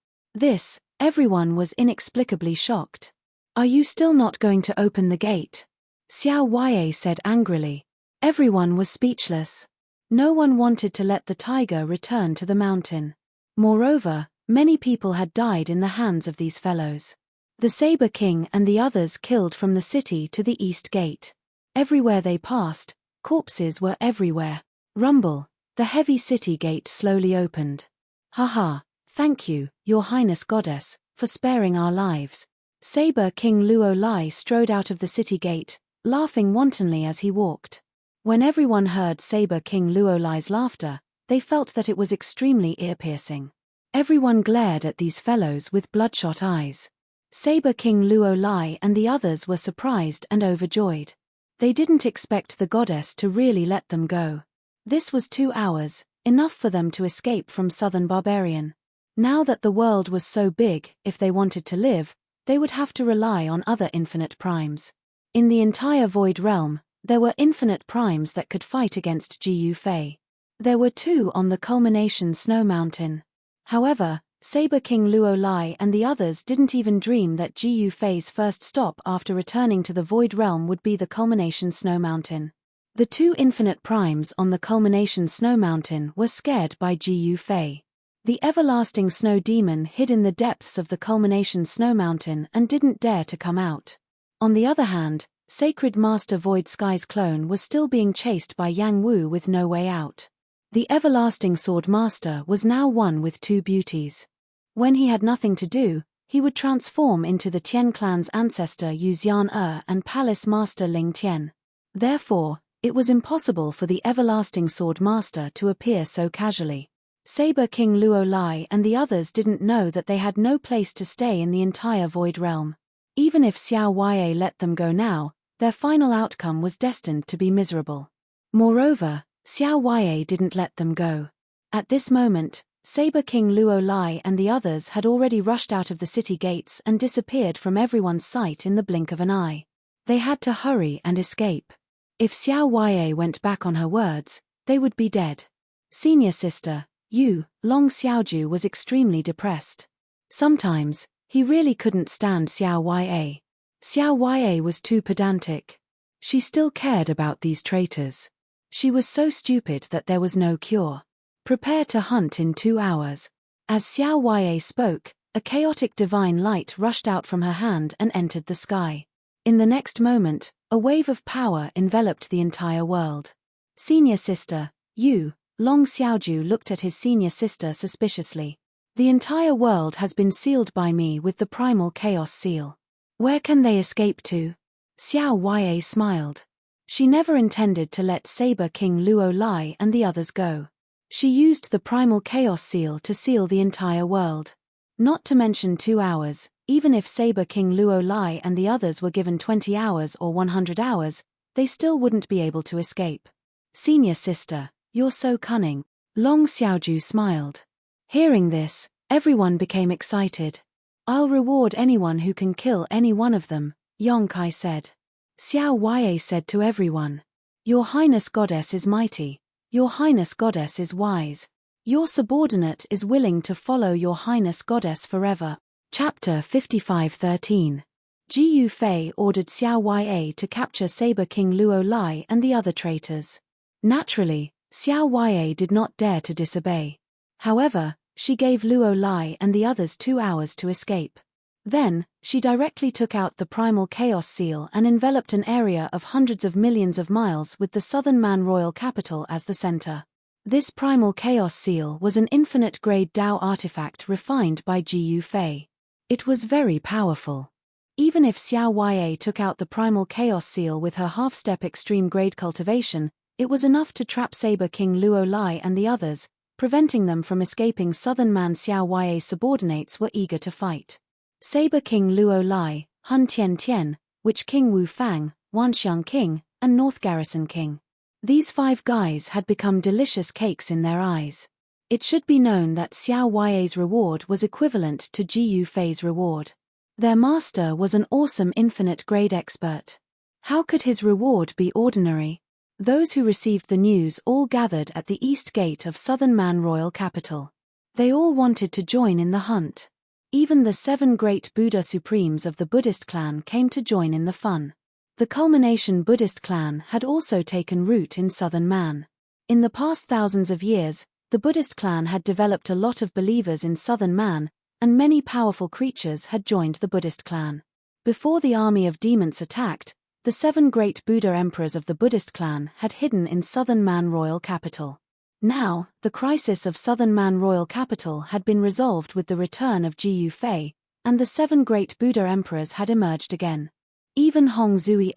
Everyone was inexplicably shocked. Are you still not going to open the gate? Xiao Ya said angrily. Everyone was speechless. No one wanted to let the tiger return to the mountain. Moreover, many people had died in the hands of these fellows. The Saber King and the others killed from the city to the east gate. Everywhere they passed, corpses were everywhere. Rumble, the heavy city gate slowly opened. Haha, thank you, Your Highness Goddess, for sparing our lives. Saber King Luo Lai strode out of the city gate, laughing wantonly as he walked. When everyone heard Saber King Luo Lai's laughter, they felt that it was extremely ear-piercing. Everyone glared at these fellows with bloodshot eyes. Saber King Luo Lai and the others were surprised and overjoyed. They didn't expect the goddess to really let them go. This was 2 hours, enough for them to escape from Southern Barbarian. Now that the world was so big, if they wanted to live, they would have to rely on other infinite primes. In the entire Void Realm, there were infinite primes that could fight against Gu Fei. There were 2 on the culmination snow mountain. However, Saber King Luo Lai and the others didn't even dream that Gu Fei's first stop after returning to the Void Realm would be the culmination snow mountain. The 2 infinite primes on the culmination snow mountain were scared by Gu Fei. The everlasting snow demon hid in the depths of the culmination snow mountain and didn't dare to come out. On the other hand, Sacred Master Void Sky's clone was still being chased by Yang Wu with no way out. The everlasting sword master was now one with 2 beauties. When he had nothing to do, he would transform into the Tian clan's ancestor Yu Xian and palace master Ling Tian. Therefore, it was impossible for the everlasting sword master to appear so casually. Saber King Luo Lai and the others didn't know that they had no place to stay in the entire Void Realm. Even if Xiao Wei let them go now, their final outcome was destined to be miserable. Moreover, Xiao Wei didn't let them go. At this moment, Saber King Luo Lai and the others had already rushed out of the city gates and disappeared from everyone's sight in the blink of an eye. They had to hurry and escape. If Xiao Wei went back on her words, they would be dead. Senior sister, Yu, Long Xiaoju was extremely depressed. Sometimes, he really couldn't stand Xiao Wei. Xiao Wei was too pedantic. She still cared about these traitors. She was so stupid that there was no cure. Prepare to hunt in 2 hours. As Xiao Wei spoke, a chaotic divine light rushed out from her hand and entered the sky. In the next moment, a wave of power enveloped the entire world. Senior sister, Yu, Long Xiaoju looked at his senior sister suspiciously. The entire world has been sealed by me with the primal chaos seal. Where can they escape to? Xiao Wei smiled. She never intended to let Saber King Luo Lai and the others go. She used the primal chaos seal to seal the entire world. Not to mention 2 hours, even if Saber King Luo Lai and the others were given 20 hours or 100 hours, they still wouldn't be able to escape. Senior sister, you're so cunning. Long Xiaoju smiled. Hearing this, everyone became excited. I'll reward anyone who can kill any one of them, Yongkai said. Xiao Wei said to everyone. Your Highness Goddess is mighty. Your Highness Goddess is wise. Your subordinate is willing to follow Your Highness Goddess forever. Chapter 55:13. Gu Fei ordered Xiao Wei to capture Saber King Luo Lai and the other traitors. Naturally, Xiao Wei did not dare to disobey. However, she gave Luo Lai and the others 2 hours to escape. Then, she directly took out the primal chaos seal and enveloped an area of hundreds of millions of miles with the Southern Man royal capital as the center. This primal chaos seal was an infinite-grade Dao artifact refined by Gu Fei. It was very powerful. Even if Xiao Wei took out the primal chaos seal with her half-step extreme-grade cultivation, it was enough to trap Saber King Luo Lai and the others, preventing them from escaping. Southern Man Xiao Wei's subordinates were eager to fight. Saber King Luo Lai, Hun Tian Tian, Witch King Wu Fang, Wanxiang King, and North Garrison King. These 5 guys had become delicious cakes in their eyes. It should be known that Xiao Wei's reward was equivalent to Gu Fei's reward. Their master was an awesome infinite-grade expert. How could his reward be ordinary? Those who received the news all gathered at the east gate of Southern Man royal capital. They all wanted to join in the hunt. Even the 7 great Buddha supremes of the Buddhist clan came to join in the fun. The culmination Buddhist clan had also taken root in Southern Man. In the past thousands of years, the Buddhist clan had developed a lot of believers in Southern Man, and many powerful creatures had joined the Buddhist clan. Before the army of demons attacked, the 7 great Buddha emperors of the Buddhist clan had hidden in Southern Man royal capital. Now, the crisis of Southern Man royal capital had been resolved with the return of Gu Fei, and the 7 great Buddha emperors had emerged again. Even Hong Zui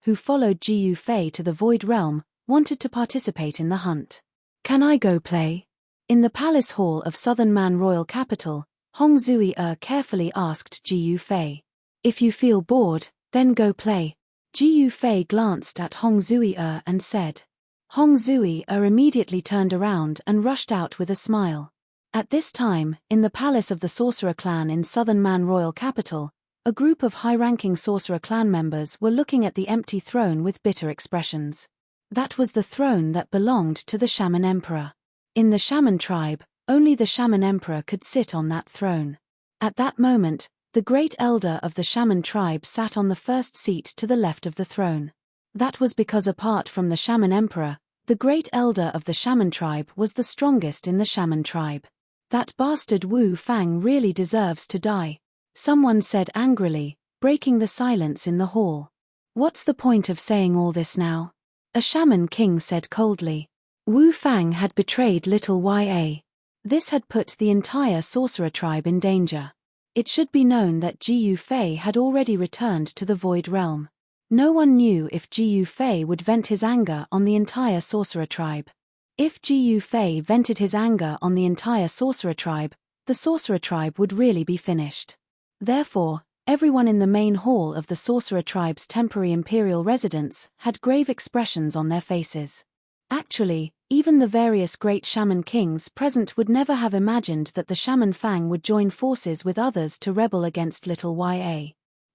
who followed Gu Fei to the Void Realm, wanted to participate in the hunt. Can I go play? In the palace hall of Southern Man royal capital, Hong Zui carefully asked Ji Yufei. If you feel bored, then go play. Ji Yufei glanced at Hong Zui and said. Hong Zui immediately turned around and rushed out with a smile. At this time, in the palace of the Sorcerer clan in southern Man royal capital, a group of high-ranking Sorcerer clan members were looking at the empty throne with bitter expressions. That was the throne that belonged to the Shaman Emperor. In the Shaman tribe, only the Shaman Emperor could sit on that throne. At that moment, the great elder of the Shaman tribe sat on the first seat to the left of the throne. That was because apart from the Shaman Emperor, the great elder of the Shaman tribe was the strongest in the Shaman tribe. That bastard Wu Fang really deserves to die, someone said angrily, breaking the silence in the hall. What's the point of saying all this now? A Shaman king said coldly. Wu Fang had betrayed little Ya. This had put the entire Sorcerer tribe in danger. It should be known that Ji Yufei had already returned to the Void Realm. No one knew if Ji Yufei would vent his anger on the entire Sorcerer tribe. If Ji Yufei vented his anger on the entire Sorcerer tribe, the Sorcerer tribe would really be finished. Therefore, everyone in the main hall of the Sorcerer tribe's temporary imperial residence had grave expressions on their faces. Actually, even the various great Shaman kings present would never have imagined that the Shaman Fang would join forces with others to rebel against little Ya.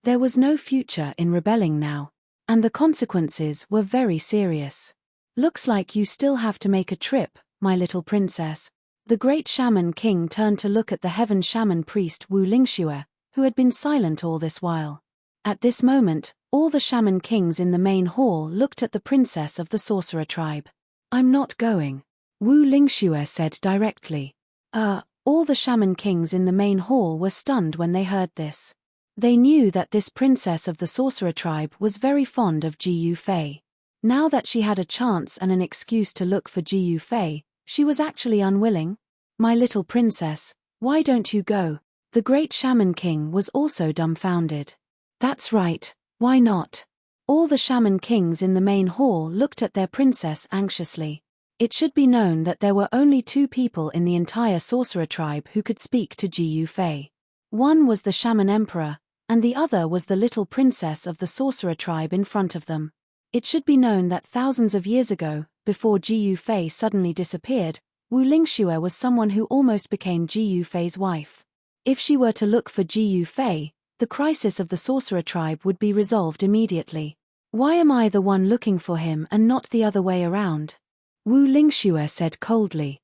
There was no future in rebelling now, and the consequences were very serious. Looks like you still have to make a trip, my little princess. The great Shaman king turned to look at the heaven shaman priest Wu Lingxue, who had been silent all this while. At this moment, all the Shaman kings in the main hall looked at the princess of the Sorcerer tribe. I'm not going, Wu Lingxue said directly. All the Shaman kings in the main hall were stunned when they heard this. They knew that this princess of the Sorcerer tribe was very fond of Ji Yufei. Now that she had a chance and an excuse to look for Ji Yufei, she was actually unwilling. My little princess, why don't you go? The great Shaman king was also dumbfounded. That's right, why not? All the Shaman kings in the main hall looked at their princess anxiously. It should be known that there were only two people in the entire Sorcerer tribe who could speak to Ji Yufei. One was the Shaman Emperor, and the other was the little princess of the Sorcerer tribe in front of them. It should be known that thousands of years ago, before Ji Yufei suddenly disappeared, Wu Lingxue was someone who almost became Ji Yufei's wife. If she were to look for Ji Yufei, the crisis of the Sorcerer tribe would be resolved immediately. Why am I the one looking for him and not the other way around? Wu Lingxue said coldly.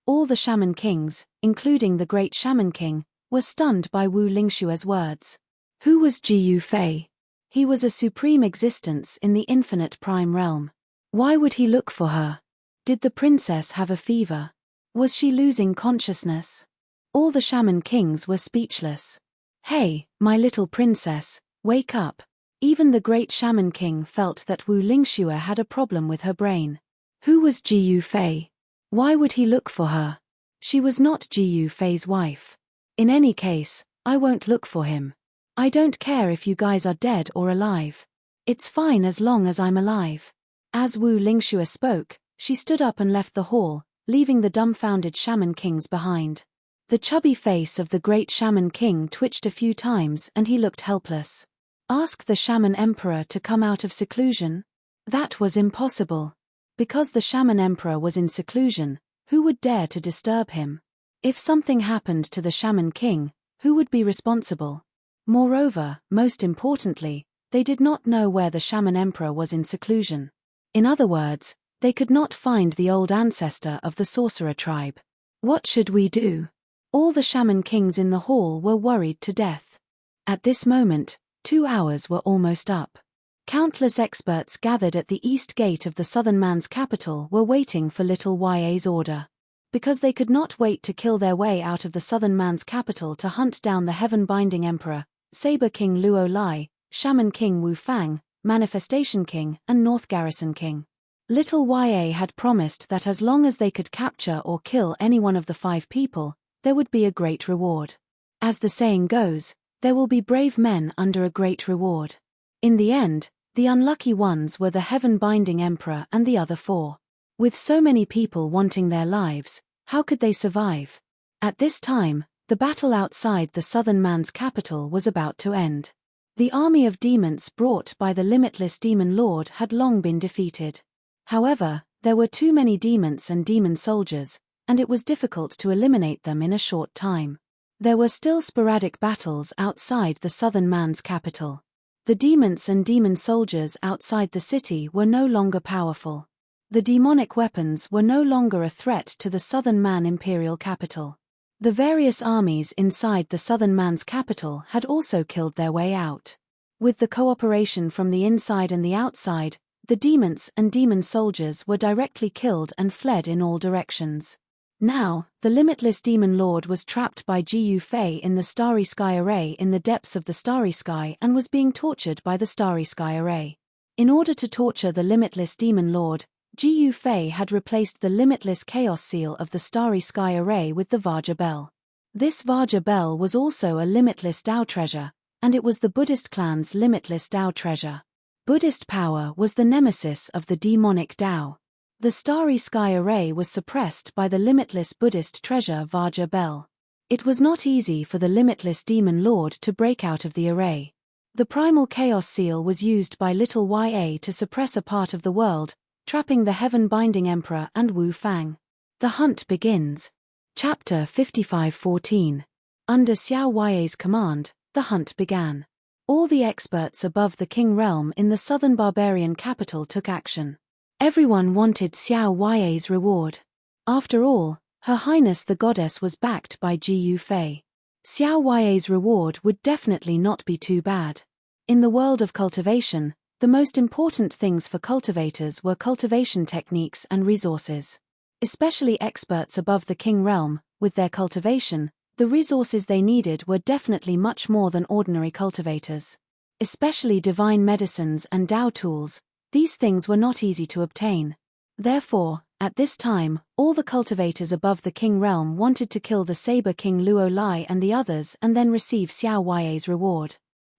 All the Shaman kings, including the great Shaman king, were stunned by Wu Lingxue's words. Who was Ji Yufei? He was a supreme existence in the infinite prime realm. Why would he look for her? Did the princess have a fever? Was she losing consciousness? All the Shaman kings were speechless. Hey, my little princess, wake up. Even the great Shaman king felt that Wu Lingxue had a problem with her brain. Who was Ji Yufei? Why would he look for her? She was not Ji Yufei's wife. In any case, I won't look for him. I don't care if you guys are dead or alive. It's fine as long as I'm alive. As Wu Lingxue spoke, she stood up and left the hall, leaving the dumbfounded Shaman kings behind. The chubby face of the great Shaman king twitched a few times and he looked helpless. Ask the Shaman Emperor to come out of seclusion? That was impossible. Because the Shaman Emperor was in seclusion, who would dare to disturb him? If something happened to the Shaman king, who would be responsible? Moreover, most importantly, they did not know where the Shaman Emperor was in seclusion. In other words, they could not find the old ancestor of the Sorcerer tribe. What should we do? All the Shaman kings in the hall were worried to death. At this moment, 2 hours were almost up. Countless experts gathered at the east gate of the southern man's capital were waiting for little Ya's order. Because they could not wait to kill their way out of the southern man's capital to hunt down the heaven-binding emperor, Saber King Luo Lai, Shaman King Wu Fang, Manifestation King, and North Garrison King. Little Ya had promised that as long as they could capture or kill any one of the 5 people, there would be a great reward. As the saying goes, there will be brave men under a great reward. In the end, the unlucky ones were the heaven-binding emperor and the other 4. With so many people wanting their lives, how could they survive? At this time, The battle outside the southern man's capital was about to end. The army of demons brought by the limitless demon lord had long been defeated. However, there were too many demons and demon soldiers, and it was difficult to eliminate them in a short time. There were still sporadic battles outside the southern man's capital. The demons and demon soldiers outside the city were no longer powerful. The demonic weapons were no longer a threat to the southern man imperial capital. The various armies inside the southern man's capital had also killed their way out. With the cooperation from the inside and the outside, the demons and demon soldiers were directly killed and fled in all directions. Now, the limitless demon lord was trapped by Gu Fei in the starry sky array in the depths of the starry sky and was being tortured by the starry sky array. In order to torture the limitless demon lord, Gu Fei had replaced the limitless chaos seal of the starry sky array with the Vajra bell. This Vajra bell was also a limitless Tao treasure, and it was the Buddhist clan's limitless Tao treasure. Buddhist power was the nemesis of the demonic Tao. The starry sky array was suppressed by the limitless Buddhist treasure Vajra bell. It was not easy for the limitless demon lord to break out of the array. The primal chaos seal was used by little Ya to suppress a part of the world, trapping the heaven-binding emperor and Wu Fang. The hunt begins. Chapter 55:14. Under Xiao Ya's command, the hunt began. All the experts above the king realm in the southern barbarian capital took action. Everyone wanted Xiao Ya's reward. After all, Her Highness the Goddess was backed by Gu Fei. Xiao Ya's reward would definitely not be too bad. In the world of cultivation, the most important things for cultivators were cultivation techniques and resources. Especially experts above the king realm, with their cultivation, the resources they needed were definitely much more than ordinary cultivators. Especially divine medicines and Tao tools, these things were not easy to obtain. Therefore, at this time, all the cultivators above the king realm wanted to kill the Saber King Luo Lai and the others and then receive Xiao Ya's reward.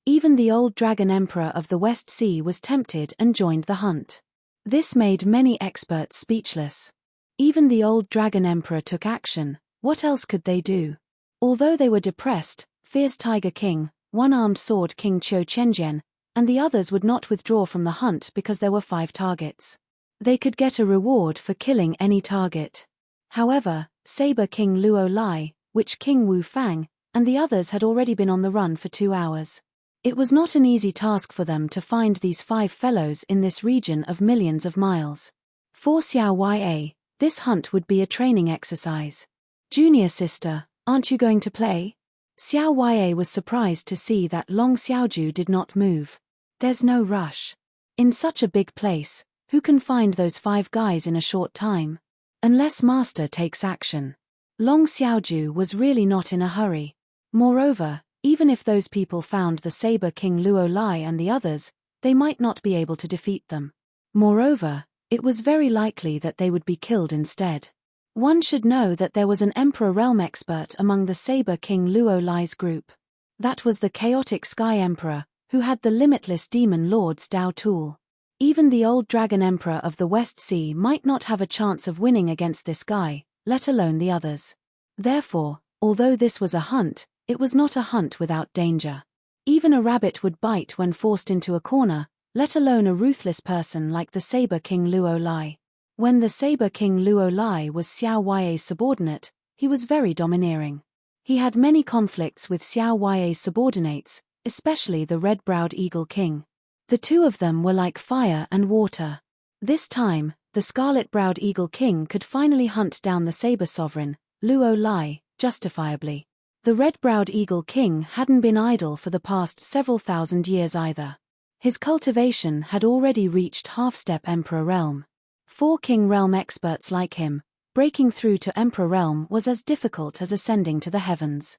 Even the old dragon emperor of the West Sea was tempted and joined the hunt. This made many experts speechless. Even the old dragon emperor took action. What else could they do? Although they were depressed, Fierce Tiger King, One-Armed Sword King Qiu Chenjian, and the others would not withdraw from the hunt because there were 5 targets. They could get a reward for killing any target. However, Saber King Luo Lai, Witch King Wu Fang, and the others had already been on the run for 2 hours. It was not an easy task for them to find these 5 fellows in this region of millions of miles. For Xiao Ya, this hunt would be a training exercise. Junior sister, aren't you going to play? Xiao Ya was surprised to see that Long Xiaoju did not move. There's no rush. In such a big place, who can find those 5 guys in a short time? Unless master takes action. Long Xiaoju was really not in a hurry. Moreover, even if those people found the Saber King Luo Lai and the others, they might not be able to defeat them. Moreover, it was very likely that they would be killed instead. One should know that there was an Emperor Realm expert among the Saber King Luo Lai's group. That was the Chaotic Sky Emperor, who had the limitless Demon Lord's Tao tool. Even the old Dragon Emperor of the West Sea might not have a chance of winning against this guy, let alone the others. Therefore, although this was a hunt, it was not a hunt without danger. Even a rabbit would bite when forced into a corner, let alone a ruthless person like the Saber King Luo Lai. When the Saber King Luo Lai was Xiao Ya's subordinate, he was very domineering. He had many conflicts with Xiao Ya's subordinates, especially the red-browed Eagle King. The two of them were like fire and water. This time, the scarlet-browed Eagle King could finally hunt down the Saber Sovereign, Luo Lai, justifiably. The red-browed Eagle King hadn't been idle for the past several thousand years either. His cultivation had already reached half-step Emperor Realm. 4 King Realm experts like him, breaking through to Emperor Realm was as difficult as ascending to the heavens.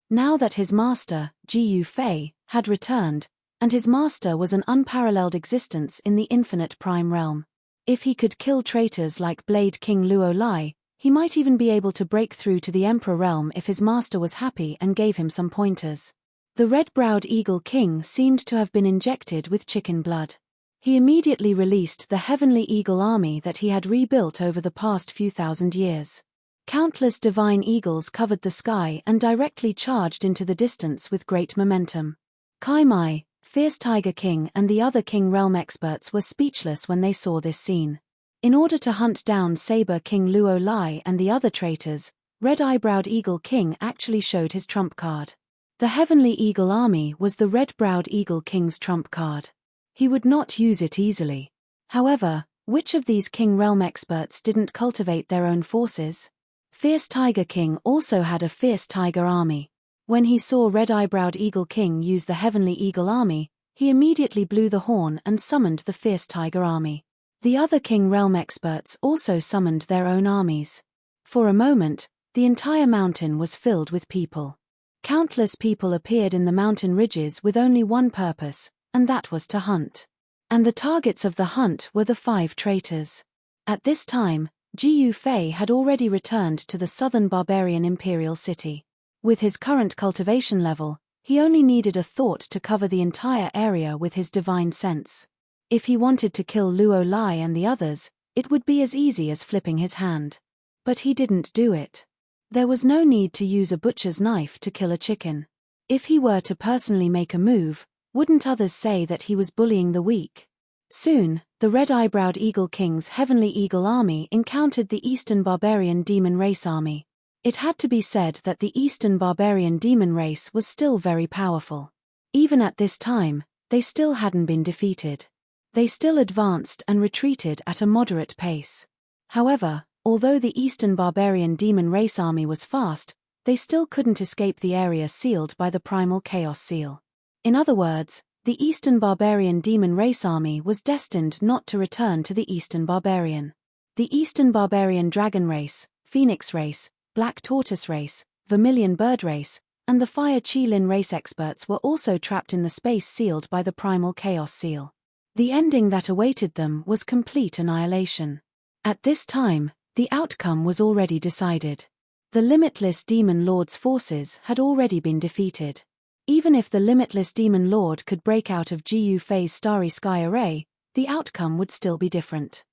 Now that his master, Gu Fei, had returned, and his master was an unparalleled existence in the infinite Prime Realm. If he could kill traitors like Blade King Luo Lai, he might even be able to break through to the Emperor Realm if his master was happy and gave him some pointers. The red-browed Eagle King seemed to have been injected with chicken blood. He immediately released the Heavenly Eagle army that he had rebuilt over the past few thousand years. Countless divine eagles covered the sky and directly charged into the distance with great momentum. Kai Mai, fierce Tiger King, and the other King Realm experts were speechless when they saw this scene. In order to hunt down Saber King Luo Lai and the other traitors, Red-Eyebrowed Eagle King actually showed his trump card. The Heavenly Eagle Army was the Red-Browed Eagle King's trump card. He would not use it easily. However, which of these King Realm experts didn't cultivate their own forces? Fierce Tiger King also had a fierce tiger army. When he saw Red-Eyebrowed Eagle King use the Heavenly Eagle Army, he immediately blew the horn and summoned the fierce tiger army. The other King Realm experts also summoned their own armies. For a moment, the entire mountain was filled with people. Countless people appeared in the mountain ridges with only one purpose, and that was to hunt. And the targets of the hunt were the 5 traitors. At this time, Jiyu Fei had already returned to the southern barbarian imperial city. With his current cultivation level, he only needed a thought to cover the entire area with his divine sense. If he wanted to kill Luo Lai and the others, it would be as easy as flipping his hand. But he didn't do it. There was no need to use a butcher's knife to kill a chicken. If he were to personally make a move, wouldn't others say that he was bullying the weak? Soon, the Red-Eyebrowed Eagle King's Heavenly Eagle Army encountered the Eastern Barbarian Demon Race Army. It had to be said that the Eastern Barbarian Demon Race was still very powerful. Even at this time, they still hadn't been defeated. They still advanced and retreated at a moderate pace. However, although the Eastern Barbarian Demon Race Army was fast, they still couldn't escape the area sealed by the Primal Chaos Seal. In other words, the Eastern Barbarian Demon Race Army was destined not to return to the Eastern Barbarian. The Eastern Barbarian Dragon Race, Phoenix Race, Black Tortoise Race, Vermilion Bird Race, and the Fire Qilin Race experts were also trapped in the space sealed by the Primal Chaos Seal. The ending that awaited them was complete annihilation. At this time, the outcome was already decided. The Limitless Demon Lord's forces had already been defeated. Even if the Limitless Demon Lord could break out of Jiyu Fei's Starry Sky Array, the outcome would still be different.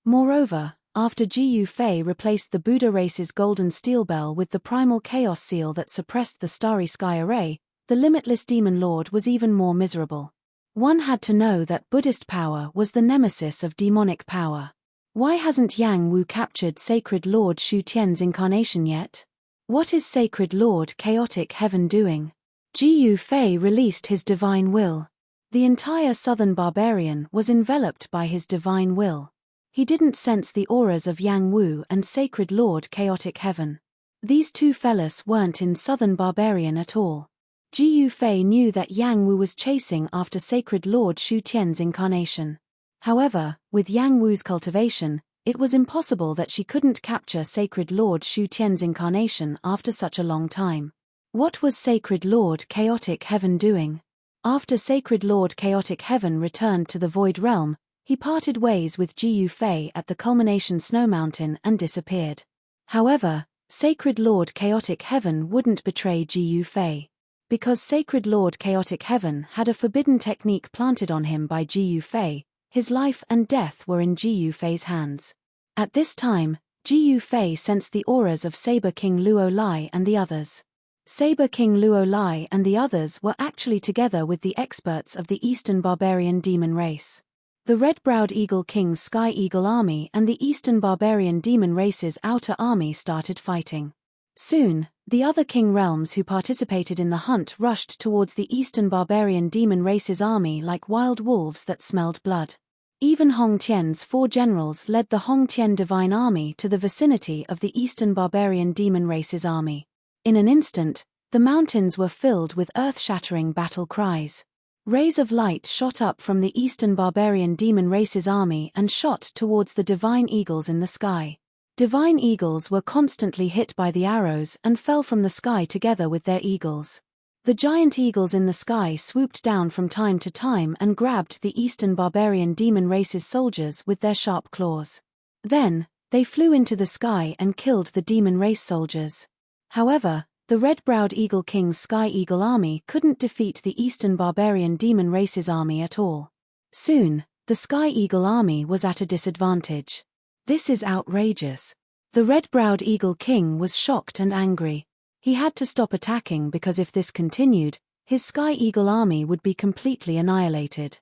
Moreover, after Jiyu Fei replaced the Buddha race's Golden Steel Bell with the Primal Chaos Seal that suppressed the Starry Sky Array, the Limitless Demon Lord was even more miserable. One had to know that Buddhist power was the nemesis of demonic power. Why hasn't Yang Wu captured Sacred Lord Shu Tian's incarnation yet? What is Sacred Lord Chaotic Heaven doing? Jiyu Fei released his divine will. The entire southern barbarian was enveloped by his divine will. He didn't sense the auras of Yang Wu and Sacred Lord Chaotic Heaven. These two fellas weren't in southern barbarian at all. Jiyu Fei knew that Yang Wu was chasing after Sacred Lord Shu Tian's incarnation. However, with Yang Wu's cultivation, it was impossible that she couldn't capture Sacred Lord Shu Tian's incarnation after such a long time. What was Sacred Lord Chaotic Heaven doing? After Sacred Lord Chaotic Heaven returned to the Void Realm, he parted ways with Jiyu Fei at the culmination Snow Mountain and disappeared. However, Sacred Lord Chaotic Heaven wouldn't betray Jiyu Fei. Because Sacred Lord Chaotic Heaven had a forbidden technique planted on him by Jiyu Fei, his life and death were in Jiyu Fei's hands. At this time, Jiyu Fei sensed the auras of Saber King Luo Lai and the others. Saber King Luo Lai and the others were actually together with the experts of the Eastern Barbarian Demon Race. The Red-Browed Eagle King's Sky Eagle Army and the Eastern Barbarian Demon Race's outer army started fighting. Soon, the other King Realms who participated in the hunt rushed towards the Eastern Barbarian Demon Race's army like wild wolves that smelled blood. Even Hong Tian's 4 generals led the Hong Tian Divine Army to the vicinity of the Eastern Barbarian Demon Race's army. In an instant, the mountains were filled with earth-shattering battle cries. Rays of light shot up from the Eastern Barbarian Demon Race's army and shot towards the Divine Eagles in the sky. Divine Eagles were constantly hit by the arrows and fell from the sky together with their eagles. The giant eagles in the sky swooped down from time to time and grabbed the Eastern Barbarian Demon Race's soldiers with their sharp claws. Then, they flew into the sky and killed the Demon Race soldiers. However, the Red-Browed Eagle King's Sky Eagle Army couldn't defeat the Eastern Barbarian Demon Race's army at all. Soon, the Sky Eagle Army was at a disadvantage. This is outrageous. The red-browed Eagle King was shocked and angry. He had to stop attacking because if this continued, his Sky Eagle army would be completely annihilated.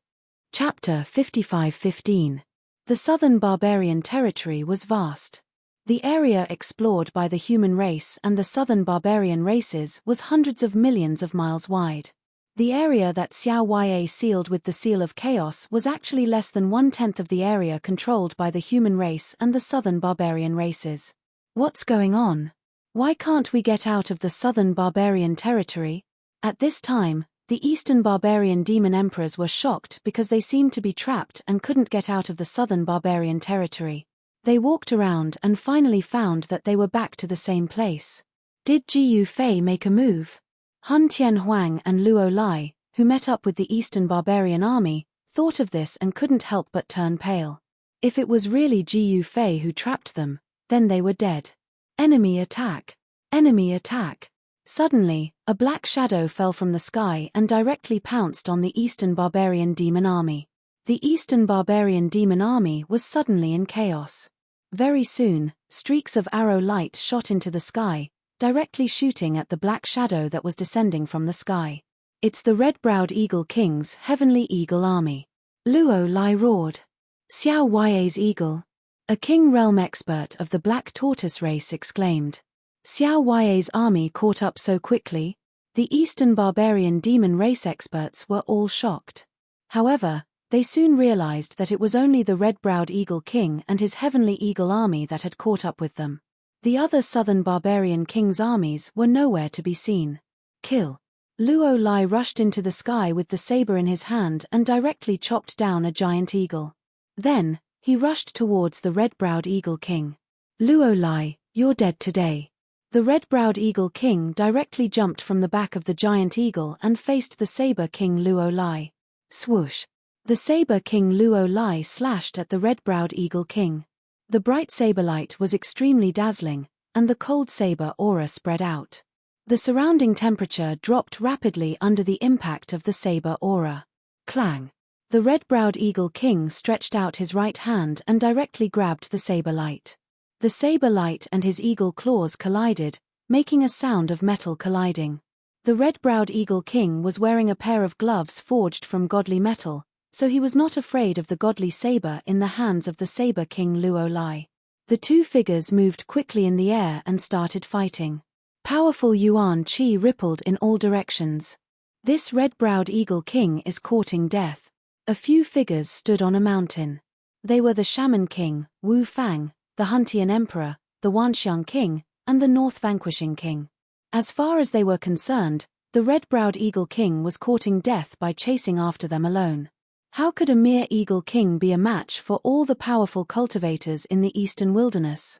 Chapter 55:15. The southern barbarian territory was vast. The area explored by the human race and the southern barbarian races was hundreds of millions of miles wide. The area that Xiao Ya sealed with the Seal of Chaos was actually less than 1/10 of the area controlled by the human race and the southern barbarian races. What's going on? Why can't we get out of the southern barbarian territory? At this time, the eastern barbarian demon emperors were shocked because they seemed to be trapped and couldn't get out of the southern barbarian territory. They walked around and finally found that they were back to the same place. Did Ji Yufei make a move? Hun Tianhuang and Luo Lai, who met up with the eastern barbarian army, thought of this and couldn't help but turn pale. If it was really Ji Yufei who trapped them, then they were dead. Enemy attack! Enemy attack! Suddenly, a black shadow fell from the sky and directly pounced on the eastern barbarian demon army. The eastern barbarian demon army was suddenly in chaos. Very soon, streaks of arrow light shot into the sky, directly shooting at the black shadow that was descending from the sky. It's the red-browed Eagle King's Heavenly Eagle Army. Luo Lai roared. Xiao Ya's eagle. A King Realm expert of the Black Tortoise race exclaimed. Xiao Ya's army caught up so quickly. The Eastern barbarian demon race experts were all shocked. However, they soon realized that it was only the red-browed Eagle King and his Heavenly Eagle army that had caught up with them. The other southern barbarian king's armies were nowhere to be seen. Kill. Luo Lai rushed into the sky with the saber in his hand and directly chopped down a giant eagle. Then, he rushed towards the red-browed Eagle King. Luo Lai, you're dead today. The red-browed Eagle King directly jumped from the back of the giant eagle and faced the Saber King Luo Lai. Swoosh! The Saber King Luo Lai slashed at the red-browed Eagle King. The bright saber light was extremely dazzling, and the cold saber aura spread out. The surrounding temperature dropped rapidly under the impact of the saber aura. Clang! The red-browed Eagle King stretched out his right hand and directly grabbed the saber light. The saber light and his eagle claws collided, making a sound of metal colliding. The red-browed Eagle King was wearing a pair of gloves forged from godly metal, so he was not afraid of the godly saber in the hands of the Saber King Luo Lai. The two figures moved quickly in the air and started fighting. Powerful yuan qi rippled in all directions. This red-browed Eagle King is courting death. A few figures stood on a mountain. They were the Shaman King, Wu Fang, the Huntian Emperor, the Wanxiang King, and the North Vanquishing King. As far as they were concerned, the red-browed Eagle King was courting death by chasing after them alone. How could a mere Eagle King be a match for all the powerful cultivators in the Eastern Wilderness?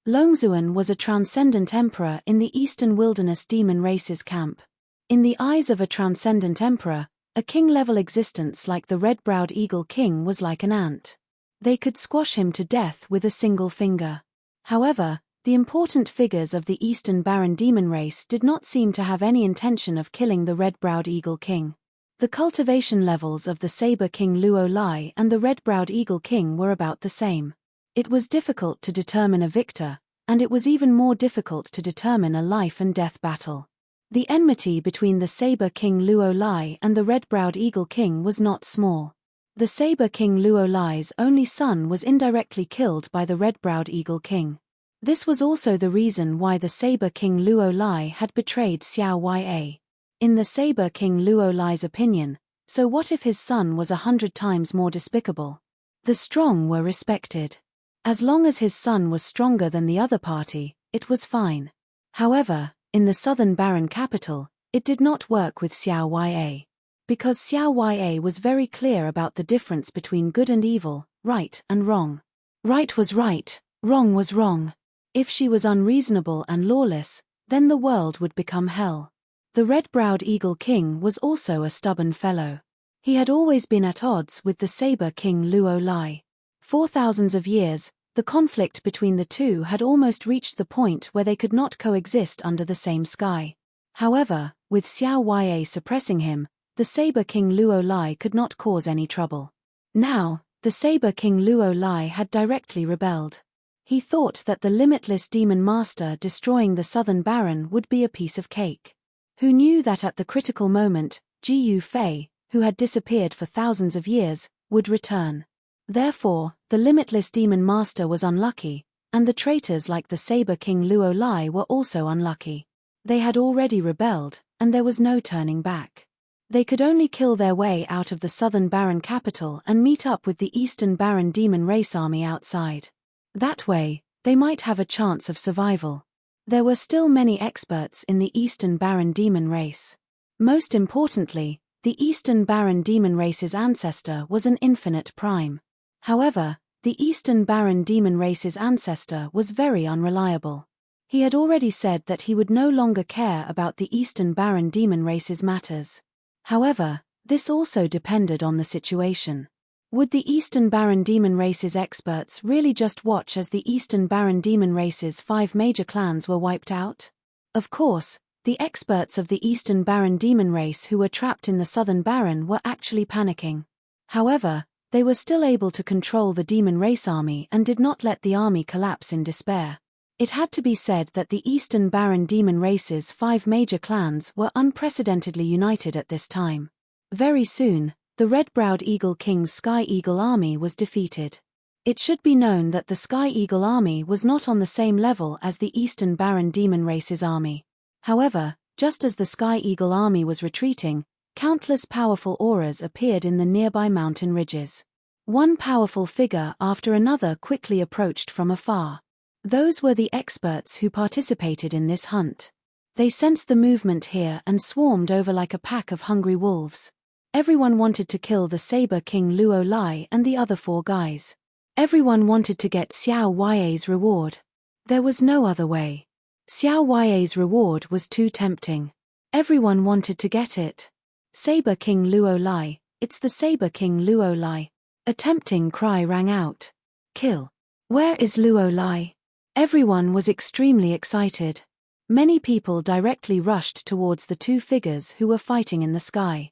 Longzuan was a transcendent emperor in the Eastern Wilderness demon race's camp. In the eyes of a transcendent emperor, a king-level existence like the red-browed Eagle King was like an ant. They could squash him to death with a single finger. However, the important figures of the Eastern Baron demon race did not seem to have any intention of killing the red-browed Eagle King. The cultivation levels of the Saber King Luo Lai and the red-browed Eagle King were about the same. It was difficult to determine a victor, and it was even more difficult to determine a life-and-death battle. The enmity between the Saber King Luo Lai and the red-browed Eagle King was not small. The Saber King Luo Lai's only son was indirectly killed by the red-browed Eagle King. This was also the reason why the Saber King Luo Lai had betrayed Xiao Ya. In the Saber King Luo Lai's opinion, so what if his son was 100 times more despicable? The strong were respected. As long as his son was stronger than the other party, it was fine. However, in the southern Baron capital, it did not work with Xiao Ya. Because Xiao Ya was very clear about the difference between good and evil, right and wrong. Right was right, wrong was wrong. If she was unreasonable and lawless, then the world would become hell. The red-browed Eagle King was also a stubborn fellow. He had always been at odds with the Saber King Luo Lai. For thousands of years, the conflict between the two had almost reached the point where they could not coexist under the same sky. However, with Xiao Ya suppressing him, the Saber King Luo Lai could not cause any trouble. Now, the Saber King Luo Lai had directly rebelled. He thought that the limitless demon master destroying the southern baron would be a piece of cake. Who knew that at the critical moment, Jiu Fei, who had disappeared for thousands of years, would return. Therefore, the limitless demon master was unlucky, and the traitors like the Saber King Luo Lai were also unlucky. They had already rebelled, and there was no turning back. They could only kill their way out of the southern baron capital and meet up with the eastern baron demon race army outside. That way, they might have a chance of survival. There were still many experts in the eastern baron demon race. Most importantly, the eastern baron demon race's ancestor was an infinite prime. However, the eastern baron demon race's ancestor was very unreliable. He had already said that he would no longer care about the eastern baron demon race's matters. However, this also depended on the situation. Would the eastern baron demon race's experts really just watch as the eastern baron demon race's 5 major clans were wiped out? Of course, the experts of the eastern baron demon race who were trapped in the southern baron were actually panicking. However, they were still able to control the demon race army and did not let the army collapse in despair. It had to be said that the eastern baron demon race's 5 major clans were unprecedentedly united at this time. Very soon, the red-browed Eagle King's Sky Eagle army was defeated. It should be known that the Sky Eagle army was not on the same level as the eastern baron demon race's army. However, just as the Sky Eagle army was retreating, countless powerful auras appeared in the nearby mountain ridges. One powerful figure after another quickly approached from afar. Those were the experts who participated in this hunt. They sensed the movement here and swarmed over like a pack of hungry wolves. Everyone wanted to kill the Saber King Luo Lai and the other 4 guys. Everyone wanted to get Xiao Yai's reward. There was no other way. Xiao Yai's reward was too tempting. Everyone wanted to get it. Saber King Luo Lai, it's the Saber King Luo Lai. A tempting cry rang out. Kill. Where is Luo Lai? Everyone was extremely excited. Many people directly rushed towards the 2 figures who were fighting in the sky.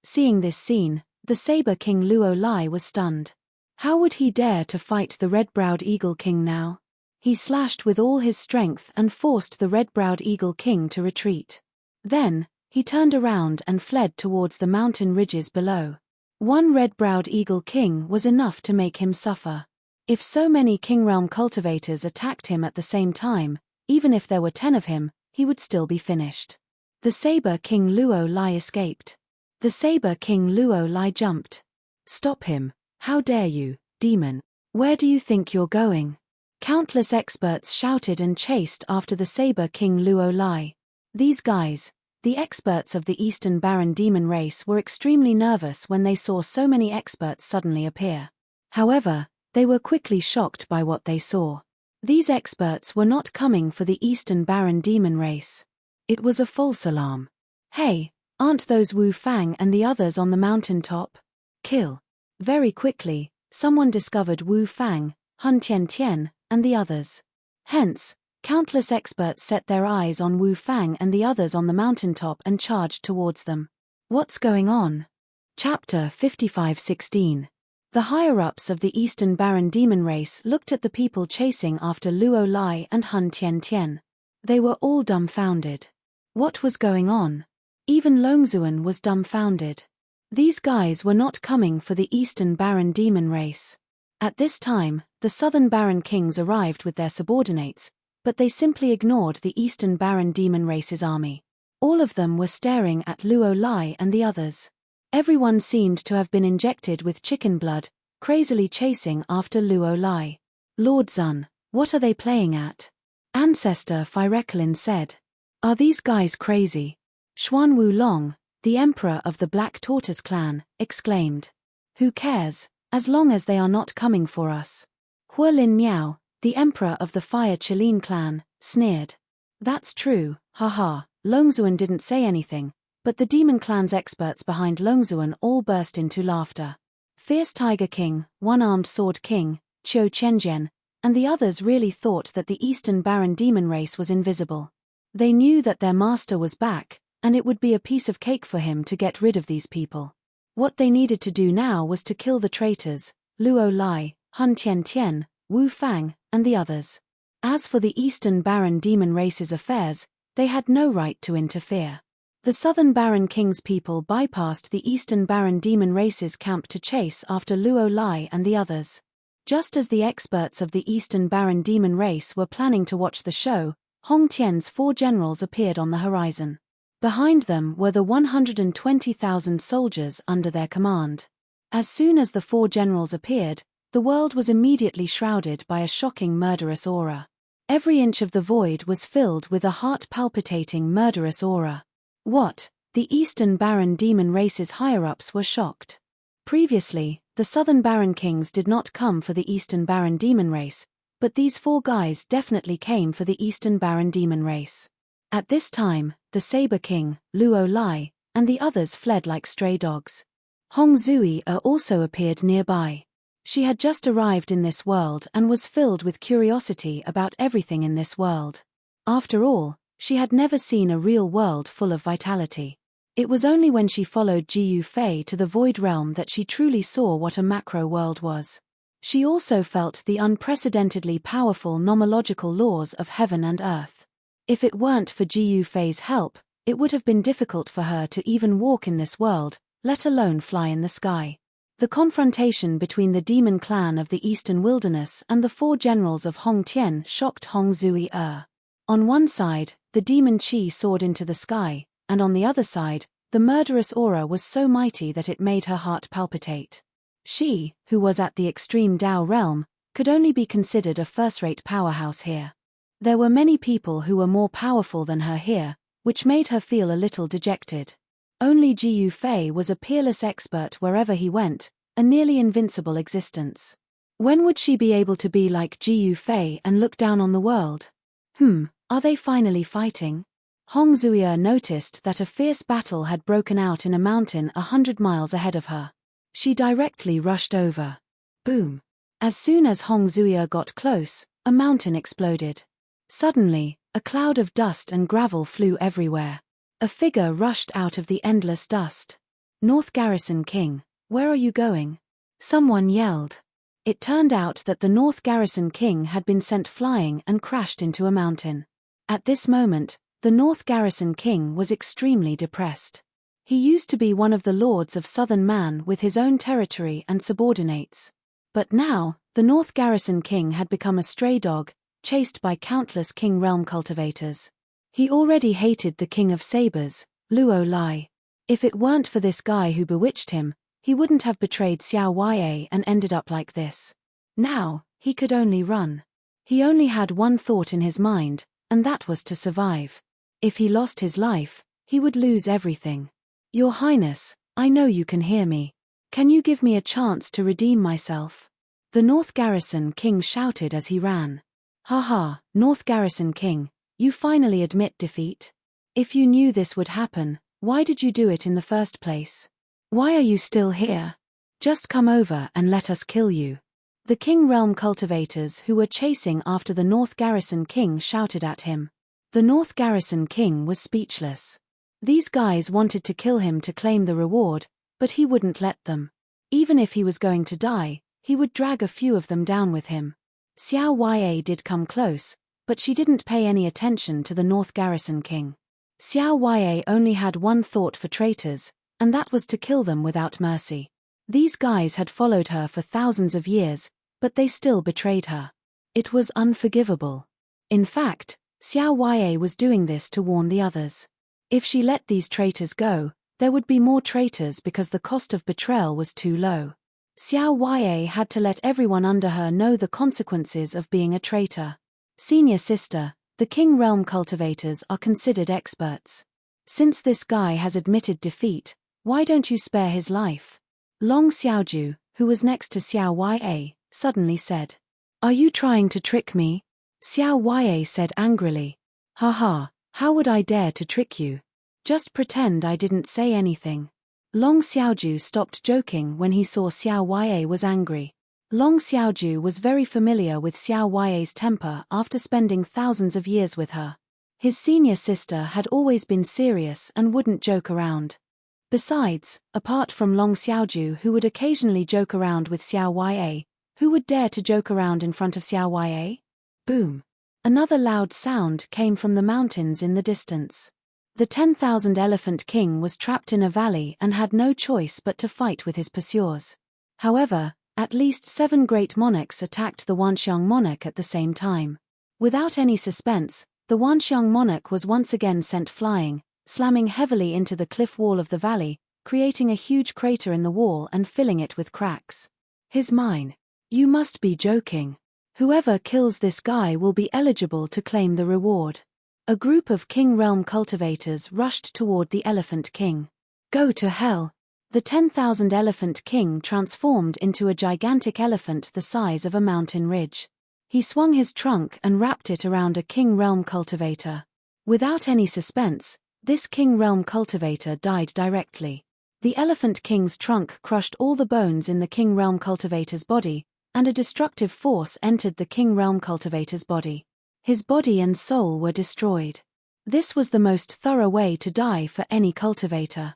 Seeing this scene, the Saber King Luo Lai was stunned. How would he dare to fight the red-browed Eagle King now? He slashed with all his strength and forced the red-browed Eagle King to retreat. Then, he turned around and fled towards the mountain ridges below. One red-browed Eagle King was enough to make him suffer. If so many King Realm cultivators attacked him at the same time, even if there were 10 of him, he would still be finished. The Saber King Luo Lai escaped. The Saber King Luo Lai jumped. Stop him. How dare you, demon? Where do you think you're going? Countless experts shouted and chased after the Saber King Luo Lai. These guys, the experts of the Eastern Baron demon race, were extremely nervous when they saw so many experts suddenly appear. However, they were quickly shocked by what they saw. These experts were not coming for the Eastern Baron demon race. It was a false alarm. Hey, aren't those Wu Fang and the others on the mountain top? Kill. Very quickly, someone discovered Wu Fang, Hun Tian Tian, and the others. Hence, countless experts set their eyes on Wu Fang and the others on the mountaintop and charged towards them. What's going on? Chapter 55:16. The higher-ups of the Eastern Baron demon race looked at the people chasing after Luo Lai and Hun Tian Tian. They were all dumbfounded. What was going on? Even Longzuan was dumbfounded. These guys were not coming for the Eastern Baron demon race. At this time, the Southern Baron kings arrived with their subordinates, but they simply ignored the Eastern Baron demon race's army. All of them were staring at Luo Lai and the others. Everyone seemed to have been injected with chicken blood, crazily chasing after Luo Lai. Lord Zun, what are they playing at? Ancestor Fireklin said. Are these guys crazy? Xuan Wulong, the emperor of the Black Tortoise clan, exclaimed. Who cares, as long as they are not coming for us? Huolin Miao, the emperor of the Fire Qilin clan, sneered. That's true, haha. Longzuan didn't say anything, but the demon clan's experts behind Longzuan all burst into laughter. Fierce Tiger King, One-Armed Sword King, Qiu Chenjian, and the others really thought that the Eastern Baron demon race was invisible. They knew that their master was back, and it would be a piece of cake for him to get rid of these people. What they needed to do now was to kill the traitors, Luo Lai, Hun Tian Tian, Wu Fang, and the others. As for the Eastern Baron demon race's affairs, they had no right to interfere. The Southern Baron King's people bypassed the Eastern Baron demon race's camp to chase after Luo Lai and the others. Just as the experts of the Eastern Baron demon race were planning to watch the show, Hong Tian's 4 generals appeared on the horizon. Behind them were the 120,000 soldiers under their command. As soon as the 4 generals appeared, the world was immediately shrouded by a shocking murderous aura. Every inch of the void was filled with a heart-palpitating murderous aura. What? The Eastern Baron demon race's higher-ups were shocked. Previously, the Southern Baron Kings did not come for the Eastern Baron demon race, but these 4 guys definitely came for the Eastern Baron demon race. At this time, the Saber King, Luo Lai, and the others fled like stray dogs. Hong Zui also appeared nearby. She had just arrived in this world and was filled with curiosity about everything in this world. After all, she had never seen a real world full of vitality. It was only when she followed Jiyu Fei to the Void Realm that she truly saw what a macro world was. She also felt the unprecedentedly powerful nomological laws of heaven and earth. If it weren't for Jiyu Fei's help, it would have been difficult for her to even walk in this world, let alone fly in the sky. The confrontation between the demon clan of the Eastern Wilderness and the 4 generals of Hong Tian shocked Hong Zui. On one side, the demon Qi soared into the sky, and on the other side, the murderous aura was so mighty that it made her heart palpitate. She, who was at the extreme Dao realm, could only be considered a first-rate powerhouse here. There were many people who were more powerful than her here, which made her feel a little dejected. Only Jiyu Fei was a peerless expert wherever he went, a nearly invincible existence. When would she be able to be like Jiyu Fei and look down on the world? Are they finally fighting? Hong Zui noticed that a fierce battle had broken out in a mountain 100 miles ahead of her. She directly rushed over. Boom! As soon as Hong Zui got close, a mountain exploded. Suddenly, a cloud of dust and gravel flew everywhere. A figure rushed out of the endless dust. North Garrison King, where are you going? Someone yelled. It turned out that the North Garrison King had been sent flying and crashed into a mountain. At this moment, the North Garrison King was extremely depressed. He used to be one of the lords of Southern Man with his own territory and subordinates. But now, the North Garrison King had become a stray dog, chased by countless King Realm cultivators. He already hated the King of Sabers, Luo Lai. If it weren't for this guy who bewitched him, he wouldn't have betrayed Xiao Yue and ended up like this. Now, he could only run. He only had one thought in his mind, and that was to survive. If he lost his life, he would lose everything. Your Highness, I know you can hear me. Can you give me a chance to redeem myself? The North Garrison King shouted as he ran. Haha, North Garrison King, you finally admit defeat? If you knew this would happen, why did you do it in the first place? Why are you still here? Just come over and let us kill you. The King Realm cultivators who were chasing after the North Garrison King shouted at him. The North Garrison King was speechless. These guys wanted to kill him to claim the reward, but he wouldn't let them. Even if he was going to die, he would drag a few of them down with him. Xiao Yue did come close, but she didn't pay any attention to the North Garrison King. Xiao Yue only had one thought for traitors, and that was to kill them without mercy. These guys had followed her for thousands of years, but they still betrayed her. It was unforgivable. In fact, Xiao Yue was doing this to warn the others. If she let these traitors go, there would be more traitors because the cost of betrayal was too low. Xiao Yue had to let everyone under her know the consequences of being a traitor. Senior sister, the King Realm cultivators are considered experts. Since this guy has admitted defeat, why don't you spare his life? Long Xiaoju, who was next to Xiao Yue, suddenly said. Are you trying to trick me? Xiao Yue said angrily. Haha, how would I dare to trick you? Just pretend I didn't say anything. Long Xiaoju stopped joking when he saw Xiao Yue was angry. Long Xiaoju was very familiar with Xiao Yue's temper after spending thousands of years with her. His senior sister had always been serious and wouldn't joke around. Besides, apart from Long Xiaoju who would occasionally joke around with Xiao Yue, Who would dare to joke around in front of Xiao Ya? Boom! Another loud sound came from the mountains in the distance. The 10,000 Elephant King was trapped in a valley and had no choice but to fight with his pursuers. However, at least 7 great monarchs attacked the Wanxiang monarch at the same time. Without any suspense, the Wanxiang monarch was once again sent flying, slamming heavily into the cliff wall of the valley, creating a huge crater in the wall and filling it with cracks. "He's mine. You must be joking. Whoever kills this guy will be eligible to claim the reward." A group of King Realm cultivators rushed toward the Elephant King. "Go to hell." The 10,000 Elephant King transformed into a gigantic elephant the size of a mountain ridge. He swung his trunk and wrapped it around a King Realm cultivator. Without any suspense, this King Realm cultivator died directly. The Elephant King's trunk crushed all the bones in the King Realm cultivator's body, and a destructive force entered the King Realm cultivator's body. His body and soul were destroyed. This was the most thorough way to die for any cultivator.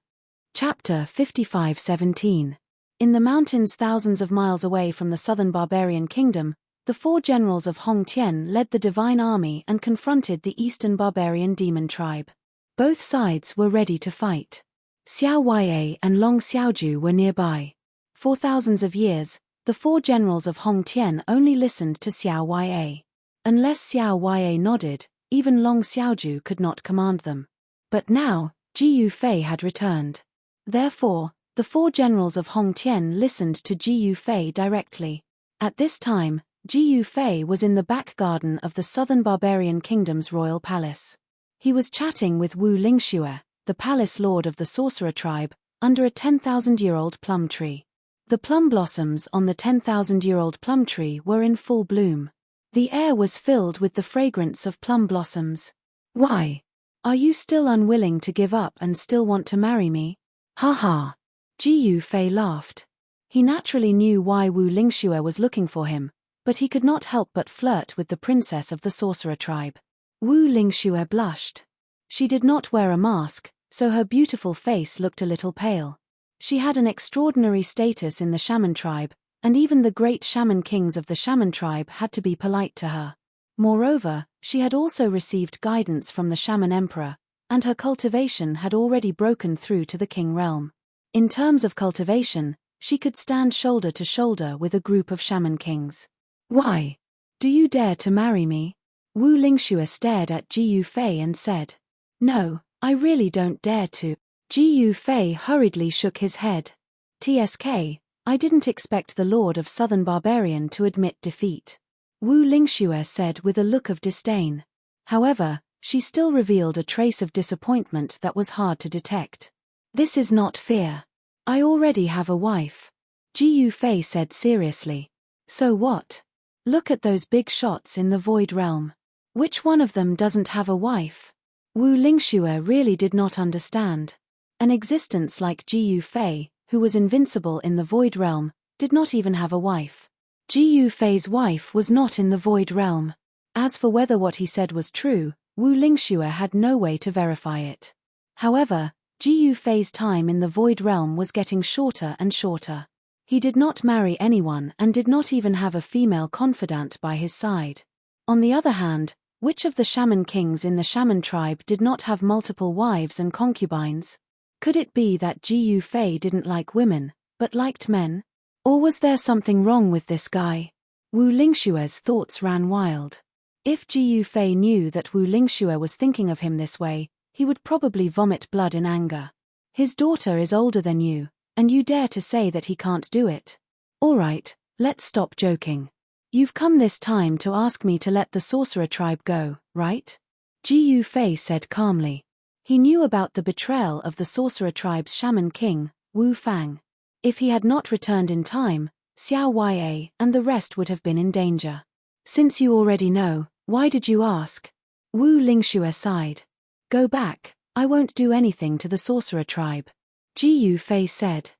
Chapter 55:17. In the mountains thousands of miles away from the southern barbarian kingdom, the 4 generals of Hong Tian led the divine army and confronted the eastern barbarian demon tribe. Both sides were ready to fight. Xiao Ya and Long Xiaoju were nearby. For thousands of years, the 4 generals of Hong Tian only listened to Xiao Ya. Unless Xiao Ya nodded, even Long Xiaoju could not command them. But now, Ji Yufei had returned. Therefore, the 4 generals of Hong Tian listened to Ji Yufei directly. At this time, Ji Yufei was in the back garden of the southern barbarian kingdom's royal palace. He was chatting with Wu Lingxue, the palace lord of the sorcerer tribe, under a 10,000-year-old plum tree. The plum blossoms on the 10,000-year-old plum tree were in full bloom. The air was filled with the fragrance of plum blossoms. "Why? Are you still unwilling to give up and still want to marry me?" "Ha ha." Ji Yufei laughed. He naturally knew why Wu Lingxue was looking for him, but he could not help but flirt with the princess of the sorcerer tribe. Wu Lingxue blushed. She did not wear a mask, so her beautiful face looked a little pale. She had an extraordinary status in the shaman tribe, and even the great shaman kings of the shaman tribe had to be polite to her. Moreover, she had also received guidance from the shaman emperor, and her cultivation had already broken through to the king realm. In terms of cultivation, she could stand shoulder to shoulder with a group of shaman kings. "Why? Do you dare to marry me?" Wu Lingxue stared at Ji Yufei and said. "No, I really don't dare to." Ji Yufei hurriedly shook his head. "TSK, I didn't expect the Lord of Southern Barbarian to admit defeat," Wu Lingxue said with a look of disdain. However, she still revealed a trace of disappointment that was hard to detect. "This is not fear. I already have a wife," Ji Yufei said seriously. "So what? Look at those big shots in the Void Realm. Which one of them doesn't have a wife?" Wu Lingxue really did not understand. An existence like Ji Yufei, who was invincible in the Void Realm, did not even have a wife. Ji Yufei's wife was not in the Void Realm. As for whether what he said was true, Wu Lingxue had no way to verify it. However, Ji Yufei's time in the Void Realm was getting shorter and shorter. He did not marry anyone and did not even have a female confidant by his side. On the other hand, which of the shaman kings in the shaman tribe did not have multiple wives and concubines? Could it be that Ji Yufei didn't like women, but liked men? Or was there something wrong with this guy? Wu Lingxue's thoughts ran wild. If Ji Yufei knew that Wu Lingxue was thinking of him this way, he would probably vomit blood in anger. "His daughter is older than you, and you dare to say that he can't do it? All right, let's stop joking. You've come this time to ask me to let the sorcerer tribe go, right?" Ji Yufei said calmly. He knew about the betrayal of the sorcerer tribe's shaman king, Wu Fang. If he had not returned in time, Xiao Ya and the rest would have been in danger. "Since you already know, why did you ask?" Wu Lingxue sighed. "Go back, I won't do anything to the sorcerer tribe," Ji Yufei said.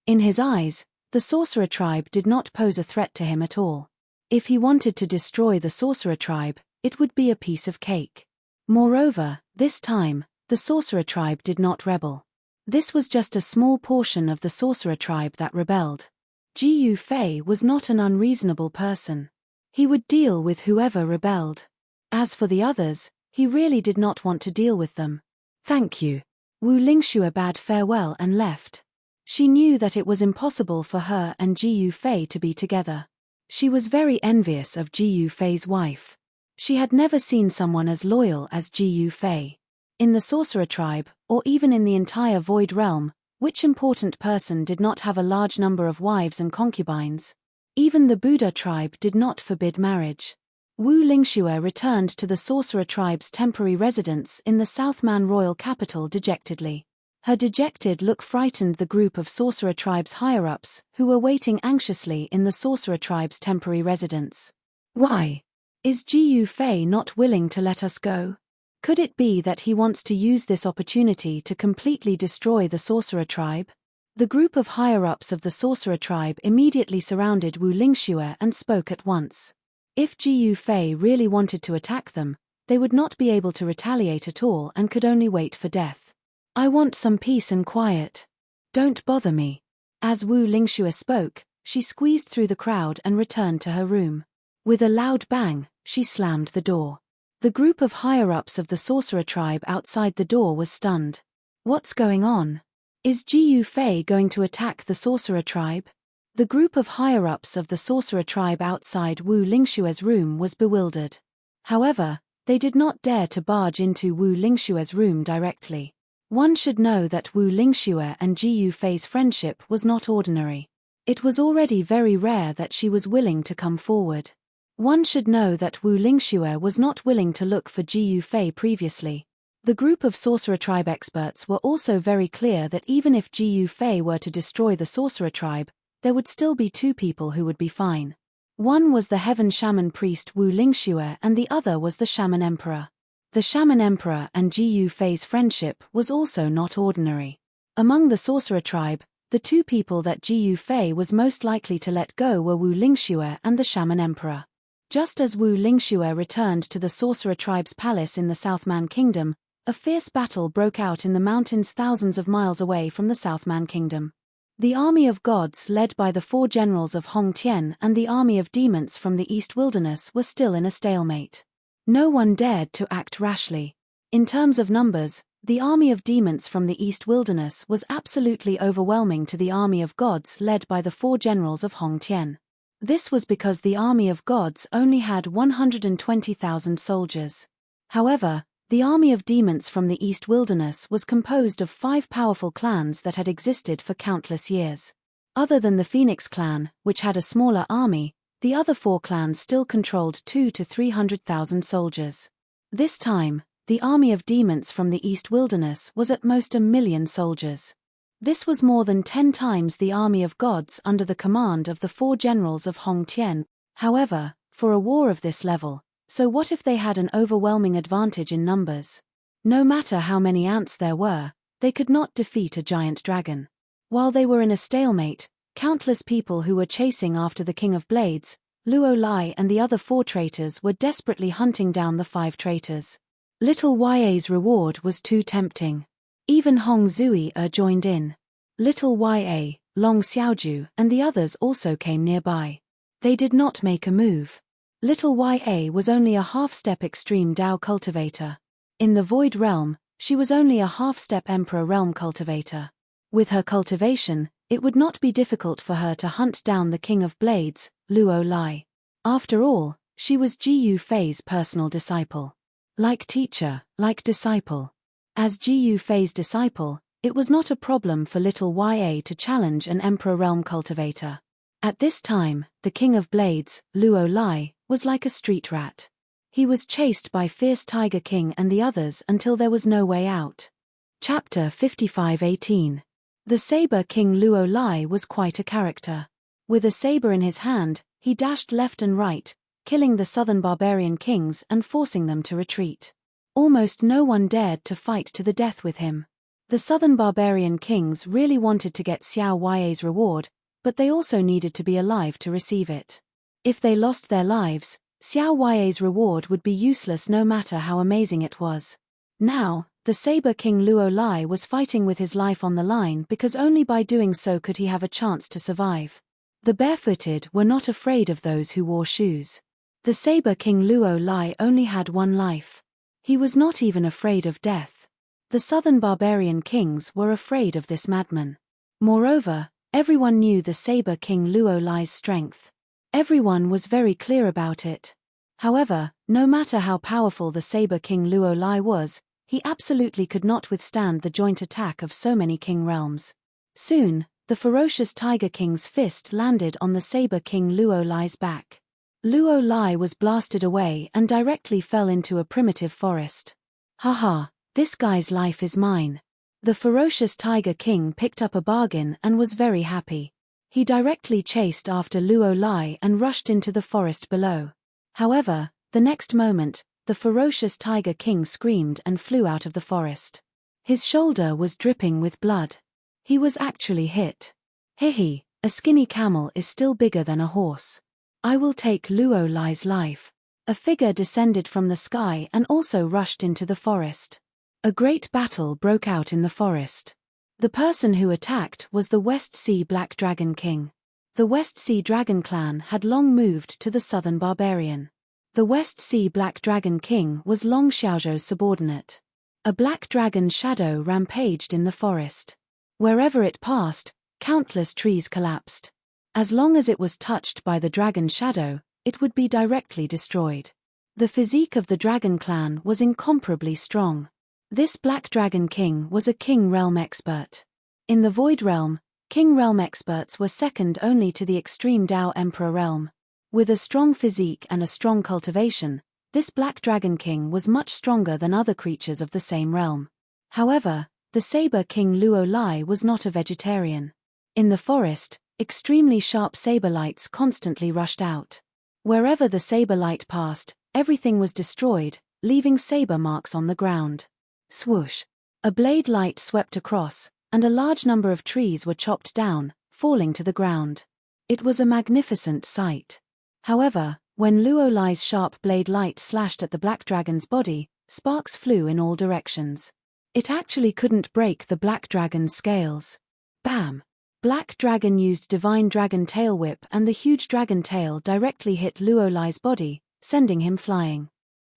In his eyes, the sorcerer tribe did not pose a threat to him at all. If he wanted to destroy the sorcerer tribe, it would be a piece of cake. Moreover, this time, the sorcerer tribe did not rebel. This was just a small portion of the sorcerer tribe that rebelled. Ji Yufei was not an unreasonable person. He would deal with whoever rebelled. As for the others, he really did not want to deal with them. Thank you. Wu Lingxue bade farewell and left. She knew that it was impossible for her and Ji Yufei to be together. She was very envious of Ji Yufei's wife. She had never seen someone as loyal as Ji Yufei. In the sorcerer tribe, or even in the entire Void Realm, which important person did not have a large number of wives and concubines? Even the Buddha tribe did not forbid marriage. Wu Lingxue returned to the sorcerer tribe's temporary residence in the Southman royal capital dejectedly. Her dejected look frightened the group of sorcerer tribe's higher-ups who were waiting anxiously in the sorcerer tribe's temporary residence. Why? Is Ji Yufei not willing to let us go? Could it be that he wants to use this opportunity to completely destroy the sorcerer tribe? The group of higher-ups of the sorcerer tribe immediately surrounded Wu Lingxue and spoke at once. If Ji Yufei really wanted to attack them, they would not be able to retaliate at all and could only wait for death. I want some peace and quiet. Don't bother me. As Wu Lingxue spoke, she squeezed through the crowd and returned to her room. With a loud bang, she slammed the door. The group of higher-ups of the sorcerer tribe outside the door was stunned. What's going on? Is Ji Yufei going to attack the sorcerer tribe? The group of higher-ups of the sorcerer tribe outside Wu Lingxue's room was bewildered. However, they did not dare to barge into Wu Lingxue's room directly. One should know that Wu Lingxue and Ji Yufei's friendship was not ordinary. It was already very rare that she was willing to come forward. One should know that Wu Lingxue was not willing to look for Ji Yufei previously. The group of sorcerer tribe experts were also very clear that even if Ji Yufei were to destroy the sorcerer tribe, there would still be two people who would be fine. One was the heaven shaman priest Wu Lingxue and the other was the shaman emperor. The shaman emperor and Ji Yufei's friendship was also not ordinary. Among the sorcerer tribe, the two people that Ji Yufei was most likely to let go were Wu Lingxue and the shaman emperor. Just as Wu Lingxue returned to the sorcerer tribe's palace in the Southman Kingdom, a fierce battle broke out in the mountains thousands of miles away from the Southman Kingdom. The army of gods led by the four generals of Hongtian and the army of demons from the East Wilderness were still in a stalemate. No one dared to act rashly. In terms of numbers, the army of demons from the East Wilderness was absolutely overwhelming to the army of gods led by the four generals of Hongtian. This was because the army of gods only had 120,000 soldiers. However, the army of demons from the East Wilderness was composed of 5 powerful clans that had existed for countless years. Other than the Phoenix clan, which had a smaller army, the other 4 clans still controlled 200,000 to 300,000 soldiers. This time, the army of demons from the East Wilderness was at most 1,000,000 soldiers. This was more than 10 times the army of gods under the command of the 4 generals of Hongtian. However, for a war of this level, so what if they had an overwhelming advantage in numbers? No matter how many ants there were, they could not defeat a giant dragon. While they were in a stalemate, countless people who were chasing after the King of Blades, Luo Lai and the other 4 traitors were desperately hunting down the 5 traitors. Little Ya's reward was too tempting. Even Hong Zui joined in. Little Ya, Long Xiaoju and the others also came nearby. They did not make a move. Little Ya was only a half-step extreme Dao cultivator. In the Void Realm, she was only a half-step Emperor Realm cultivator. With her cultivation, it would not be difficult for her to hunt down the King of Blades, Luo Lai. After all, she was Ji Yufei's personal disciple. Like teacher, like disciple. As Ji Yufei's disciple, it was not a problem for little Ya to challenge an Emperor Realm cultivator. At this time, the King of Blades, Luo Lai, was like a street rat. He was chased by fierce Tiger King and the others until there was no way out. Chapter 55:18. The Saber King Luo Lai was quite a character. With a saber in his hand, he dashed left and right, killing the southern barbarian kings and forcing them to retreat. Almost no one dared to fight to the death with him. The southern barbarian kings really wanted to get Xiao Ya's reward, but they also needed to be alive to receive it. If they lost their lives, Xiao Ya's reward would be useless no matter how amazing it was. Now, the Saber King Luo Lai was fighting with his life on the line because only by doing so could he have a chance to survive. The barefooted were not afraid of those who wore shoes. The saber king Luo Lai only had one life. He was not even afraid of death. The southern barbarian kings were afraid of this madman. Moreover, everyone knew the saber king Luo Lai's strength. Everyone was very clear about it. However, no matter how powerful the saber king Luo Lai was, he absolutely could not withstand the joint attack of so many king realms. Soon, the ferocious Tiger King's fist landed on the saber king Luo Lai's back. Luo Lai was blasted away and directly fell into a primitive forest. Haha, this guy's life is mine. The ferocious Tiger King picked up a bargain and was very happy. He directly chased after Luo Lai and rushed into the forest below. However, the next moment, the ferocious Tiger King screamed and flew out of the forest. His shoulder was dripping with blood. He was actually hit. Hehe, a skinny camel is still bigger than a horse. I will take Luo Lai's life. A figure descended from the sky and also rushed into the forest. A great battle broke out in the forest. The person who attacked was the West Sea Black Dragon King. The West Sea Dragon clan had long moved to the southern barbarian. The West Sea Black Dragon King was Long Xiaozhou's subordinate. A black dragon shadow rampaged in the forest. Wherever it passed, countless trees collapsed. As long as it was touched by the dragon shadow, it would be directly destroyed. The physique of the dragon clan was incomparably strong. This Black Dragon King was a King Realm expert. In the Void Realm, King Realm experts were second only to the extreme Dao Emperor Realm. With a strong physique and a strong cultivation, this Black Dragon King was much stronger than other creatures of the same realm. However, the Saber King Luo Lai was not a vegetarian. In the forest, extremely sharp saber lights constantly rushed out. Wherever the saber light passed, everything was destroyed, leaving saber marks on the ground. Swoosh! A blade light swept across, and a large number of trees were chopped down, falling to the ground. It was a magnificent sight. However, when Luo Lai's sharp blade light slashed at the black dragon's body, sparks flew in all directions. It actually couldn't break the black dragon's scales. Bam! Black Dragon used Divine Dragon Tail Whip and the huge dragon tail directly hit Luo Lai's body, sending him flying.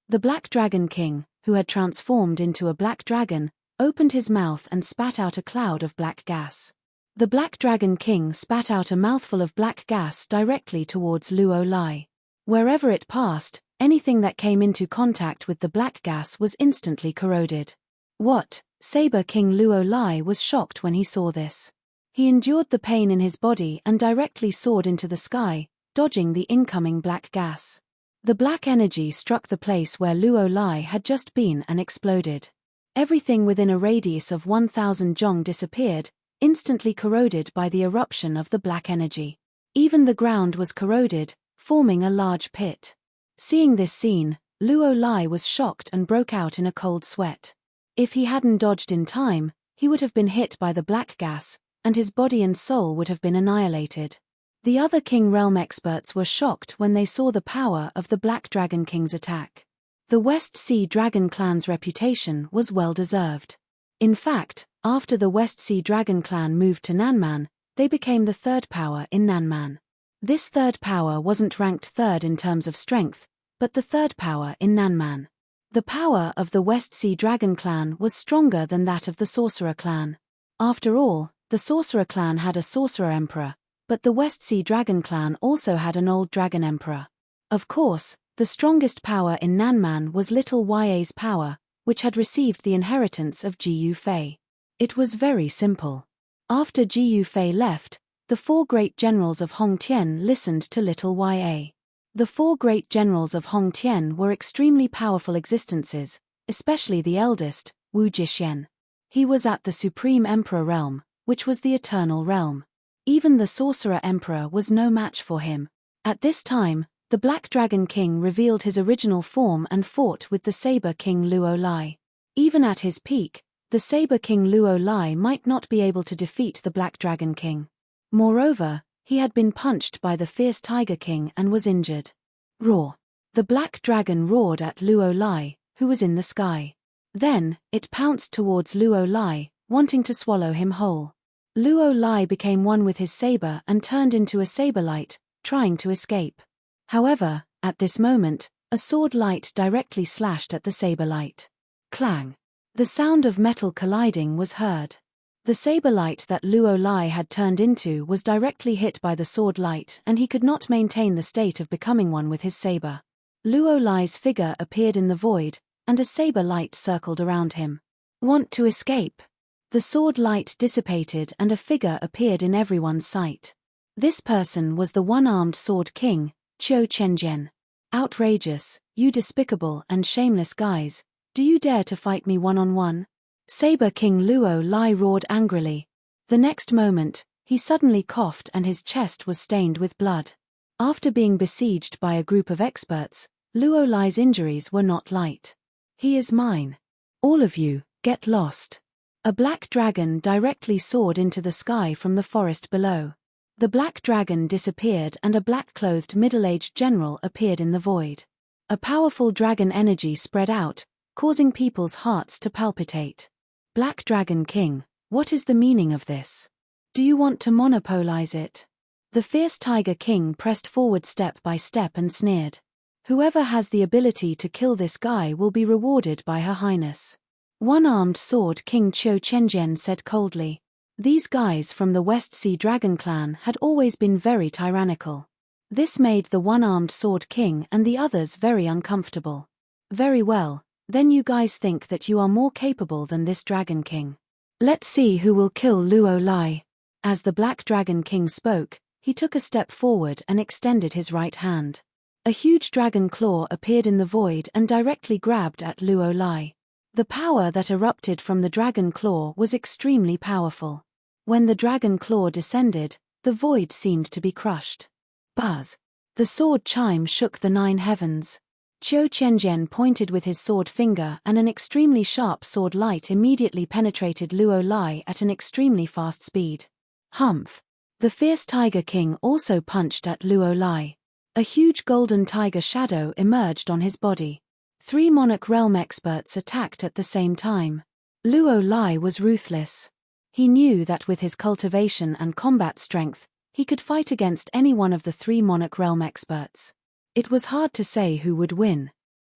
The Black Dragon King, who had transformed into a black dragon, opened his mouth and spat out a cloud of black gas. The Black Dragon King spat out a mouthful of black gas directly towards Luo Lai. Wherever it passed, anything that came into contact with the black gas was instantly corroded. What? Saber King Luo Lai was shocked when he saw this. He endured the pain in his body and directly soared into the sky, dodging the incoming black gas. The black energy struck the place where Luo Lai had just been and exploded. Everything within a radius of 1,000 zhong disappeared, instantly corroded by the eruption of the black energy. Even the ground was corroded, forming a large pit. Seeing this scene, Luo Lai was shocked and broke out in a cold sweat. If he hadn't dodged in time, he would have been hit by the black gas, and his body and soul would have been annihilated. The other King Realm experts were shocked when they saw the power of the Black Dragon King's attack. The West Sea Dragon clan's reputation was well deserved. In fact, after the West Sea Dragon clan moved to Nanman, they became the third power in Nanman. This third power wasn't ranked third in terms of strength, but the third power in Nanman. The power of the West Sea Dragon clan was stronger than that of the Sorcerer clan. After all, the Sorcerer clan had a Sorcerer Emperor, but the West Sea Dragon clan also had an old Dragon Emperor. Of course, the strongest power in Nanman was Little Ya's power, which had received the inheritance of Ji Yufei. It was very simple. After Ji Yufei left, the four great generals of Hongtian listened to Little Ya. The four great generals of Hongtian were extremely powerful existences, especially the eldest, Wu Jixuan. He was at the Supreme Emperor realm, which was the Eternal Realm. Even the Sorcerer Emperor was no match for him. At this time, the Black Dragon King revealed his original form and fought with the Saber King Luo Lai. Even at his peak, the Saber King Luo Lai might not be able to defeat the Black Dragon King. Moreover, he had been punched by the fierce Tiger King and was injured. Roar! The Black Dragon roared at Luo Lai, who was in the sky. Then, it pounced towards Luo Lai, wanting to swallow him whole. Luo Lai became one with his saber and turned into a saber light, trying to escape. However, at this moment, a sword light directly slashed at the saber light. Clang! The sound of metal colliding was heard. The saber light that Luo Lai had turned into was directly hit by the sword light, and he could not maintain the state of becoming one with his saber. Luo Lai's figure appeared in the void, and a saber light circled around him. Want to escape? The sword light dissipated and a figure appeared in everyone's sight. This person was the one-armed sword king, Qiu Chenjian. Outrageous, you despicable and shameless guys, do you dare to fight me one-on-one? Saber King Luo Lai roared angrily. The next moment, he suddenly coughed and his chest was stained with blood. After being besieged by a group of experts, Luo Lai's injuries were not light. He is mine. All of you, get lost. A black dragon directly soared into the sky from the forest below. The black dragon disappeared and a black-clothed middle-aged general appeared in the void. A powerful dragon energy spread out, causing people's hearts to palpitate. Black Dragon King, what is the meaning of this? Do you want to monopolize it? The fierce Tiger King pressed forward step by step and sneered. Whoever has the ability to kill this guy will be rewarded by Her Highness. One-armed sword King Qiu Chenjian said coldly. These guys from the West Sea Dragon clan had always been very tyrannical. This made the one-armed sword king and the others very uncomfortable. Very well, then you guys think that you are more capable than this Dragon King. Let's see who will kill Luo Lai. As the Black Dragon King spoke, he took a step forward and extended his right hand. A huge dragon claw appeared in the void and directly grabbed at Luo Lai. The power that erupted from the dragon claw was extremely powerful. When the dragon claw descended, the void seemed to be crushed. Buzz! The sword chime shook the 9 heavens. Qiu Chenjian pointed with his sword finger and an extremely sharp sword light immediately penetrated Luo Lai at an extremely fast speed. Humph! The fierce Tiger King also punched at Luo Lai. A huge golden tiger shadow emerged on his body. 3 Monarch Realm experts attacked at the same time. Luo Lai was ruthless. He knew that with his cultivation and combat strength, he could fight against any one of the 3 Monarch Realm experts. It was hard to say who would win.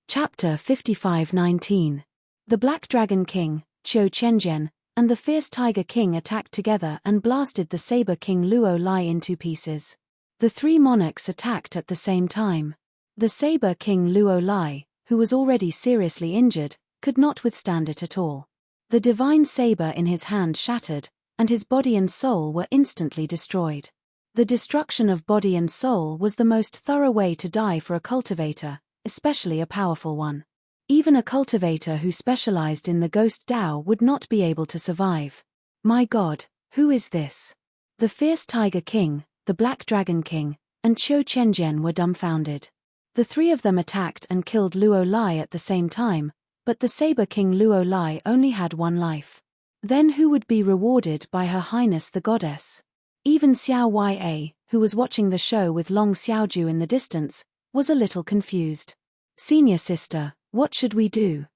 Chapter 55:19. The Black Dragon King, Qiu Chenjian, and the Fierce Tiger King attacked together and blasted the Saber King Luo Lai into pieces. The 3 monarchs attacked at the same time. The Saber King Luo Lai, who was already seriously injured, could not withstand it at all. The divine saber in his hand shattered, and his body and soul were instantly destroyed. The destruction of body and soul was the most thorough way to die for a cultivator, especially a powerful one. Even a cultivator who specialized in the Ghost Dao would not be able to survive. My God, who is this? The Fierce Tiger King, the Black Dragon King, and Qiu Chenjian were dumbfounded. The 3 of them attacked and killed Luo Lai at the same time, but the Saber King Luo Lai only had 1 life. Then who would be rewarded by Her Highness the Goddess? Even Xiao Ya, who was watching the show with Long Xiaoju in the distance, was a little confused. Senior sister, what should we do?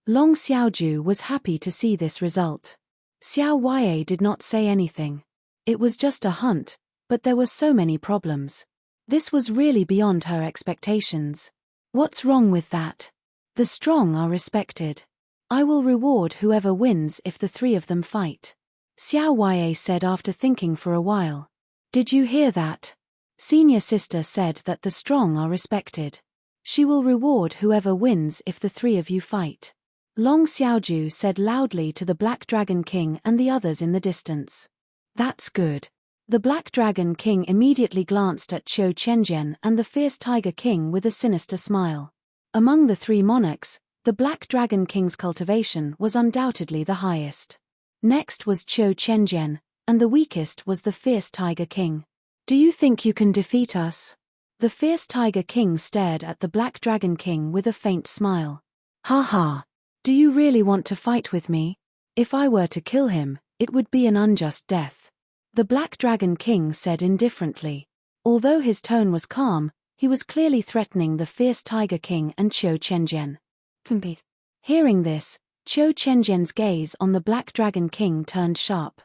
Long Xiaoju was happy to see this result. Xiao Ya did not say anything. It was just a hunt, but there were so many problems. This was really beyond her expectations. What's wrong with that? The strong are respected. I will reward whoever wins if the 3 of them fight. Xiao Ya said after thinking for a while. Did you hear that? Senior sister said that the strong are respected. She will reward whoever wins if the 3 of you fight. Long Xiaoju said loudly to the Black Dragon King and the others in the distance. That's good. The Black Dragon King immediately glanced at Qiu Chenjian and the Fierce Tiger King with a sinister smile. Among the 3 monarchs, the Black Dragon King's cultivation was undoubtedly the highest. Next was Qiu Chenjian, and the weakest was the Fierce Tiger King. Do you think you can defeat us? The Fierce Tiger King stared at the Black Dragon King with a faint smile. Ha ha! Do you really want to fight with me? If I were to kill him, it would be an unjust death. The Black Dragon King said indifferently. Although his tone was calm, he was clearly threatening the Fierce Tiger King and Qiu Chenjian. Hearing this, Qiu Chenjian's gaze on the Black Dragon King turned sharp.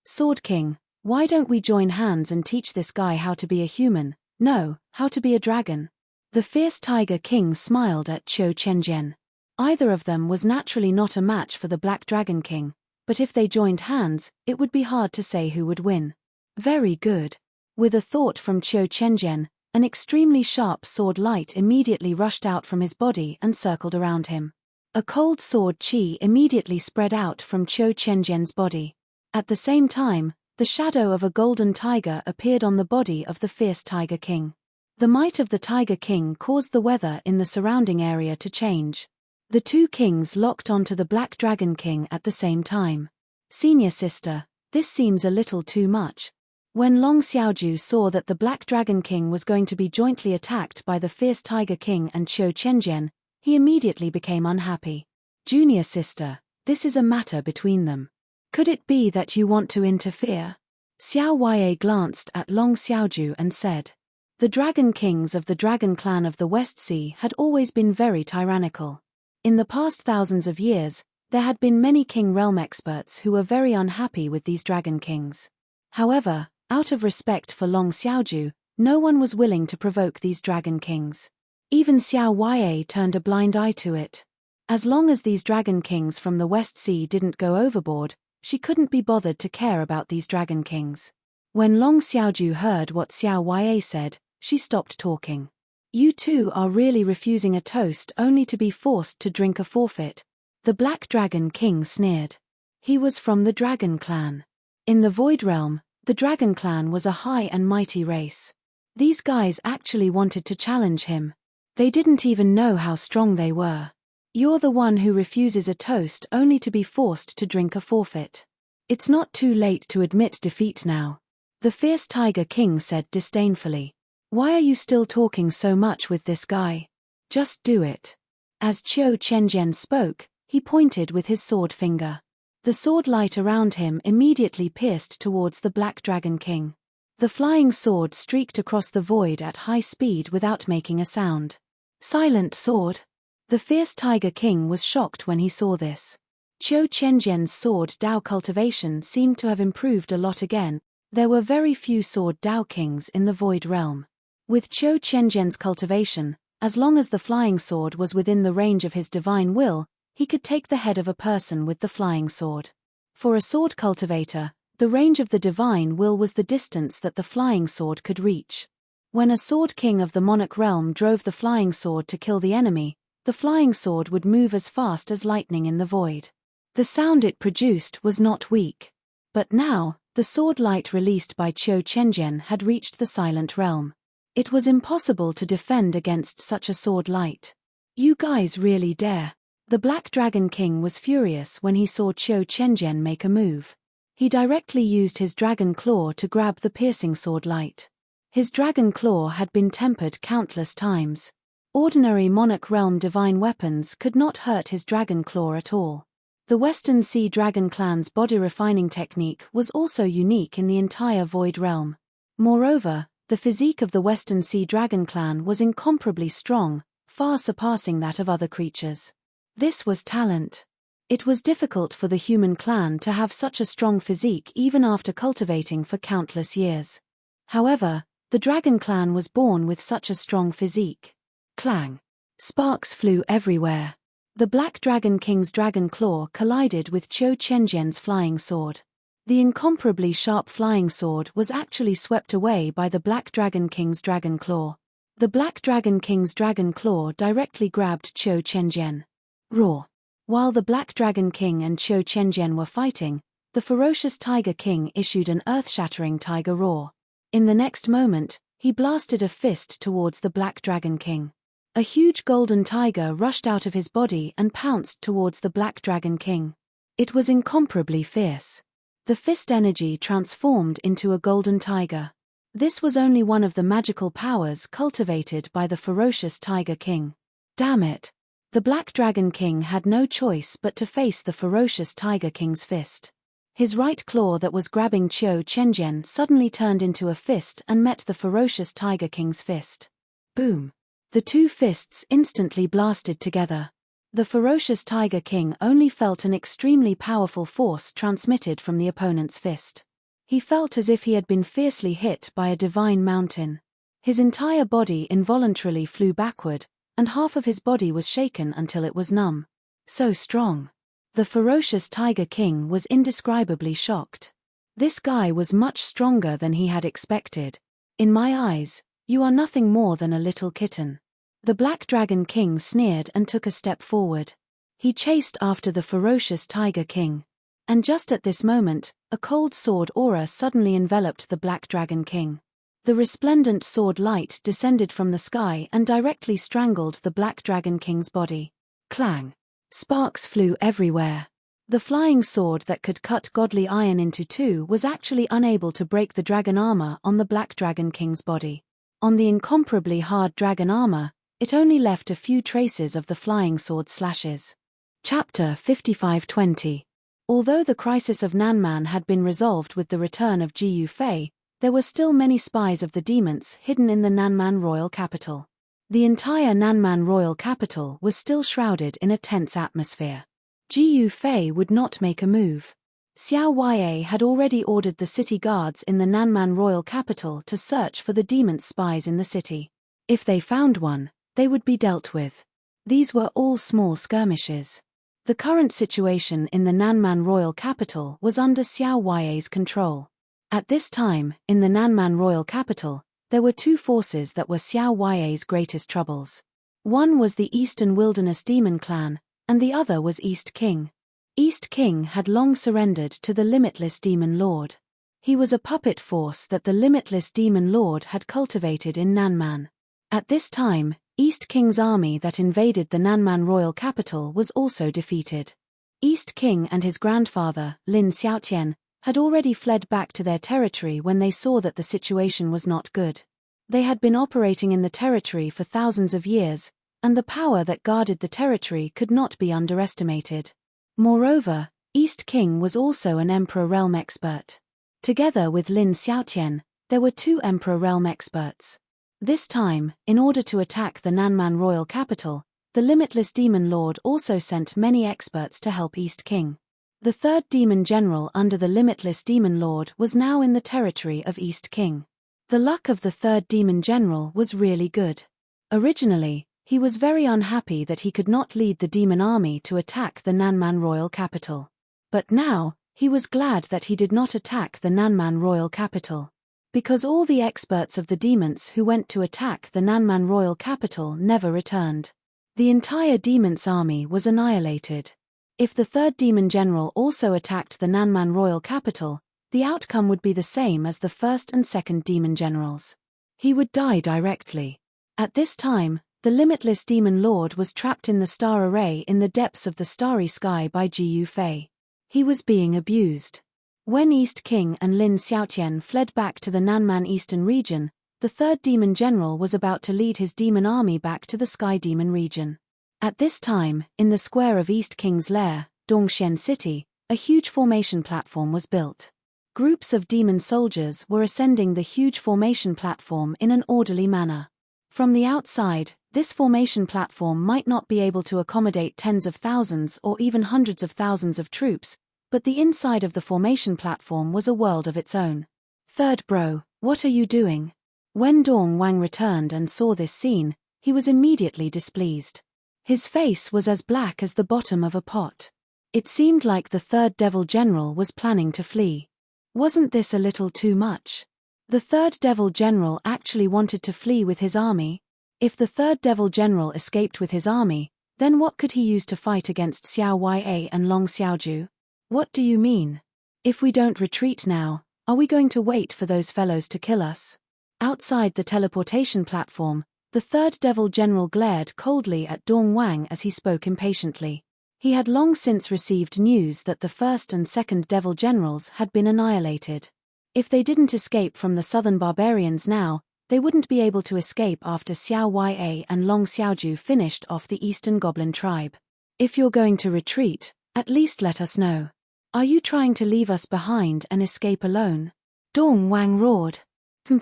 Sword King, why don't we join hands and teach this guy how to be a human, no, how to be a dragon? The fierce Tiger King smiled at Qiu Chenjian. Either of them was naturally not a match for the Black Dragon King, but if they joined hands, it would be hard to say who would win. Very good. With a thought from Qiu Chenjian, an extremely sharp sword light immediately rushed out from his body and circled around him. A cold sword chi immediately spread out from Qiu Chenjian's body. At the same time, the shadow of a golden tiger appeared on the body of the fierce Tiger King. The might of the Tiger King caused the weather in the surrounding area to change. The two kings locked onto the Black Dragon King at the same time. Senior sister, this seems a little too much. When Long Xiaoju saw that the Black Dragon King was going to be jointly attacked by the fierce Tiger King and Qiu Chenjian, he immediately became unhappy. Junior sister, this is a matter between them. Could it be that you want to interfere? Xiao Wei glanced at Long Xiaoju and said. The Dragon Kings of the Dragon Clan of the West Sea had always been very tyrannical. In the past thousands of years, there had been many King Realm experts who were very unhappy with these Dragon Kings. However, out of respect for Long Xiaoju, no one was willing to provoke these Dragon Kings. Even Xiao Wei turned a blind eye to it. As long as these Dragon Kings from the West Sea didn't go overboard, she couldn't be bothered to care about these Dragon Kings. When Long Xiaoju heard what Xiao Wei said, she stopped talking. You two are really refusing a toast only to be forced to drink a forfeit. The Black Dragon King sneered. He was from the Dragon Clan. In the Void Realm, the Dragon Clan was a high and mighty race. These guys actually wanted to challenge him. They didn't even know how strong they were. You're the one who refuses a toast only to be forced to drink a forfeit. It's not too late to admit defeat now. The fierce Tiger King said disdainfully. Why are you still talking so much with this guy? Just do it. As Qiu Chenjian spoke, he pointed with his sword finger. The sword light around him immediately pierced towards the Black Dragon King. The flying sword streaked across the void at high speed without making a sound. Silent sword. The fierce Tiger King was shocked when he saw this. Qiu Chenjian's sword Dao cultivation seemed to have improved a lot again. There were very few sword Dao kings in the Void Realm. With Qiu Chenjian's cultivation, as long as the flying sword was within the range of his divine will, he could take the head of a person with the flying sword. For a sword cultivator, the range of the divine will was the distance that the flying sword could reach. When a sword king of the monarch realm drove the flying sword to kill the enemy, the flying sword would move as fast as lightning in the void. The sound it produced was not weak. But now, the sword light released by Qiu Chenjian had reached the silent realm. It was impossible to defend against such a sword light. You guys really dare. The Black Dragon King was furious when he saw Qiu Chenjian make a move. He directly used his dragon claw to grab the piercing sword light. His dragon claw had been tempered countless times. Ordinary monarch realm divine weapons could not hurt his dragon claw at all. The Western Sea Dragon Clan's body refining technique was also unique in the entire Void Realm. Moreover, the physique of the Western Sea Dragon Clan was incomparably strong, far surpassing that of other creatures. This was talent. It was difficult for the human clan to have such a strong physique even after cultivating for countless years. However, the Dragon Clan was born with such a strong physique. Clang! Sparks flew everywhere. The Black Dragon King's dragon claw collided with Qiu Chenjian's flying sword. The incomparably sharp flying sword was actually swept away by the Black Dragon King's dragon claw. The Black Dragon King's dragon claw directly grabbed Qiu Chenjian. Roar! While the Black Dragon King and Qiu Chenjian were fighting, the ferocious Tiger King issued an earth-shattering tiger roar. In the next moment, he blasted a fist towards the Black Dragon King. A huge golden tiger rushed out of his body and pounced towards the Black Dragon King. It was incomparably fierce. The fist energy transformed into a golden tiger. This was only one of the magical powers cultivated by the ferocious Tiger King. Damn it! The Black Dragon King had no choice but to face the ferocious Tiger King's fist. His right claw that was grabbing Qiu Chenjian suddenly turned into a fist and met the ferocious Tiger King's fist. Boom! The two fists instantly blasted together. The ferocious Tiger King only felt an extremely powerful force transmitted from the opponent's fist. He felt as if he had been fiercely hit by a divine mountain. His entire body involuntarily flew backward, and half of his body was shaken until it was numb. So strong. The ferocious Tiger King was indescribably shocked. This guy was much stronger than he had expected. In my eyes, you are nothing more than a little kitten. The Black Dragon King sneered and took a step forward. He chased after the ferocious Tiger King. And just at this moment, a cold sword aura suddenly enveloped the Black Dragon King. The resplendent sword light descended from the sky and directly strangled the Black Dragon King's body. Clang! Sparks flew everywhere. The flying sword that could cut godly iron into two was actually unable to break the dragon armor on the Black Dragon King's body. On the incomparably hard dragon armor, it only left a few traces of the flying sword slashes. Chapter 55:20. Although the crisis of Nanman had been resolved with the return of Jiu Fei, there were still many spies of the demons hidden in the Nanman royal capital. The entire Nanman royal capital was still shrouded in a tense atmosphere. Jiu Fei would not make a move. Xiao Ya had already ordered the city guards in the Nanman royal capital to search for the demon spies in the city. If they found one, they would be dealt with. These were all small skirmishes. The current situation in the Nanman royal capital was under Xiao Ya's control. At this time, in the Nanman royal capital, there were two forces that were Xiao Ya's greatest troubles. One was the Eastern Wilderness Demon Clan, and the other was East King. East King had long surrendered to the Limitless Demon Lord. He was a puppet force that the Limitless Demon Lord had cultivated in Nanman. At this time, East King's army that invaded the Nanman royal capital was also defeated. East King and his grandfather, Lin Xiaotian, had already fled back to their territory when they saw that the situation was not good. They had been operating in the territory for thousands of years, and the power that guarded the territory could not be underestimated. Moreover, East King was also an Emperor Realm expert. Together with Lin Xiaotian, there were two Emperor Realm experts. This time, in order to attack the Nanman royal capital, the Limitless Demon Lord also sent many experts to help East King. The third demon general under the Limitless Demon Lord was now in the territory of East King. The luck of the third demon general was really good. Originally, he was very unhappy that he could not lead the demon army to attack the Nanman royal capital. But now, he was glad that he did not attack the Nanman royal capital. Because all the experts of the demons who went to attack the Nanman royal capital never returned. The entire demons army was annihilated. If the third demon general also attacked the Nanman royal capital, the outcome would be the same as the first and second demon generals. He would die directly. At this time, the Limitless Demon Lord was trapped in the star array in the depths of the starry sky by Jiu Fei. He was being abused. When East King and Lin Xiaotian fled back to the Nanman Eastern region, the third demon general was about to lead his demon army back to the Sky Demon region. At this time, in the square of East King's lair, Dongxian City, a huge formation platform was built. Groups of demon soldiers were ascending the huge formation platform in an orderly manner. From the outside, this formation platform might not be able to accommodate tens of thousands or even hundreds of thousands of troops, but the inside of the formation platform was a world of its own. Third bro, what are you doing? When Dong Wang returned and saw this scene, he was immediately displeased. His face was as black as the bottom of a pot. It seemed like the third devil general was planning to flee. Wasn't this a little too much? The third devil general actually wanted to flee with his army. If the third devil general escaped with his army, then what could he use to fight against Xiao Ya and Long Xiaoju? What do you mean? If we don't retreat now, are we going to wait for those fellows to kill us? Outside the teleportation platform, the third devil general glared coldly at Dong Wang as he spoke impatiently. He had long since received news that the first and second devil generals had been annihilated. If they didn't escape from the southern barbarians now, they wouldn't be able to escape after Xiao Ya and Long Xiaoju finished off the eastern goblin tribe. If you're going to retreat, at least let us know. Are you trying to leave us behind and escape alone? Dong Wang roared.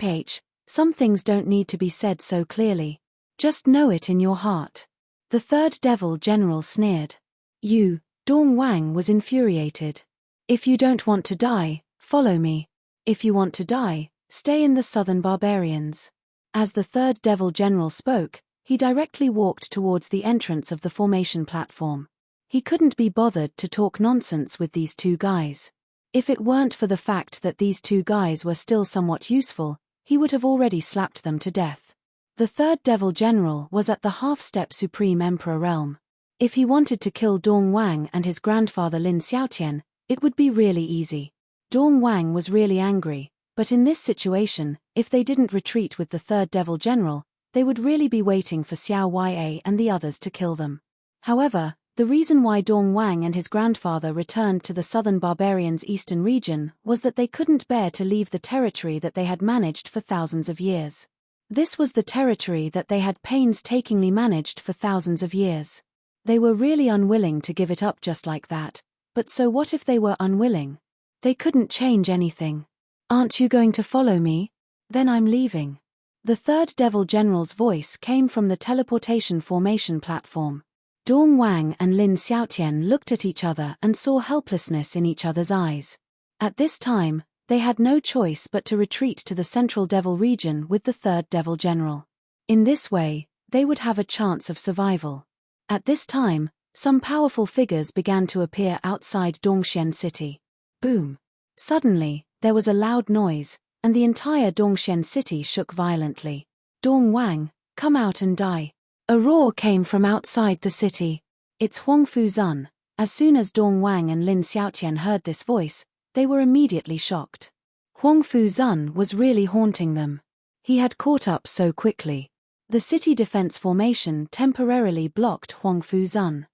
H, some things don't need to be said so clearly. Just know it in your heart. The third devil general sneered. You, Dong Wang was infuriated. If you don't want to die, follow me. If you want to die, stay in the southern barbarians. As the third devil general spoke, he directly walked towards the entrance of the formation platform. He couldn't be bothered to talk nonsense with these two guys. If it weren't for the fact that these two guys were still somewhat useful, he would have already slapped them to death. The third devil general was at the half-step supreme emperor realm. If he wanted to kill Dong Wang and his grandfather Lin Xiaotian, it would be really easy. Dong Wang was really angry, but in this situation, if they didn't retreat with the third devil general, they would really be waiting for Xiao Ya and the others to kill them. However, the reason why Dong Wang and his grandfather returned to the southern barbarians' eastern region was that they couldn't bear to leave the territory that they had managed for thousands of years. This was the territory that they had painstakingly managed for thousands of years. They were really unwilling to give it up just like that, but so what if they were unwilling? They couldn't change anything. Aren't you going to follow me? Then I'm leaving. The third devil general's voice came from the teleportation formation platform. Dong Wang and Lin Xiaotian looked at each other and saw helplessness in each other's eyes. At this time, they had no choice but to retreat to the central devil region with the third devil general. In this way, they would have a chance of survival. At this time, some powerful figures began to appear outside Dongxian city. Boom! Suddenly, there was a loud noise, and the entire Dongxian city shook violently. Dong Wang, come out and die. A roar came from outside the city. It's Huang Fuzun. As soon as Dong Wang and Lin Xiaotian heard this voice, they were immediately shocked. Huang Fuzun was really haunting them. He had caught up so quickly. The city defense formation temporarily blocked Huang Fuzun.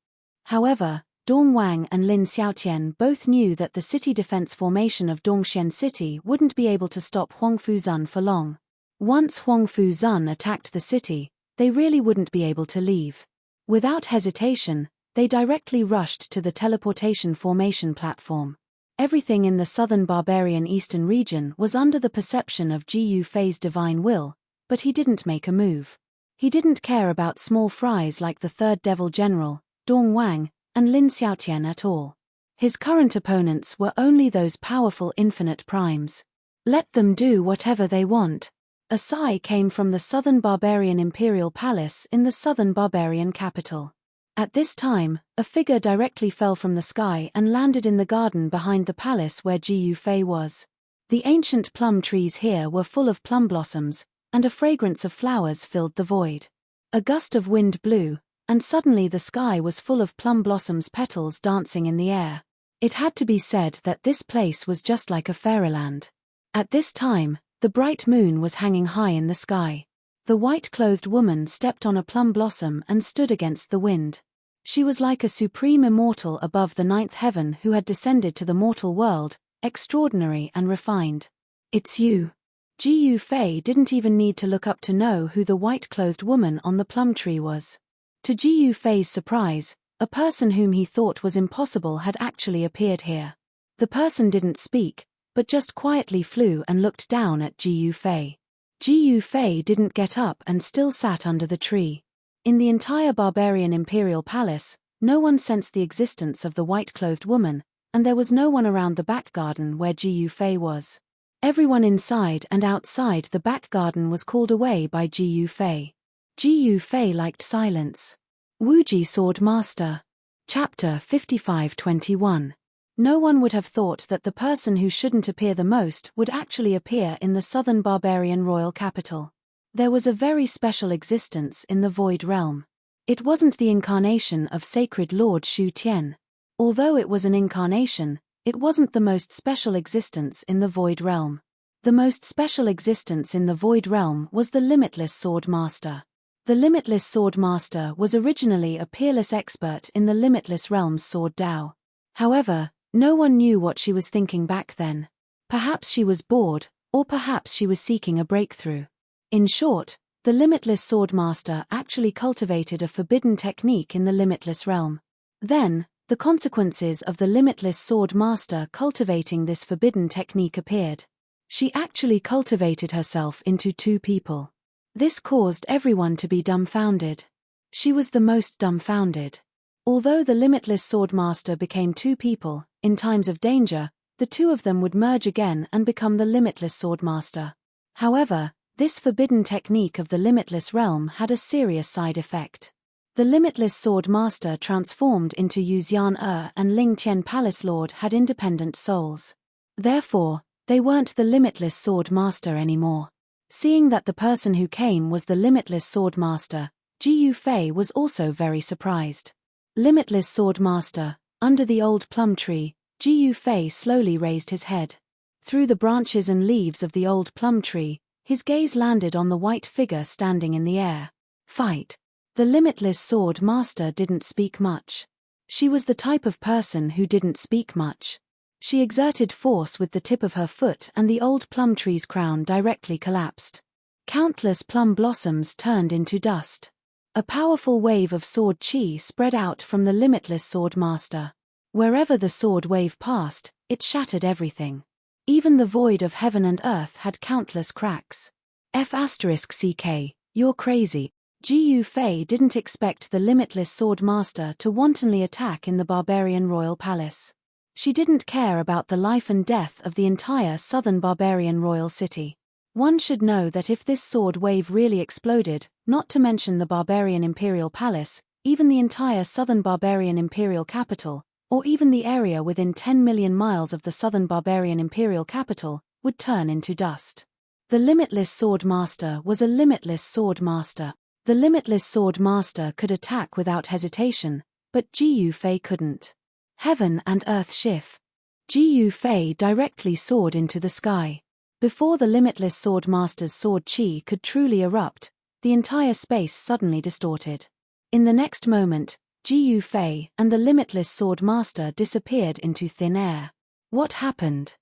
However, Dong Wang and Lin Xiaotian both knew that the city defense formation of Dongxian City wouldn't be able to stop Huang Fuzun for long. Once Huang Fuzun attacked the city, they really wouldn't be able to leave. Without hesitation, they directly rushed to the teleportation formation platform. Everything in the southern barbarian eastern region was under the perception of Ji Yufei's divine will, but he didn't make a move. He didn't care about small fries like the third devil general, Dong Wang, and Lin Xiaotian at all. His current opponents were only those powerful infinite primes. Let them do whatever they want. A sigh came from the southern barbarian imperial palace in the southern barbarian capital. At this time, a figure directly fell from the sky and landed in the garden behind the palace where Ji Yufei was. The ancient plum trees here were full of plum blossoms, and a fragrance of flowers filled the void. A gust of wind blew, and suddenly the sky was full of plum blossoms petals dancing in the air. It had to be said that this place was just like a fairyland. At this time, the bright moon was hanging high in the sky. The white-clothed woman stepped on a plum blossom and stood against the wind. She was like a supreme immortal above the ninth heaven who had descended to the mortal world, extraordinary and refined. It's you. Ji Yufei didn't even need to look up to know who the white-clothed woman on the plum tree was. To Ji Yufei's surprise, a person whom he thought was impossible had actually appeared here. The person didn't speak, but just quietly flew and looked down at Ji Yufei. Ji Yufei didn't get up and still sat under the tree. In the entire barbarian imperial palace, no one sensed the existence of the white-clothed woman, and there was no one around the back garden where Ji Yufei was. Everyone inside and outside the back garden was called away by Ji Yufei. Ji Yufei liked silence. Wuji Sword Master. Chapter 55-21. No one would have thought that the person who shouldn't appear the most would actually appear in the southern barbarian royal capital. There was a very special existence in the Void Realm. It wasn't the incarnation of Sacred Lord Shu Tian. Although it was an incarnation, it wasn't the most special existence in the Void Realm. The most special existence in the Void Realm was the Limitless Sword Master. The Limitless Sword Master was originally a peerless expert in the Limitless Realm's Sword Dao. However, no one knew what she was thinking back then. Perhaps she was bored, or perhaps she was seeking a breakthrough. In short, the Limitless Sword Master actually cultivated a forbidden technique in the Limitless Realm. Then, the consequences of the Limitless Sword Master cultivating this forbidden technique appeared. She actually cultivated herself into two people. This caused everyone to be dumbfounded. She was the most dumbfounded. Although the Limitless Sword Master became two people, in times of danger, the two of them would merge again and become the limitless sword master. However, this forbidden technique of the limitless realm had a serious side effect. The limitless sword master transformed into Yuxian and Ling Tian Palace Lord had independent souls. Therefore, they weren't the limitless sword master anymore. Seeing that the person who came was the limitless sword master, Ji Yufei was also very surprised. Limitless sword master, under the old plum tree, Ji Yufei slowly raised his head. Through the branches and leaves of the old plum tree, his gaze landed on the white figure standing in the air. Fight. The limitless sword master didn't speak much. She was the type of person who didn't speak much. She exerted force with the tip of her foot and the old plum tree's crown directly collapsed. Countless plum blossoms turned into dust. A powerful wave of sword chi spread out from the limitless sword master. Wherever the sword wave passed, it shattered everything. Even the void of heaven and earth had countless cracks. F***ck, you're crazy. Ji Yufei didn't expect the limitless sword master to wantonly attack in the barbarian royal palace. She didn't care about the life and death of the entire southern barbarian royal city. One should know that if this sword wave really exploded, not to mention the barbarian imperial palace, even the entire southern barbarian imperial capital, or even the area within 10 million miles of the southern barbarian imperial capital, would turn into dust. The limitless sword master was a limitless sword master. The limitless sword master could attack without hesitation, but Ji Yufei couldn't. Heaven and earth shift. Ji Yufei directly soared into the sky. Before the limitless sword master's sword chi could truly erupt, the entire space suddenly distorted. In the next moment, Ji Yufei and the limitless sword master disappeared into thin air. What happened?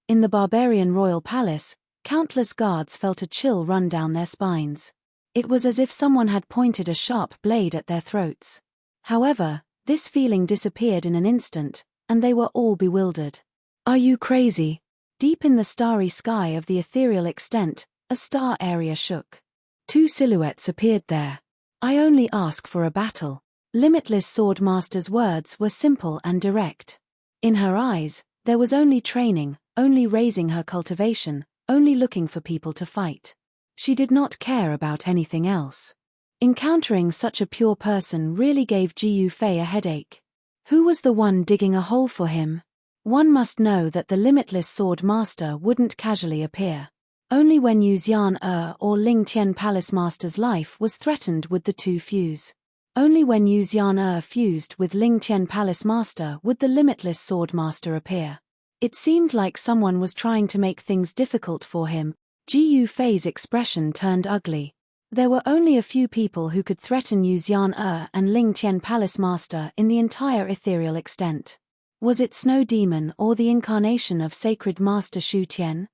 In the barbarian royal palace, countless guards felt a chill run down their spines. It was as if someone had pointed a sharp blade at their throats. However, this feeling disappeared in an instant, and they were all bewildered. Are you crazy? Deep in the starry sky of the ethereal extent, a star area shook. Two silhouettes appeared there. I only ask for a battle. Limitless sword master's words were simple and direct. In her eyes, there was only training, only raising her cultivation, only looking for people to fight. She did not care about anything else. Encountering such a pure person really gave Ji Yufei a headache. Who was the one digging a hole for him? One must know that the limitless sword master wouldn't casually appear. Only when Yuxian or Ling Tian Palace Master's life was threatened would the two fuse. Only when Yuxian fused with Ling Tian Palace Master would the limitless sword master appear. It seemed like someone was trying to make things difficult for him. Ji Yufei's expression turned ugly. There were only a few people who could threaten Yuxian and Ling Tian Palace Master in the entire ethereal extent. Was it Snow Demon or the incarnation of Sacred Master Shu Tian?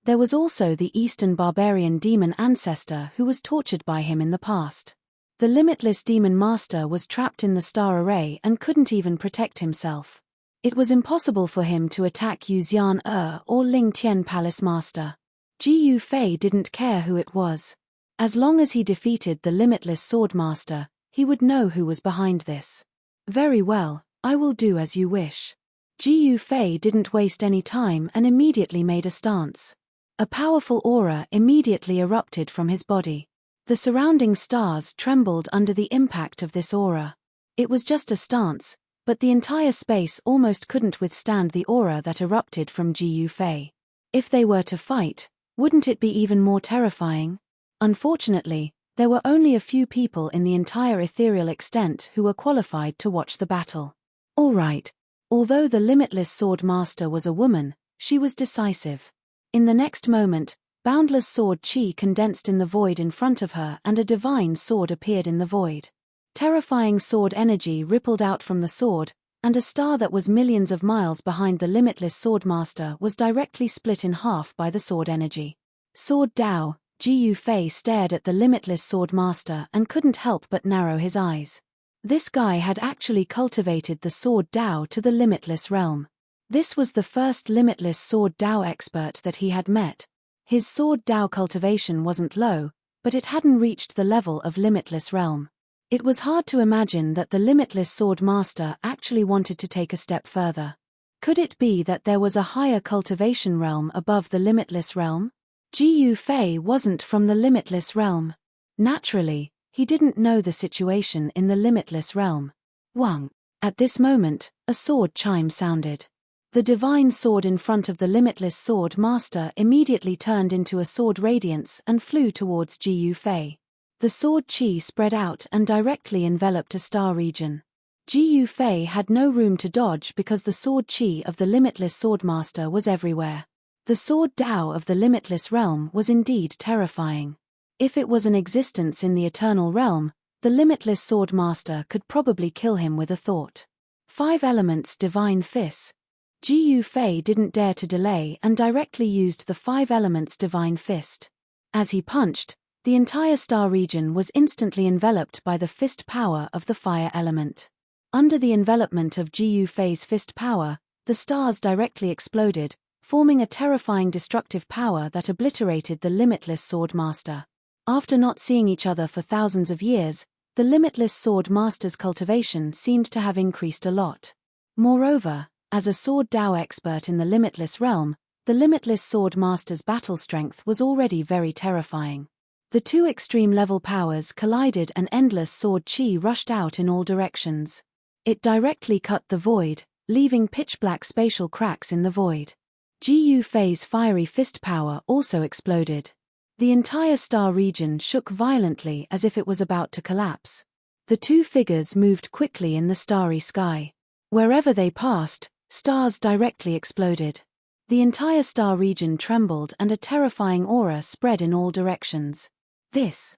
There was also the Eastern Barbarian Demon Ancestor who was tortured by him in the past. The limitless Demon Master was trapped in the star array and couldn't even protect himself. It was impossible for him to attack Yuxian or Ling Tian Palace Master. Ji Yufei didn't care who it was. As long as he defeated the limitless sword master, he would know who was behind this. Very well, I will do as you wish. Ji Yufei didn't waste any time and immediately made a stance. A powerful aura immediately erupted from his body. The surrounding stars trembled under the impact of this aura. It was just a stance, but the entire space almost couldn't withstand the aura that erupted from Ji Yufei. If they were to fight, wouldn't it be even more terrifying? Unfortunately, there were only a few people in the entire ethereal extent who were qualified to watch the battle. All right. Although the limitless sword master was a woman, she was decisive. In the next moment, boundless sword chi condensed in the void in front of her and a divine sword appeared in the void. Terrifying sword energy rippled out from the sword, and a star that was millions of miles behind the limitless sword master was directly split in half by the sword energy. Sword Dao. Ji Yufei stared at the limitless sword master and couldn't help but narrow his eyes. This guy had actually cultivated the sword Dao to the limitless realm. This was the first limitless sword Dao expert that he had met. His sword Dao cultivation wasn't low, but it hadn't reached the level of limitless realm. It was hard to imagine that the limitless sword master actually wanted to take a step further. Could it be that there was a higher cultivation realm above the limitless realm? Ji Fei wasn't from the limitless realm. Naturally, he didn't know the situation in the limitless realm. Wang. At this moment, a sword chime sounded. The divine sword in front of the limitless sword master immediately turned into a sword radiance and flew towards Ji Fei. The sword chi spread out and directly enveloped a star region. Ji Fei had no room to dodge because the sword chi of the limitless swordmaster was everywhere. The sword Dao of the limitless realm was indeed terrifying. If it was an existence in the eternal realm, the limitless swordmaster could probably kill him with a thought. 5 elements divine fist. Ji Fei didn't dare to delay and directly used the 5 elements divine fist. As he punched, the entire star region was instantly enveloped by the fist power of the fire element. Under the envelopment of Ji Fei's fist power, the stars directly exploded, forming a terrifying destructive power that obliterated the limitless swordmaster. After not seeing each other for thousands of years, the limitless sword master's cultivation seemed to have increased a lot. Moreover, as a sword Dao expert in the limitless realm, the limitless sword master's battle strength was already very terrifying. The 2 extreme level powers collided and endless sword chi rushed out in all directions. It directly cut the void, leaving pitch-black spatial cracks in the void. Ji Fei's fiery fist power also exploded. The entire star region shook violently as if it was about to collapse. The 2 figures moved quickly in the starry sky. Wherever they passed, stars directly exploded. The entire star region trembled and a terrifying aura spread in all directions. This.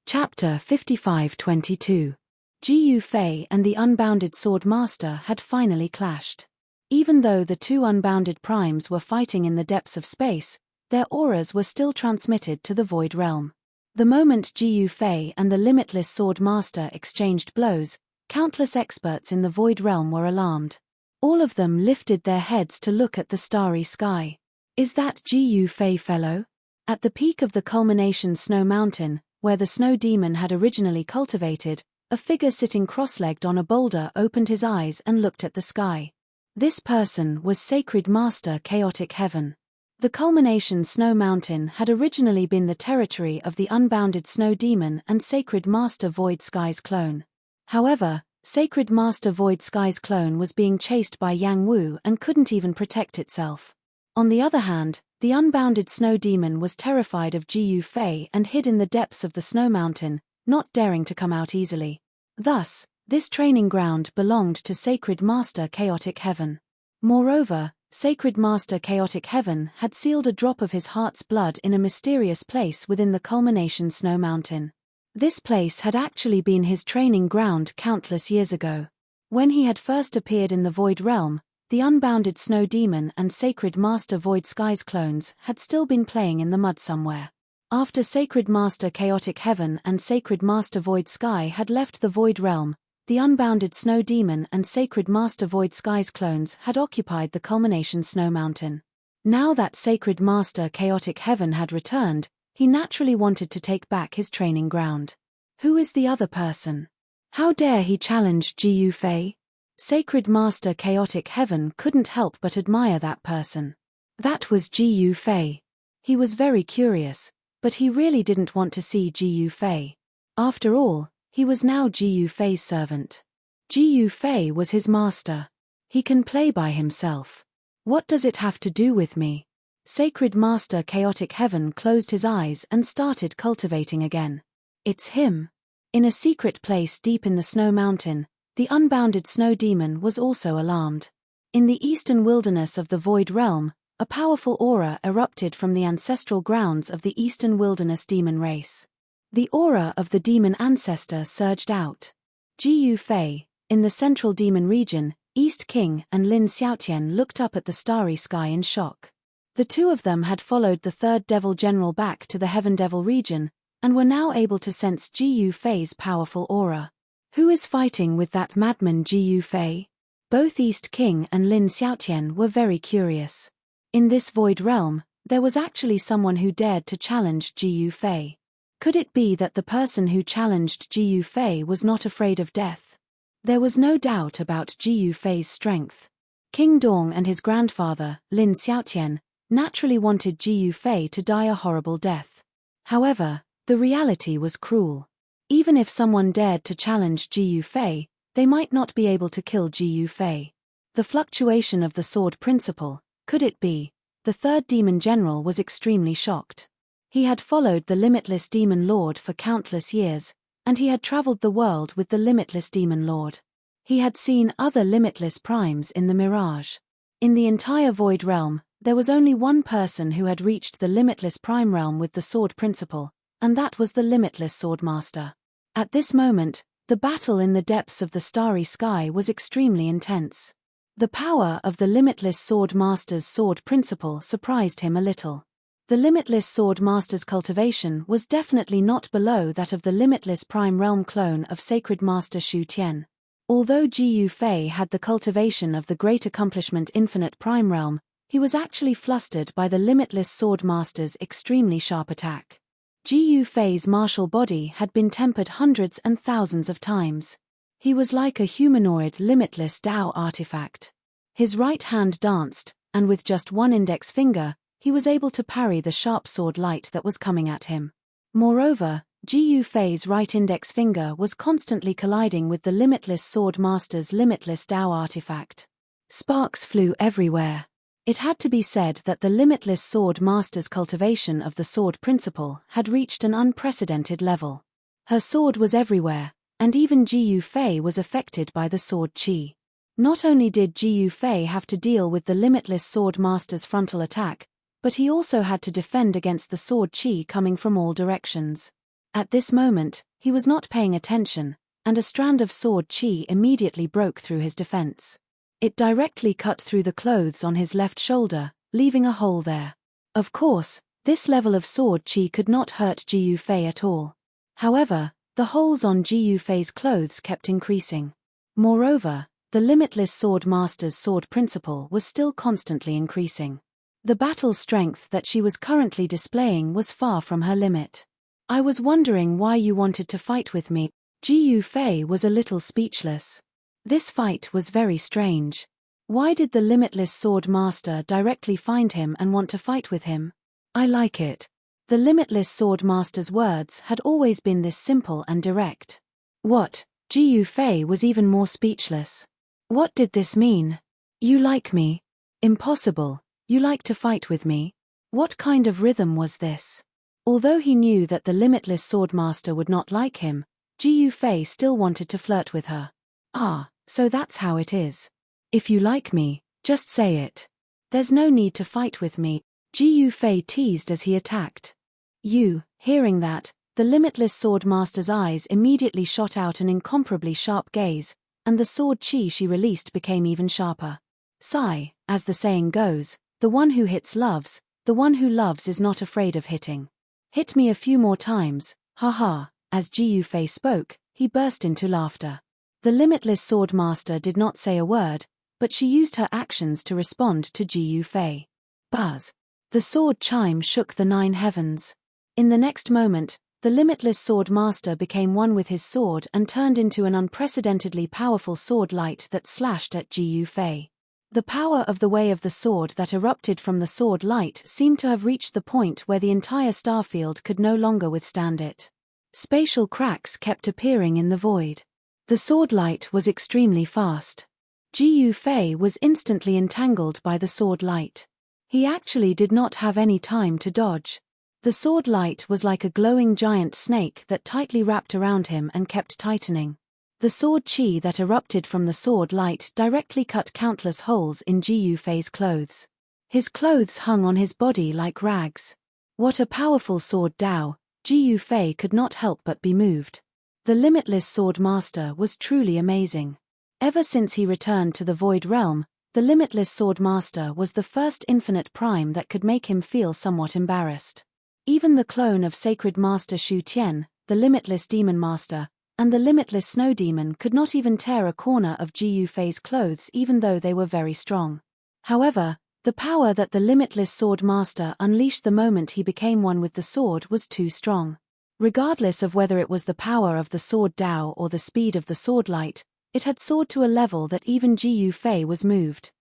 Chapter 55-22. Ji Fei and the Unbounded Sword Master had finally clashed. Even though the 2 unbounded primes were fighting in the depths of space, their auras were still transmitted to the void realm. The moment Ji Fei and the limitless sword master exchanged blows, countless experts in the void realm were alarmed. All of them lifted their heads to look at the starry sky. Is that Ji Fei fellow? At the peak of the culmination snow mountain, where the snow demon had originally cultivated, a figure sitting cross-legged on a boulder opened his eyes and looked at the sky. This person was Sacred Master Chaotic Heaven. The culmination snow mountain had originally been the territory of the unbounded snow demon and Sacred Master Void Sky's clone. However, Sacred Master Void Sky's clone was being chased by Yang Wu and couldn't even protect itself. On the other hand, the unbounded snow demon was terrified of Ji Fei and hid in the depths of the snow mountain, not daring to come out easily. Thus, this training ground belonged to Sacred Master Chaotic Heaven. Moreover, Sacred Master Chaotic Heaven had sealed a drop of his heart's blood in a mysterious place within the culmination snow mountain. This place had actually been his training ground countless years ago. When he had first appeared in the Void Realm, the unbounded snow demon and Sacred Master Void Sky's clones had still been playing in the mud somewhere. After Sacred Master Chaotic Heaven and Sacred Master Void Sky had left the Void Realm, the unbounded snow demon and Sacred Master Void Sky's clones had occupied the culmination snow mountain. Now that Sacred Master Chaotic Heaven had returned, he naturally wanted to take back his training ground. Who is the other person? How dare he challenge Ji Fei? Sacred Master Chaotic Heaven couldn't help but admire that person. That was Ji Fei. He was very curious, but he really didn't want to see Ji Fei. After all, he was now Ji Fei's servant. Ji Fei was his master. He can play by himself. What does it have to do with me? Sacred Master Chaotic Heaven closed his eyes and started cultivating again. It's him. In a secret place deep in the snow mountain, the unbounded snow demon was also alarmed. In the eastern wilderness of the Void Realm, a powerful aura erupted from the ancestral grounds of the eastern wilderness demon race. The aura of the demon ancestor surged out. Ji Fei, in the central demon region, East King and Lin Xiaotian looked up at the starry sky in shock. The 2 of them had followed the third devil general back to the Heaven Devil region, and were now able to sense Ji Fei's powerful aura. Who is fighting with that madman Ji Fei? Both East King and Lin Xiaotian were very curious. In this Void Realm, there was actually someone who dared to challenge Ji Fei. Could it be that the person who challenged Ji Fei was not afraid of death? There was no doubt about Ji Fei's strength. King Dong and his grandfather, Lin Xiaotian, naturally wanted Ji Yufei to die a horrible death. However, the reality was cruel. Even if someone dared to challenge Ji Yufei, they might not be able to kill Ji Yufei. The fluctuation of the sword principle, could it be? The third demon general was extremely shocked. He had followed the limitless demon lord for countless years, and he had traveled the world with the limitless demon lord. He had seen other limitless primes in the mirage. In the entire void realm, there was only one person who had reached the limitless prime realm with the sword principle, and that was the limitless sword master. At this moment, the battle in the depths of the starry sky was extremely intense. The power of the limitless sword master's sword principle surprised him a little. The limitless sword master's cultivation was definitely not below that of the limitless prime realm clone of sacred master Shu Tian. Although Ji Yufei had the cultivation of the great accomplishment infinite prime realm, he was actually flustered by the limitless sword master's extremely sharp attack. Ji Yufei's martial body had been tempered hundreds and thousands of times. He was like a humanoid limitless Tao artifact. His right hand danced, and with just one index finger, he was able to parry the sharp sword light that was coming at him. Moreover, Ji Yufei's right index finger was constantly colliding with the limitless sword master's limitless Tao artifact. Sparks flew everywhere. It had to be said that the limitless sword master's cultivation of the sword principle had reached an unprecedented level. Her sword was everywhere, and even Ji Yufei was affected by the sword qi. Not only did Ji Yufei have to deal with the limitless sword master's frontal attack, but he also had to defend against the sword qi coming from all directions. At this moment, he was not paying attention, and a strand of sword qi immediately broke through his defense. It directly cut through the clothes on his left shoulder, leaving a hole there. Of course, this level of sword qi could not hurt Ji Yufei at all. However, the holes on Ji Yufei's clothes kept increasing. Moreover, the limitless sword master's sword principle was still constantly increasing. The battle strength that she was currently displaying was far from her limit. I was wondering why you wanted to fight with me. Ji Yufei was a little speechless. This fight was very strange. Why did the limitless sword master directly find him and want to fight with him? I like it. The limitless sword master's words had always been this simple and direct. What? Ji Yufei was even more speechless. What did this mean? You like me? Impossible. You like to fight with me? What kind of rhythm was this? Although he knew that the limitless sword master would not like him, Ji Yufei still wanted to flirt with her. Ah, so that's how it is. If you like me, just say it. There's no need to fight with me, Ji Yufei teased as he attacked. Hearing that, the limitless sword master's eyes immediately shot out an incomparably sharp gaze, and the sword qi she released became even sharper. Sigh, as the saying goes, the one who hits loves, the one who loves is not afraid of hitting. Hit me a few more times, haha. As Ji Yufei spoke, he burst into laughter. The limitless sword master did not say a word, but she used her actions to respond to Ji Yufei. Buzz. The sword chime shook the 9 heavens. In the next moment, the limitless sword master became one with his sword and turned into an unprecedentedly powerful sword light that slashed at Ji Yufei. The power of the way of the sword that erupted from the sword light seemed to have reached the point where the entire starfield could no longer withstand it. Spatial cracks kept appearing in the void. The sword light was extremely fast. Ji Yufei was instantly entangled by the sword light. He actually did not have any time to dodge. The sword light was like a glowing giant snake that tightly wrapped around him and kept tightening. The sword qi that erupted from the sword light directly cut countless holes in Ji Yufei's clothes. His clothes hung on his body like rags. What a powerful sword Dao, Ji Yufei could not help but be moved. The limitless sword master was truly amazing. Ever since he returned to the void realm, the limitless sword master was the first infinite prime that could make him feel somewhat embarrassed. Even the clone of sacred master Shu Tian, the limitless demon master, and the limitless snow demon could not even tear a corner of Ji Yufei's clothes even though they were very strong. However, the power that the limitless sword master unleashed the moment he became one with the sword was too strong. Regardless of whether it was the power of the sword Dao or the speed of the sword light, it had soared to a level that even Ji Yufei was moved.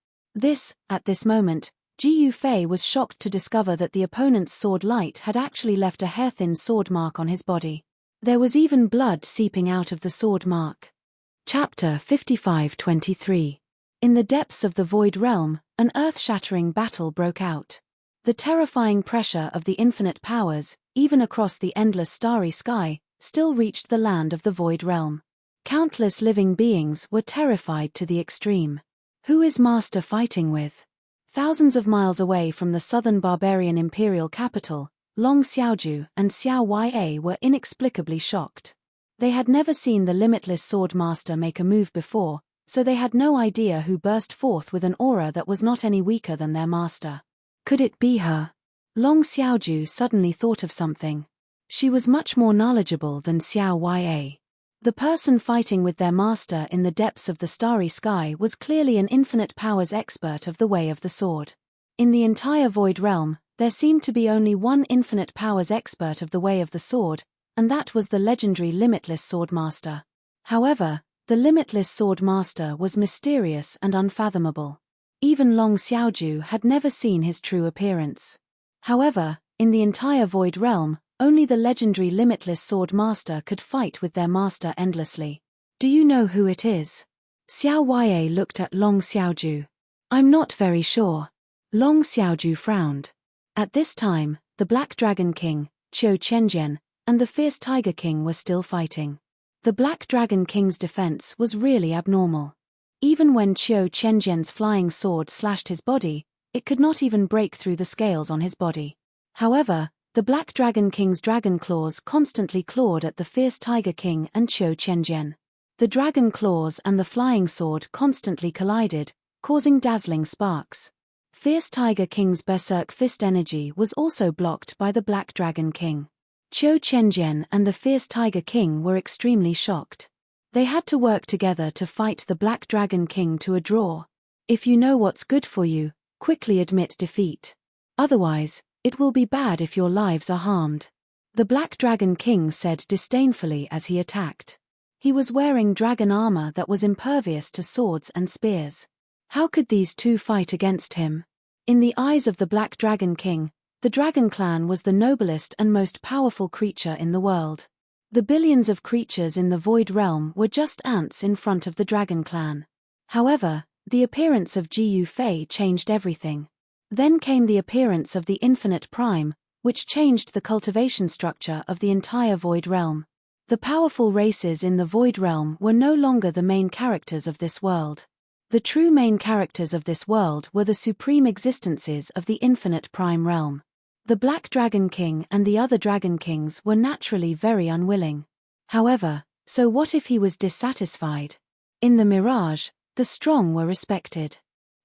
At this moment, Ji Yufei was shocked to discover that the opponent's sword light had actually left a hair-thin sword mark on his body. There was even blood seeping out of the sword mark. Chapter 55-23. In the depths of the Void Realm, an earth-shattering battle broke out. The terrifying pressure of the infinite powers, even across the endless starry sky, still reached the land of the Void Realm. Countless living beings were terrified to the extreme. Who is Master fighting with? Thousands of miles away from the southern barbarian imperial capital, Long Xiaoju and Xiao Ya were inexplicably shocked. They had never seen the limitless sword master make a move before, so they had no idea who burst forth with an aura that was not any weaker than their master. Could it be her? Long Xiaoju suddenly thought of something. She was much more knowledgeable than Xiao Ya. The person fighting with their master in the depths of the starry sky was clearly an infinite powers expert of the way of the sword. In the entire Void Realm, there seemed to be only one infinite powers expert of the way of the sword, and that was the legendary Limitless Sword Master. However, the Limitless Sword Master was mysterious and unfathomable. Even Long Xiaoju had never seen his true appearance. However, in the entire Void Realm, only the legendary Limitless Sword Master could fight with their master endlessly. Do you know who it is? Xiao Ya looked at Long Xiaoju. I'm not very sure. Long Xiaoju frowned. At this time, the Black Dragon King, Qiu Chenjian, and the Fierce Tiger King were still fighting. The Black Dragon King's defense was really abnormal. Even when Qiu Chenjian's flying sword slashed his body, it could not even break through the scales on his body. However, the Black Dragon King's dragon claws constantly clawed at the Fierce Tiger King and Qiu Chenjian. The dragon claws and the flying sword constantly collided, causing dazzling sparks. Fierce Tiger King's berserk fist energy was also blocked by the Black Dragon King. Qiu Chenjian and the Fierce Tiger King were extremely shocked. They had to work together to fight the Black Dragon King to a draw. If you know what's good for you, quickly admit defeat. Otherwise, it will be bad if your lives are harmed. The Black Dragon King said disdainfully as he attacked. He was wearing dragon armor that was impervious to swords and spears. How could these two fight against him? In the eyes of the Black Dragon King, the Dragon Clan was the noblest and most powerful creature in the world. The billions of creatures in the Void Realm were just ants in front of the Dragon Clan. However, the appearance of Ji Yufei changed everything. Then came the appearance of the Infinite Prime, which changed the cultivation structure of the entire Void Realm. The powerful races in the Void Realm were no longer the main characters of this world. The true main characters of this world were the supreme existences of the Infinite Prime Realm. The Black Dragon King and the other Dragon Kings were naturally very unwilling. However, so what if he was dissatisfied? In the Mirage, the strong were respected.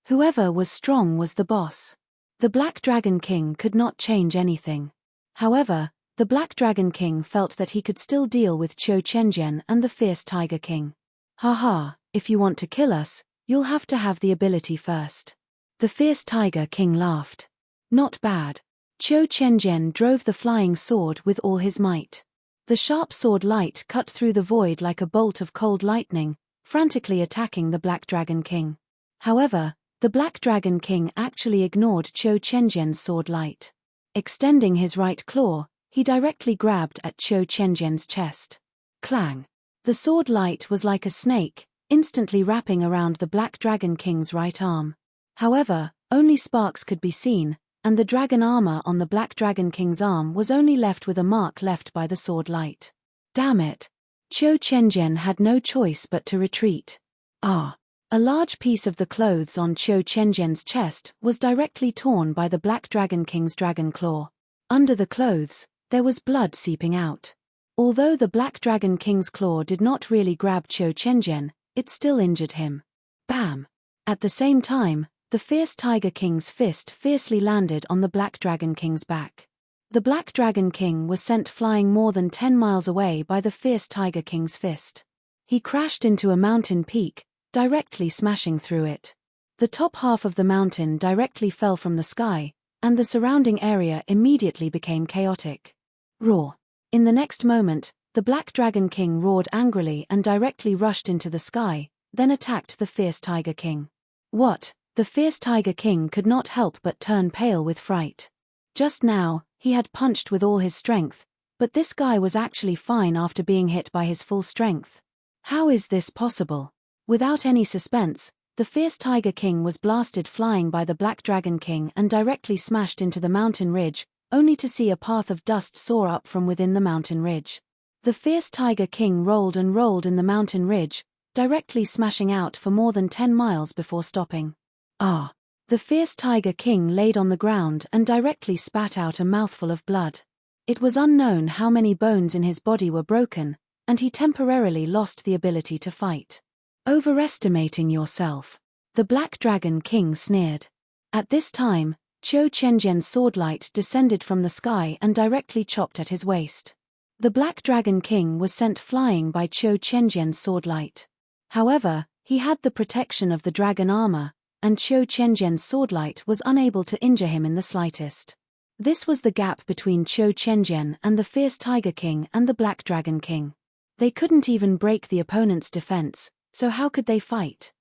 Whoever was strong was the boss. The Black Dragon King could not change anything. However, the Black Dragon King felt that he could still deal with Qiu Chenjian and the Fierce Tiger King. Haha, if you want to kill us, you'll have to have the ability first. The Fierce Tiger King laughed. Not bad. Qiu Chenjian drove the flying sword with all his might. The sharp sword light cut through the void like a bolt of cold lightning, frantically attacking the Black Dragon King. However, the Black Dragon King actually ignored Qiu Chenjian's sword light. Extending his right claw, he directly grabbed at Qiu Chenjian's chest. Clang! The sword light was like a snake, instantly wrapping around the Black Dragon King's right arm. However, only sparks could be seen, and the dragon armor on the Black Dragon King's arm was only left with a mark left by the sword light. Damn it! Qiu Chenjian had no choice but to retreat. Ah! A large piece of the clothes on Qiu Chenjian's chest was directly torn by the Black Dragon King's dragon claw. Under the clothes, there was blood seeping out. Although the Black Dragon King's claw did not really grab Qiu Chenjian, it still injured him. Bam! At the same time, the Fierce Tiger King's fist fiercely landed on the Black Dragon King's back. The Black Dragon King was sent flying more than 10 miles away by the Fierce Tiger King's fist. He crashed into a mountain peak, directly smashing through it. The top half of the mountain directly fell from the sky, and the surrounding area immediately became chaotic. Roar! In the next moment, the Black Dragon King roared angrily and directly rushed into the sky, then attacked the Fierce Tiger King. What? The fierce Tiger King could not help but turn pale with fright. Just now, he had punched with all his strength, but this guy was actually fine after being hit by his full strength. How is this possible? Without any suspense, the fierce Tiger King was blasted flying by the Black Dragon King and directly smashed into the mountain ridge, only to see a path of dust soar up from within the mountain ridge. The fierce Tiger King rolled and rolled in the mountain ridge, directly smashing out for more than 10 miles before stopping. Ah! The fierce Tiger King laid on the ground and directly spat out a mouthful of blood. It was unknown how many bones in his body were broken, and he temporarily lost the ability to fight. Overestimating yourself. The Black Dragon King sneered. At this time, Qiu Qianjian's swordlight descended from the sky and directly chopped at his waist. The Black Dragon King was sent flying by Qiu Qianjian's swordlight. However, he had the protection of the dragon armor, and Qiu Qianjian's swordlight was unable to injure him in the slightest. This was the gap between Qiu Qianjian and the fierce Tiger King and the Black Dragon King. They couldn't even break the opponent's defense, so how could they fight?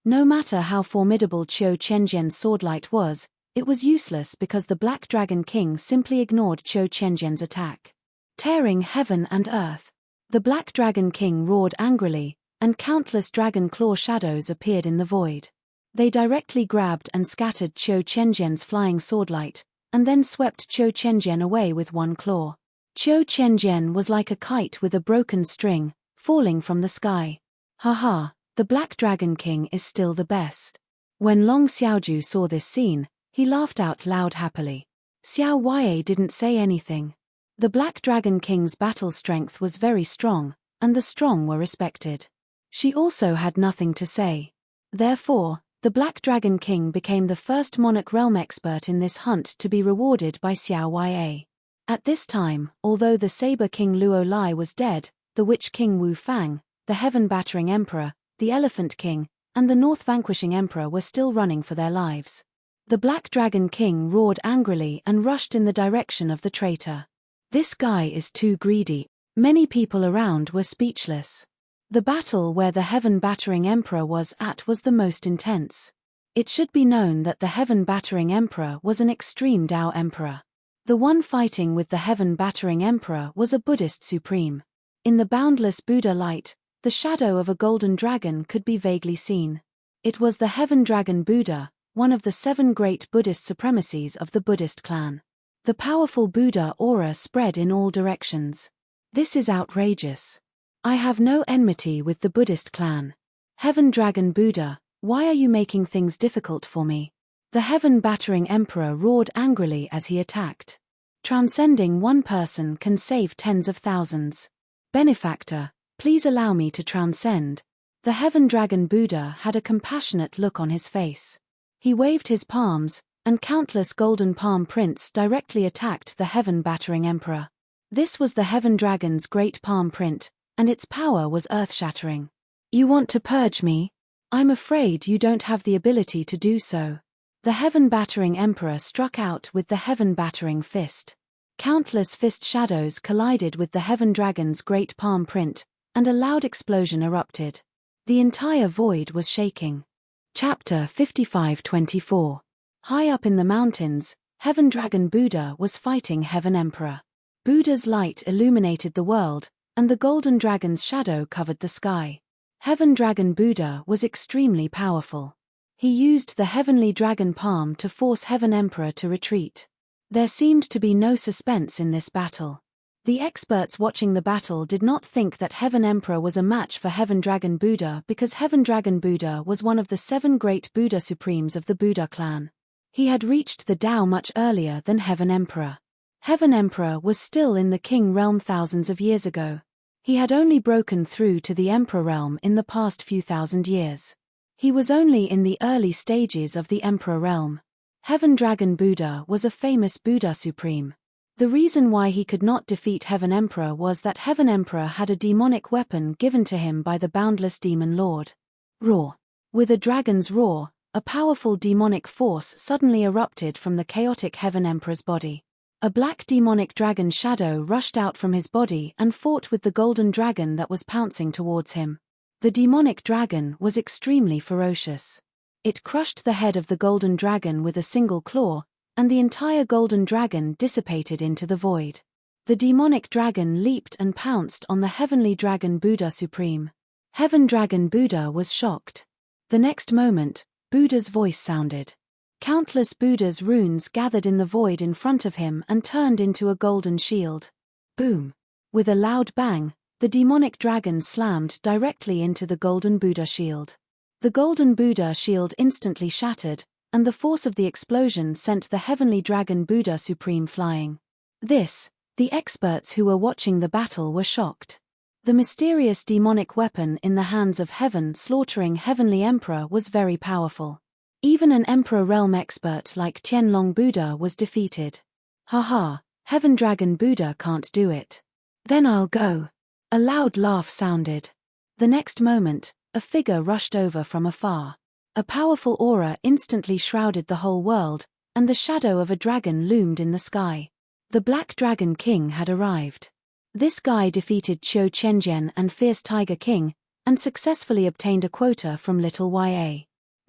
No matter how formidable Qiu Qianjian's swordlight was, it was useless because the Black Dragon King simply ignored Qiu Qianjian's attack. Tearing heaven and earth. The Black Dragon King roared angrily, and countless dragon claw shadows appeared in the void. They directly grabbed and scattered Qiu Qianjian's flying swordlight, and then swept Qiu Qianjian away with one claw. Qiu Qianjian was like a kite with a broken string, falling from the sky. Haha, the Black Dragon King is still the best. When Long Xiaoju saw this scene, he laughed out loud happily. Xiao Wei didn't say anything. The Black Dragon King's battle strength was very strong, and the strong were respected. She also had nothing to say. Therefore, the Black Dragon King became the first monarch realm expert in this hunt to be rewarded by Xiao Wei. At this time, although the Saber King Luo Lai was dead, the Witch King Wu Fang, the Heaven-battering Emperor, the Elephant King, and the North-vanquishing Emperor were still running for their lives. The Black Dragon King roared angrily and rushed in the direction of the traitor. This guy is too greedy. Many people around were speechless. The battle where the Heaven-battering Emperor was at was the most intense. It should be known that the Heaven-battering Emperor was an extreme Dao Emperor. The one fighting with the Heaven-battering Emperor was a Buddhist supreme. In the boundless Buddha light, the shadow of a golden dragon could be vaguely seen. It was the Heaven Dragon Buddha, one of the 7 great Buddhist supremacies of the Buddhist clan. The powerful Buddha aura spread in all directions. This is outrageous. I have no enmity with the Buddhist clan. Heaven Dragon Buddha, why are you making things difficult for me? The Heaven-battering Emperor roared angrily as he attacked. Transcending one person can save tens of thousands. Benefactor, please allow me to transcend. The Heaven Dragon Buddha had a compassionate look on his face. He waved his palms, and countless golden palm prints directly attacked the Heaven-battering Emperor. This was the Heaven Dragon's great palm print, and its power was earth-shattering. You want to purge me? I'm afraid you don't have the ability to do so. The Heaven-battering Emperor struck out with the Heaven-battering fist. Countless fist shadows collided with the Heaven Dragon's great palm print, and a loud explosion erupted. The entire void was shaking. Chapter 55-24. High up in the mountains, Heaven Dragon Buddha was fighting Heaven Emperor. Buddha's light illuminated the world, and the golden dragon's shadow covered the sky. Heaven Dragon Buddha was extremely powerful. He used the heavenly dragon palm to force Heaven Emperor to retreat. There seemed to be no suspense in this battle. The experts watching the battle did not think that Heaven Emperor was a match for Heaven Dragon Buddha because Heaven Dragon Buddha was one of the 7 great Buddha supremes of the Buddha clan. He had reached the Tao much earlier than Heaven Emperor. Heaven Emperor was still in the King realm thousands of years ago. He had only broken through to the Emperor realm in the past few thousand years. He was only in the early stages of the Emperor realm. Heaven Dragon Buddha was a famous Buddha supreme. The reason why he could not defeat Heaven Emperor was that Heaven Emperor had a demonic weapon given to him by the boundless demon lord. Roar. With a dragon's roar, a powerful demonic force suddenly erupted from the chaotic Heaven Emperor's body. A black demonic dragon shadow rushed out from his body and fought with the golden dragon that was pouncing towards him. The demonic dragon was extremely ferocious. It crushed the head of the golden dragon with a single claw, and the entire golden dragon dissipated into the void. The demonic dragon leaped and pounced on the heavenly dragon Buddha Supreme. Heaven Dragon Buddha was shocked. The next moment, Buddha's voice sounded. Countless Buddha's runes gathered in the void in front of him and turned into a golden shield. Boom! With a loud bang, the demonic dragon slammed directly into the golden Buddha shield. The golden Buddha shield instantly shattered, and the force of the explosion sent the heavenly dragon Buddha Supreme flying. The experts who were watching the battle were shocked. The mysterious demonic weapon in the hands of heaven slaughtering heavenly emperor was very powerful. Even an emperor realm expert like Tianlong Buddha was defeated. Haha, Heaven Dragon Buddha can't do it. Then I'll go. A loud laugh sounded. The next moment, a figure rushed over from afar. A powerful aura instantly shrouded the whole world, and the shadow of a dragon loomed in the sky. The Black Dragon King had arrived. This guy defeated Qiu Qianjian and Fierce Tiger King, and successfully obtained a quota from Little YA.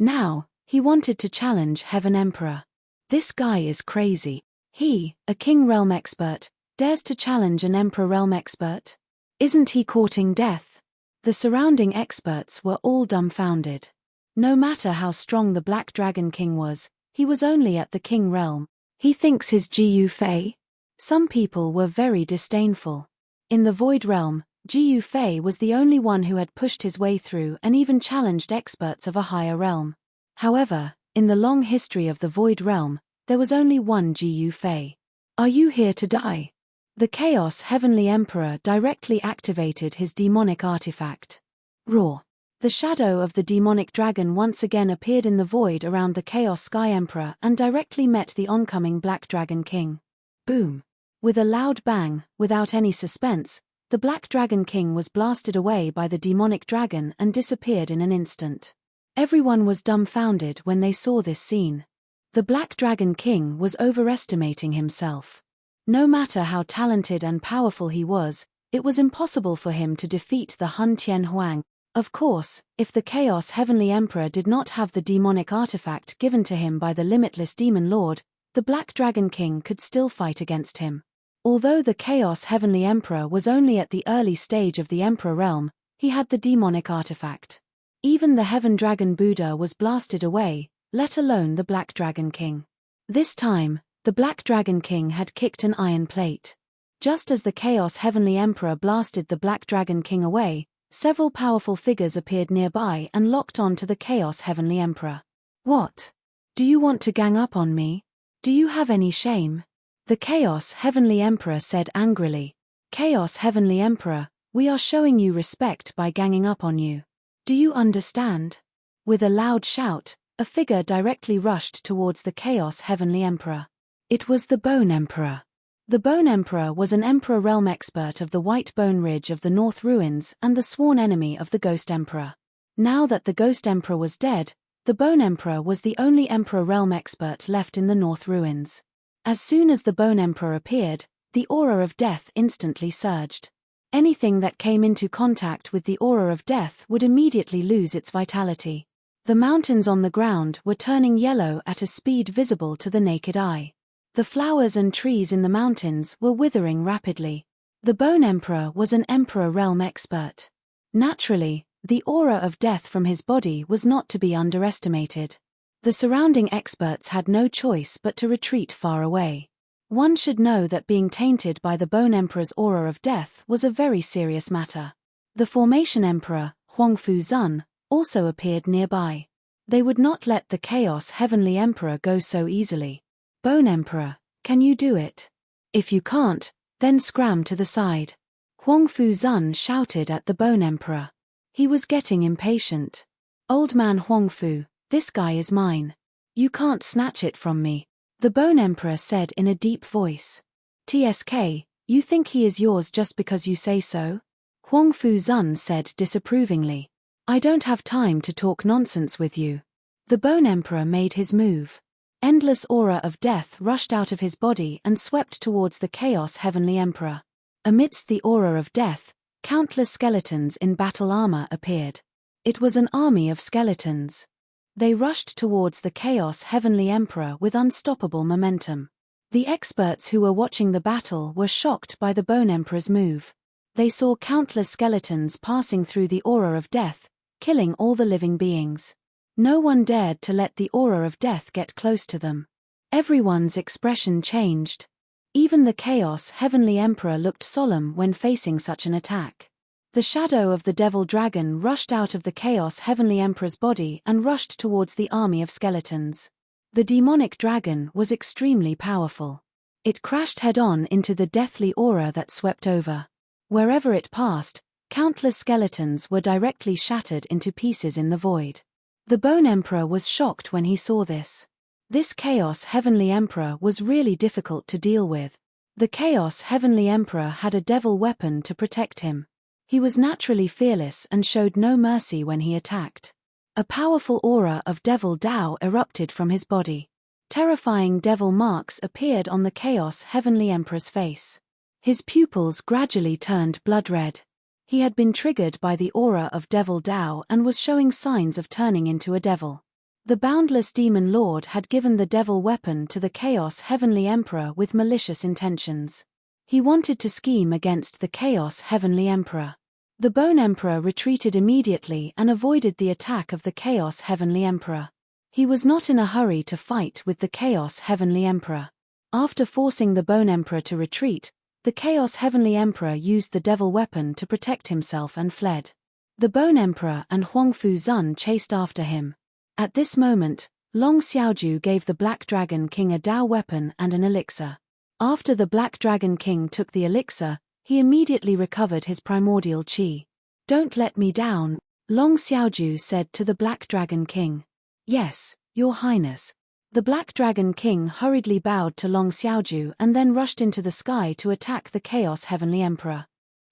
Now, he wanted to challenge Heaven Emperor. This guy is crazy. He, a King Realm expert, dares to challenge an Emperor Realm expert? Isn't he courting death? The surrounding experts were all dumbfounded. No matter how strong the Black Dragon King was, he was only at the King Realm. He thinks his Jiu Fei? Some people were very disdainful. In the Void Realm, Jiu Fei was the only one who had pushed his way through and even challenged experts of a higher realm. However, in the long history of the Void Realm, there was only one Jiu Fei. Are you here to die? The Chaos Heavenly Emperor directly activated his demonic artifact. Roar! The shadow of the demonic dragon once again appeared in the void around the Chaos Sky Emperor and directly met the oncoming Black Dragon King. Boom! With a loud bang, without any suspense, the Black Dragon King was blasted away by the demonic dragon and disappeared in an instant. Everyone was dumbfounded when they saw this scene. The Black Dragon King was overestimating himself. No matter how talented and powerful he was, it was impossible for him to defeat the Hun Tian Huang. Of course, if the Chaos Heavenly Emperor did not have the demonic artifact given to him by the limitless Demon Lord, the Black Dragon King could still fight against him. Although the Chaos Heavenly Emperor was only at the early stage of the Emperor realm, he had the demonic artifact. Even the Heaven Dragon Buddha was blasted away, let alone the Black Dragon King. This time, the Black Dragon King had kicked an iron plate. Just as the Chaos Heavenly Emperor blasted the Black Dragon King away, several powerful figures appeared nearby and locked on to the Chaos Heavenly Emperor. What? Do you want to gang up on me? Do you have any shame? The Chaos Heavenly Emperor said angrily. Chaos Heavenly Emperor, we are showing you respect by ganging up on you. Do you understand? With a loud shout, a figure directly rushed towards the Chaos Heavenly Emperor. It was the Bone Emperor. The Bone Emperor was an Emperor realm expert of the White Bone Ridge of the North Ruins and the sworn enemy of the Ghost Emperor. Now that the Ghost Emperor was dead, the Bone Emperor was the only Emperor realm expert left in the North Ruins. As soon as the Bone Emperor appeared, the aura of death instantly surged. Anything that came into contact with the aura of death would immediately lose its vitality. The mountains on the ground were turning yellow at a speed visible to the naked eye. The flowers and trees in the mountains were withering rapidly. The Bone Emperor was an Emperor realm expert. Naturally, the aura of death from his body was not to be underestimated. The surrounding experts had no choice but to retreat far away. One should know that being tainted by the Bone Emperor's aura of death was a very serious matter. The Formation Emperor, Huangfu Zun, also appeared nearby. They would not let the Chaos Heavenly Emperor go so easily. Bone Emperor, can you do it? If you can't, then scram to the side. Huangfu Zun shouted at the Bone Emperor. He was getting impatient. Old man Huangfu, this guy is mine. You can't snatch it from me, the Bone Emperor said in a deep voice. TSK, you think he is yours just because you say so? Huangfu Zun said disapprovingly. I don't have time to talk nonsense with you. The Bone Emperor made his move. Endless aura of death rushed out of his body and swept towards the Chaos Heavenly Emperor. Amidst the aura of death, countless skeletons in battle armor appeared. It was an army of skeletons. They rushed towards the Chaos Heavenly Emperor with unstoppable momentum. The experts who were watching the battle were shocked by the Bone Emperor's move. They saw countless skeletons passing through the aura of death, killing all the living beings. No one dared to let the aura of death get close to them. Everyone's expression changed. Even the Chaos Heavenly Emperor looked solemn when facing such an attack. The shadow of the Devil Dragon rushed out of the Chaos Heavenly Emperor's body and rushed towards the army of skeletons. The demonic dragon was extremely powerful. It crashed head-on into the deathly aura that swept over. Wherever it passed, countless skeletons were directly shattered into pieces in the void. The Bone Emperor was shocked when he saw this. This Chaos Heavenly Emperor was really difficult to deal with. The Chaos Heavenly Emperor had a devil weapon to protect him. He was naturally fearless and showed no mercy when he attacked. A powerful aura of devil Tao erupted from his body. Terrifying devil marks appeared on the Chaos Heavenly Emperor's face. His pupils gradually turned blood red. He had been triggered by the aura of devil Tao and was showing signs of turning into a devil. The boundless demon lord had given the devil weapon to the Chaos Heavenly Emperor with malicious intentions. He wanted to scheme against the Chaos Heavenly Emperor. The Bone Emperor retreated immediately and avoided the attack of the Chaos Heavenly Emperor. He was not in a hurry to fight with the Chaos Heavenly Emperor. After forcing the Bone Emperor to retreat, the Chaos Heavenly Emperor used the devil weapon to protect himself and fled. The Bone Emperor and Huangfu Zun chased after him. At this moment, Long Xiaoju gave the Black Dragon King a Dao weapon and an elixir. After the Black Dragon King took the elixir, he immediately recovered his primordial qi. "Don't let me down," Long Xiaoju said to the Black Dragon King. "Yes, Your Highness." The Black Dragon King hurriedly bowed to Long Xiaoju and then rushed into the sky to attack the Chaos Heavenly Emperor.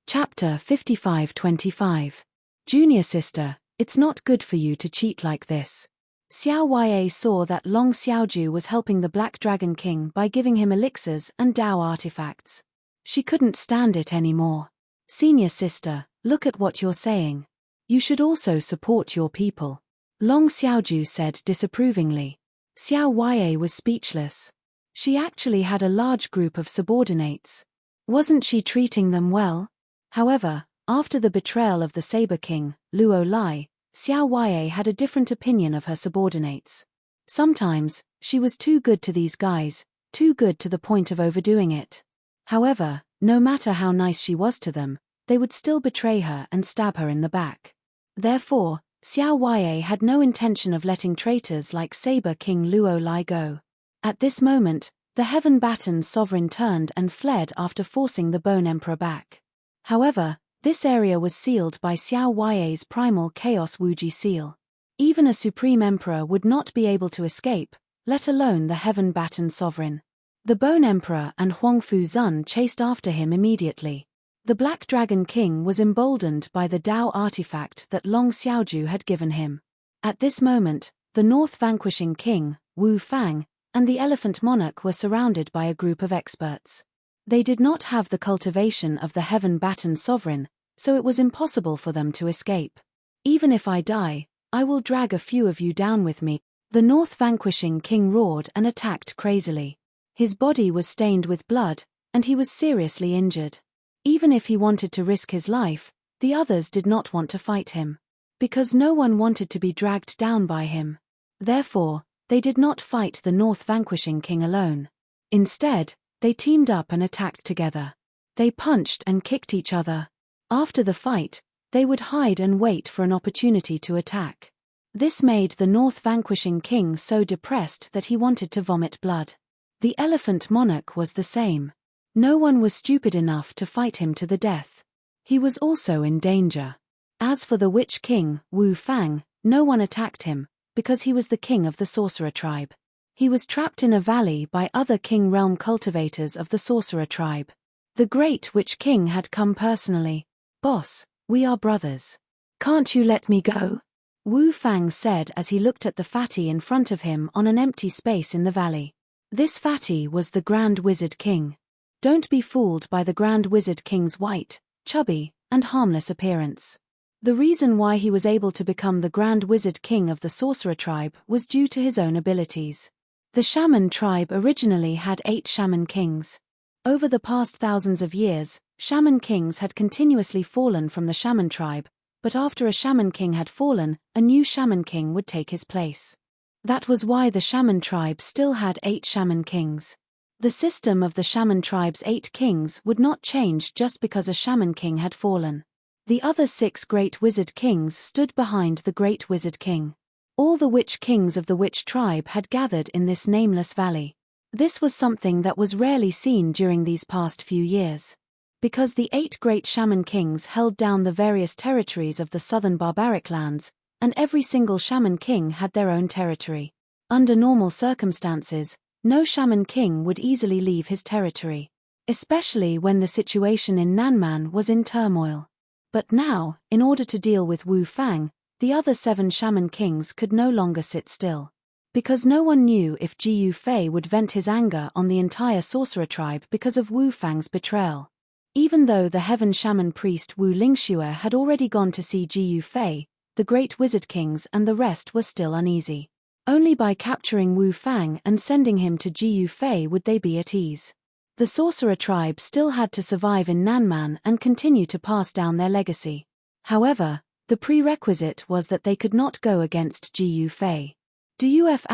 Chapter 55-25. Junior sister, it's not good for you to cheat like this. Xiao Ya saw that Long Xiaoju was helping the Black Dragon King by giving him elixirs and Dao artifacts. She couldn't stand it anymore. "Senior sister, look at what you're saying. You should also support your people," Long Xiaoju said disapprovingly. Xiao Ya was speechless. She actually had a large group of subordinates. Wasn't she treating them well? However, after the betrayal of the Saber King, Luo Lai, Xiao Ya had a different opinion of her subordinates. Sometimes, she was too good to these guys, too good to the point of overdoing it. However, no matter how nice she was to them, they would still betray her and stab her in the back. Therefore, Xiao Ya had no intention of letting traitors like Saber King Luo Lai go. At this moment, the Heaven-Baton sovereign turned and fled after forcing the Bone Emperor back. However, this area was sealed by Xiao Ya's primal Chaos Wuji seal. Even a Supreme Emperor would not be able to escape, let alone the Heaven-Baton sovereign. The Bone Emperor and Huangfu Zun chased after him immediately. The Black Dragon King was emboldened by the Dao artifact that Long Xiaoju had given him. At this moment, the North Vanquishing King, Wu Fang, and the Elephant Monarch were surrounded by a group of experts. They did not have the cultivation of the Heaven-Baton sovereign, so it was impossible for them to escape. "Even if I die, I will drag a few of you down with me," the North Vanquishing King roared and attacked crazily. His body was stained with blood, and he was seriously injured. Even if he wanted to risk his life, the others did not want to fight him. Because no one wanted to be dragged down by him. Therefore, they did not fight the North Vanquishing King alone. Instead, they teamed up and attacked together. They punched and kicked each other. After the fight, they would hide and wait for an opportunity to attack. This made the North Vanquishing King so depressed that he wanted to vomit blood. The Elephant Monarch was the same. No one was stupid enough to fight him to the death. He was also in danger. As for the Witch King, Wu Fang, no one attacked him, because he was the king of the Sorcerer tribe. He was trapped in a valley by other King Realm cultivators of the Sorcerer tribe. The Great Witch King had come personally. "Boss, we are brothers. Can't you let me go?" Wu Fang said as he looked at the fatty in front of him on an empty space in the valley. This fatty was the Grand Wizard King. Don't be fooled by the Grand Wizard King's white, chubby, and harmless appearance. The reason why he was able to become the Grand Wizard King of the Sorcerer tribe was due to his own abilities. The Shaman tribe originally had 8 Shaman kings. Over the past thousands of years, Shaman kings had continuously fallen from the Shaman tribe, but after a Shaman king had fallen, a new Shaman king would take his place. That was why the Shaman tribe still had 8 Shaman kings. The system of the Shaman tribe's 8 kings would not change just because a Shaman king had fallen. The other 6 Great Wizard Kings stood behind the Great Wizard King. All the Witch Kings of the Witch tribe had gathered in this nameless valley. This was something that was rarely seen during these past few years. Because the 8 great Shaman Kings held down the various territories of the southern barbaric lands, and every single Shaman King had their own territory. Under normal circumstances, no Shaman King would easily leave his territory, especially when the situation in Nanman was in turmoil. But now, in order to deal with Wu Fang, the other 7 Shaman Kings could no longer sit still. Because no one knew if Jiyu Fei would vent his anger on the entire sorcerer tribe because of Wu Fang's betrayal. Even though the heaven shaman priest Wu Lingxue had already gone to see Jiyu Fei, the great wizard kings and the rest were still uneasy. Only by capturing Wu Fang and sending him to Jiyu Fei would they be at ease. The sorcerer tribe still had to survive in Nanman and continue to pass down their legacy. However, the prerequisite was that they could not go against Jiyu Fei. Do UF**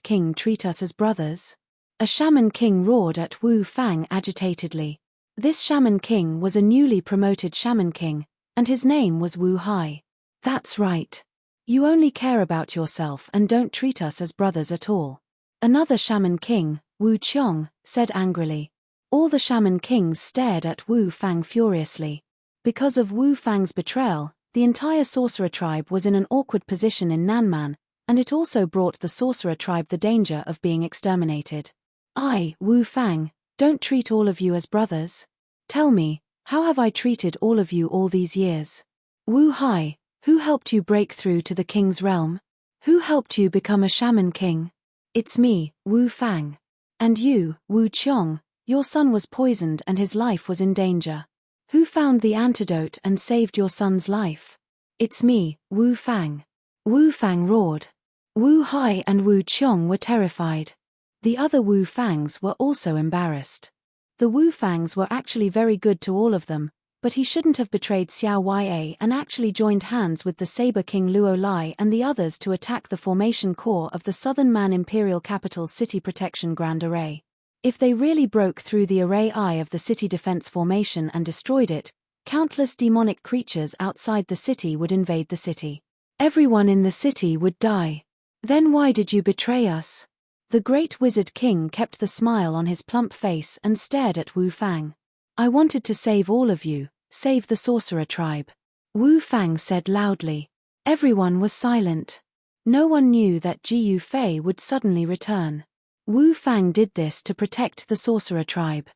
king treat us as brothers? A shaman king roared at Wu Fang agitatedly. This shaman king was a newly promoted shaman king, and his name was Wu Hai. That's right. You only care about yourself and don't treat us as brothers at all. Another shaman king, Wu Qiong, said angrily. All the shaman kings stared at Wu Fang furiously. Because of Wu Fang's betrayal, the entire sorcerer tribe was in an awkward position in Nanman, and it also brought the sorcerer tribe the danger of being exterminated. I, Wu Fang, don't treat all of you as brothers. Tell me, how have I treated all of you all these years? Wu Hai, who helped you break through to the king's realm? Who helped you become a shaman king? It's me, Wu Fang. And you, Wu Qiong, your son was poisoned and his life was in danger. Who found the antidote and saved your son's life? It's me, Wu Fang. Wu Fang roared. Wu Hai and Wu Qiong were terrified. The other Wu Fangs were also embarrassed. The Wu Fangs were actually very good to all of them, but he shouldn't have betrayed Xiao Ya and actually joined hands with the Saber King Luo Lai and the others to attack the formation core of the Southern Man Imperial Capital's City Protection Grand Array. If they really broke through the array eye of the city defense formation and destroyed it, countless demonic creatures outside the city would invade the city. Everyone in the city would die. Then why did you betray us? The Great Wizard King kept the smile on his plump face and stared at Wu Fang. I wanted to save all of you, save the sorcerer tribe. Wu Fang said loudly. Everyone was silent. No one knew that Jiyu Fei would suddenly return. Wu Fang did this to protect the sorcerer tribe.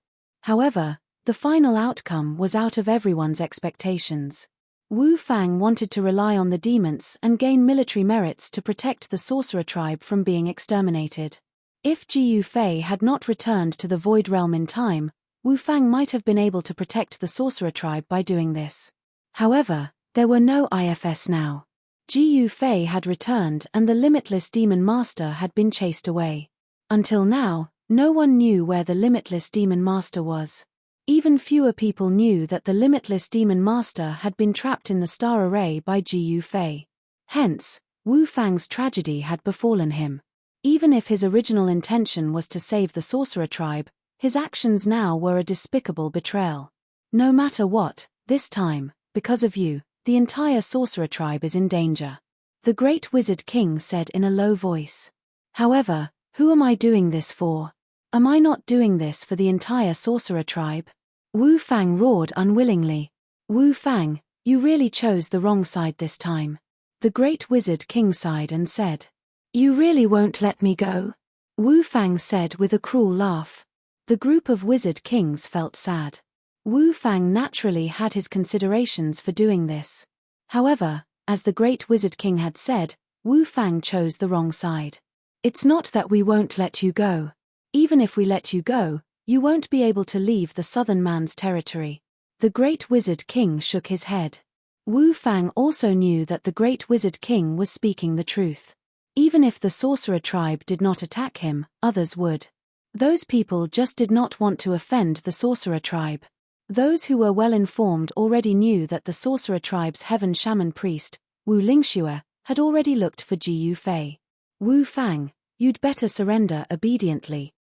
However, the final outcome was out of everyone's expectations. Wu Fang wanted to rely on the demons and gain military merits to protect the sorcerer tribe from being exterminated. If Jiyu Fei had not returned to the Void Realm in time, Wu Fang might have been able to protect the sorcerer tribe by doing this. However, there were no IFS now. Jiyu Fei had returned and the Limitless Demon Master had been chased away. Until now, no one knew where the Limitless Demon Master was. Even fewer people knew that the Limitless Demon Master had been trapped in the star array by Jiyu Fei. Hence, Wu Fang's tragedy had befallen him. Even if his original intention was to save the sorcerer tribe, his actions now were a despicable betrayal. No matter what, this time, because of you, the entire sorcerer tribe is in danger. The Great Wizard King said in a low voice. However, who am I doing this for? Am I not doing this for the entire sorcerer tribe? Wu Fang roared unwillingly. Wu Fang, you really chose the wrong side this time. The Great Wizard King sighed and said. You really won't let me go? Wu Fang said with a cruel laugh. The group of Wizard Kings felt sad. Wu Fang naturally had his considerations for doing this. However, as the Great Wizard King had said, Wu Fang chose the wrong side. It's not that we won't let you go. Even if we let you go, you won't be able to leave the Southern Man's territory. The Great Wizard King shook his head. Wu Fang also knew that the Great Wizard King was speaking the truth. Even if the sorcerer tribe did not attack him, others would. Those people just did not want to offend the sorcerer tribe. Those who were well informed already knew that the sorcerer tribe's heaven shaman priest, Wu Lingxue, had already looked for Ji Yufei. Wu Fang, you'd better surrender obediently,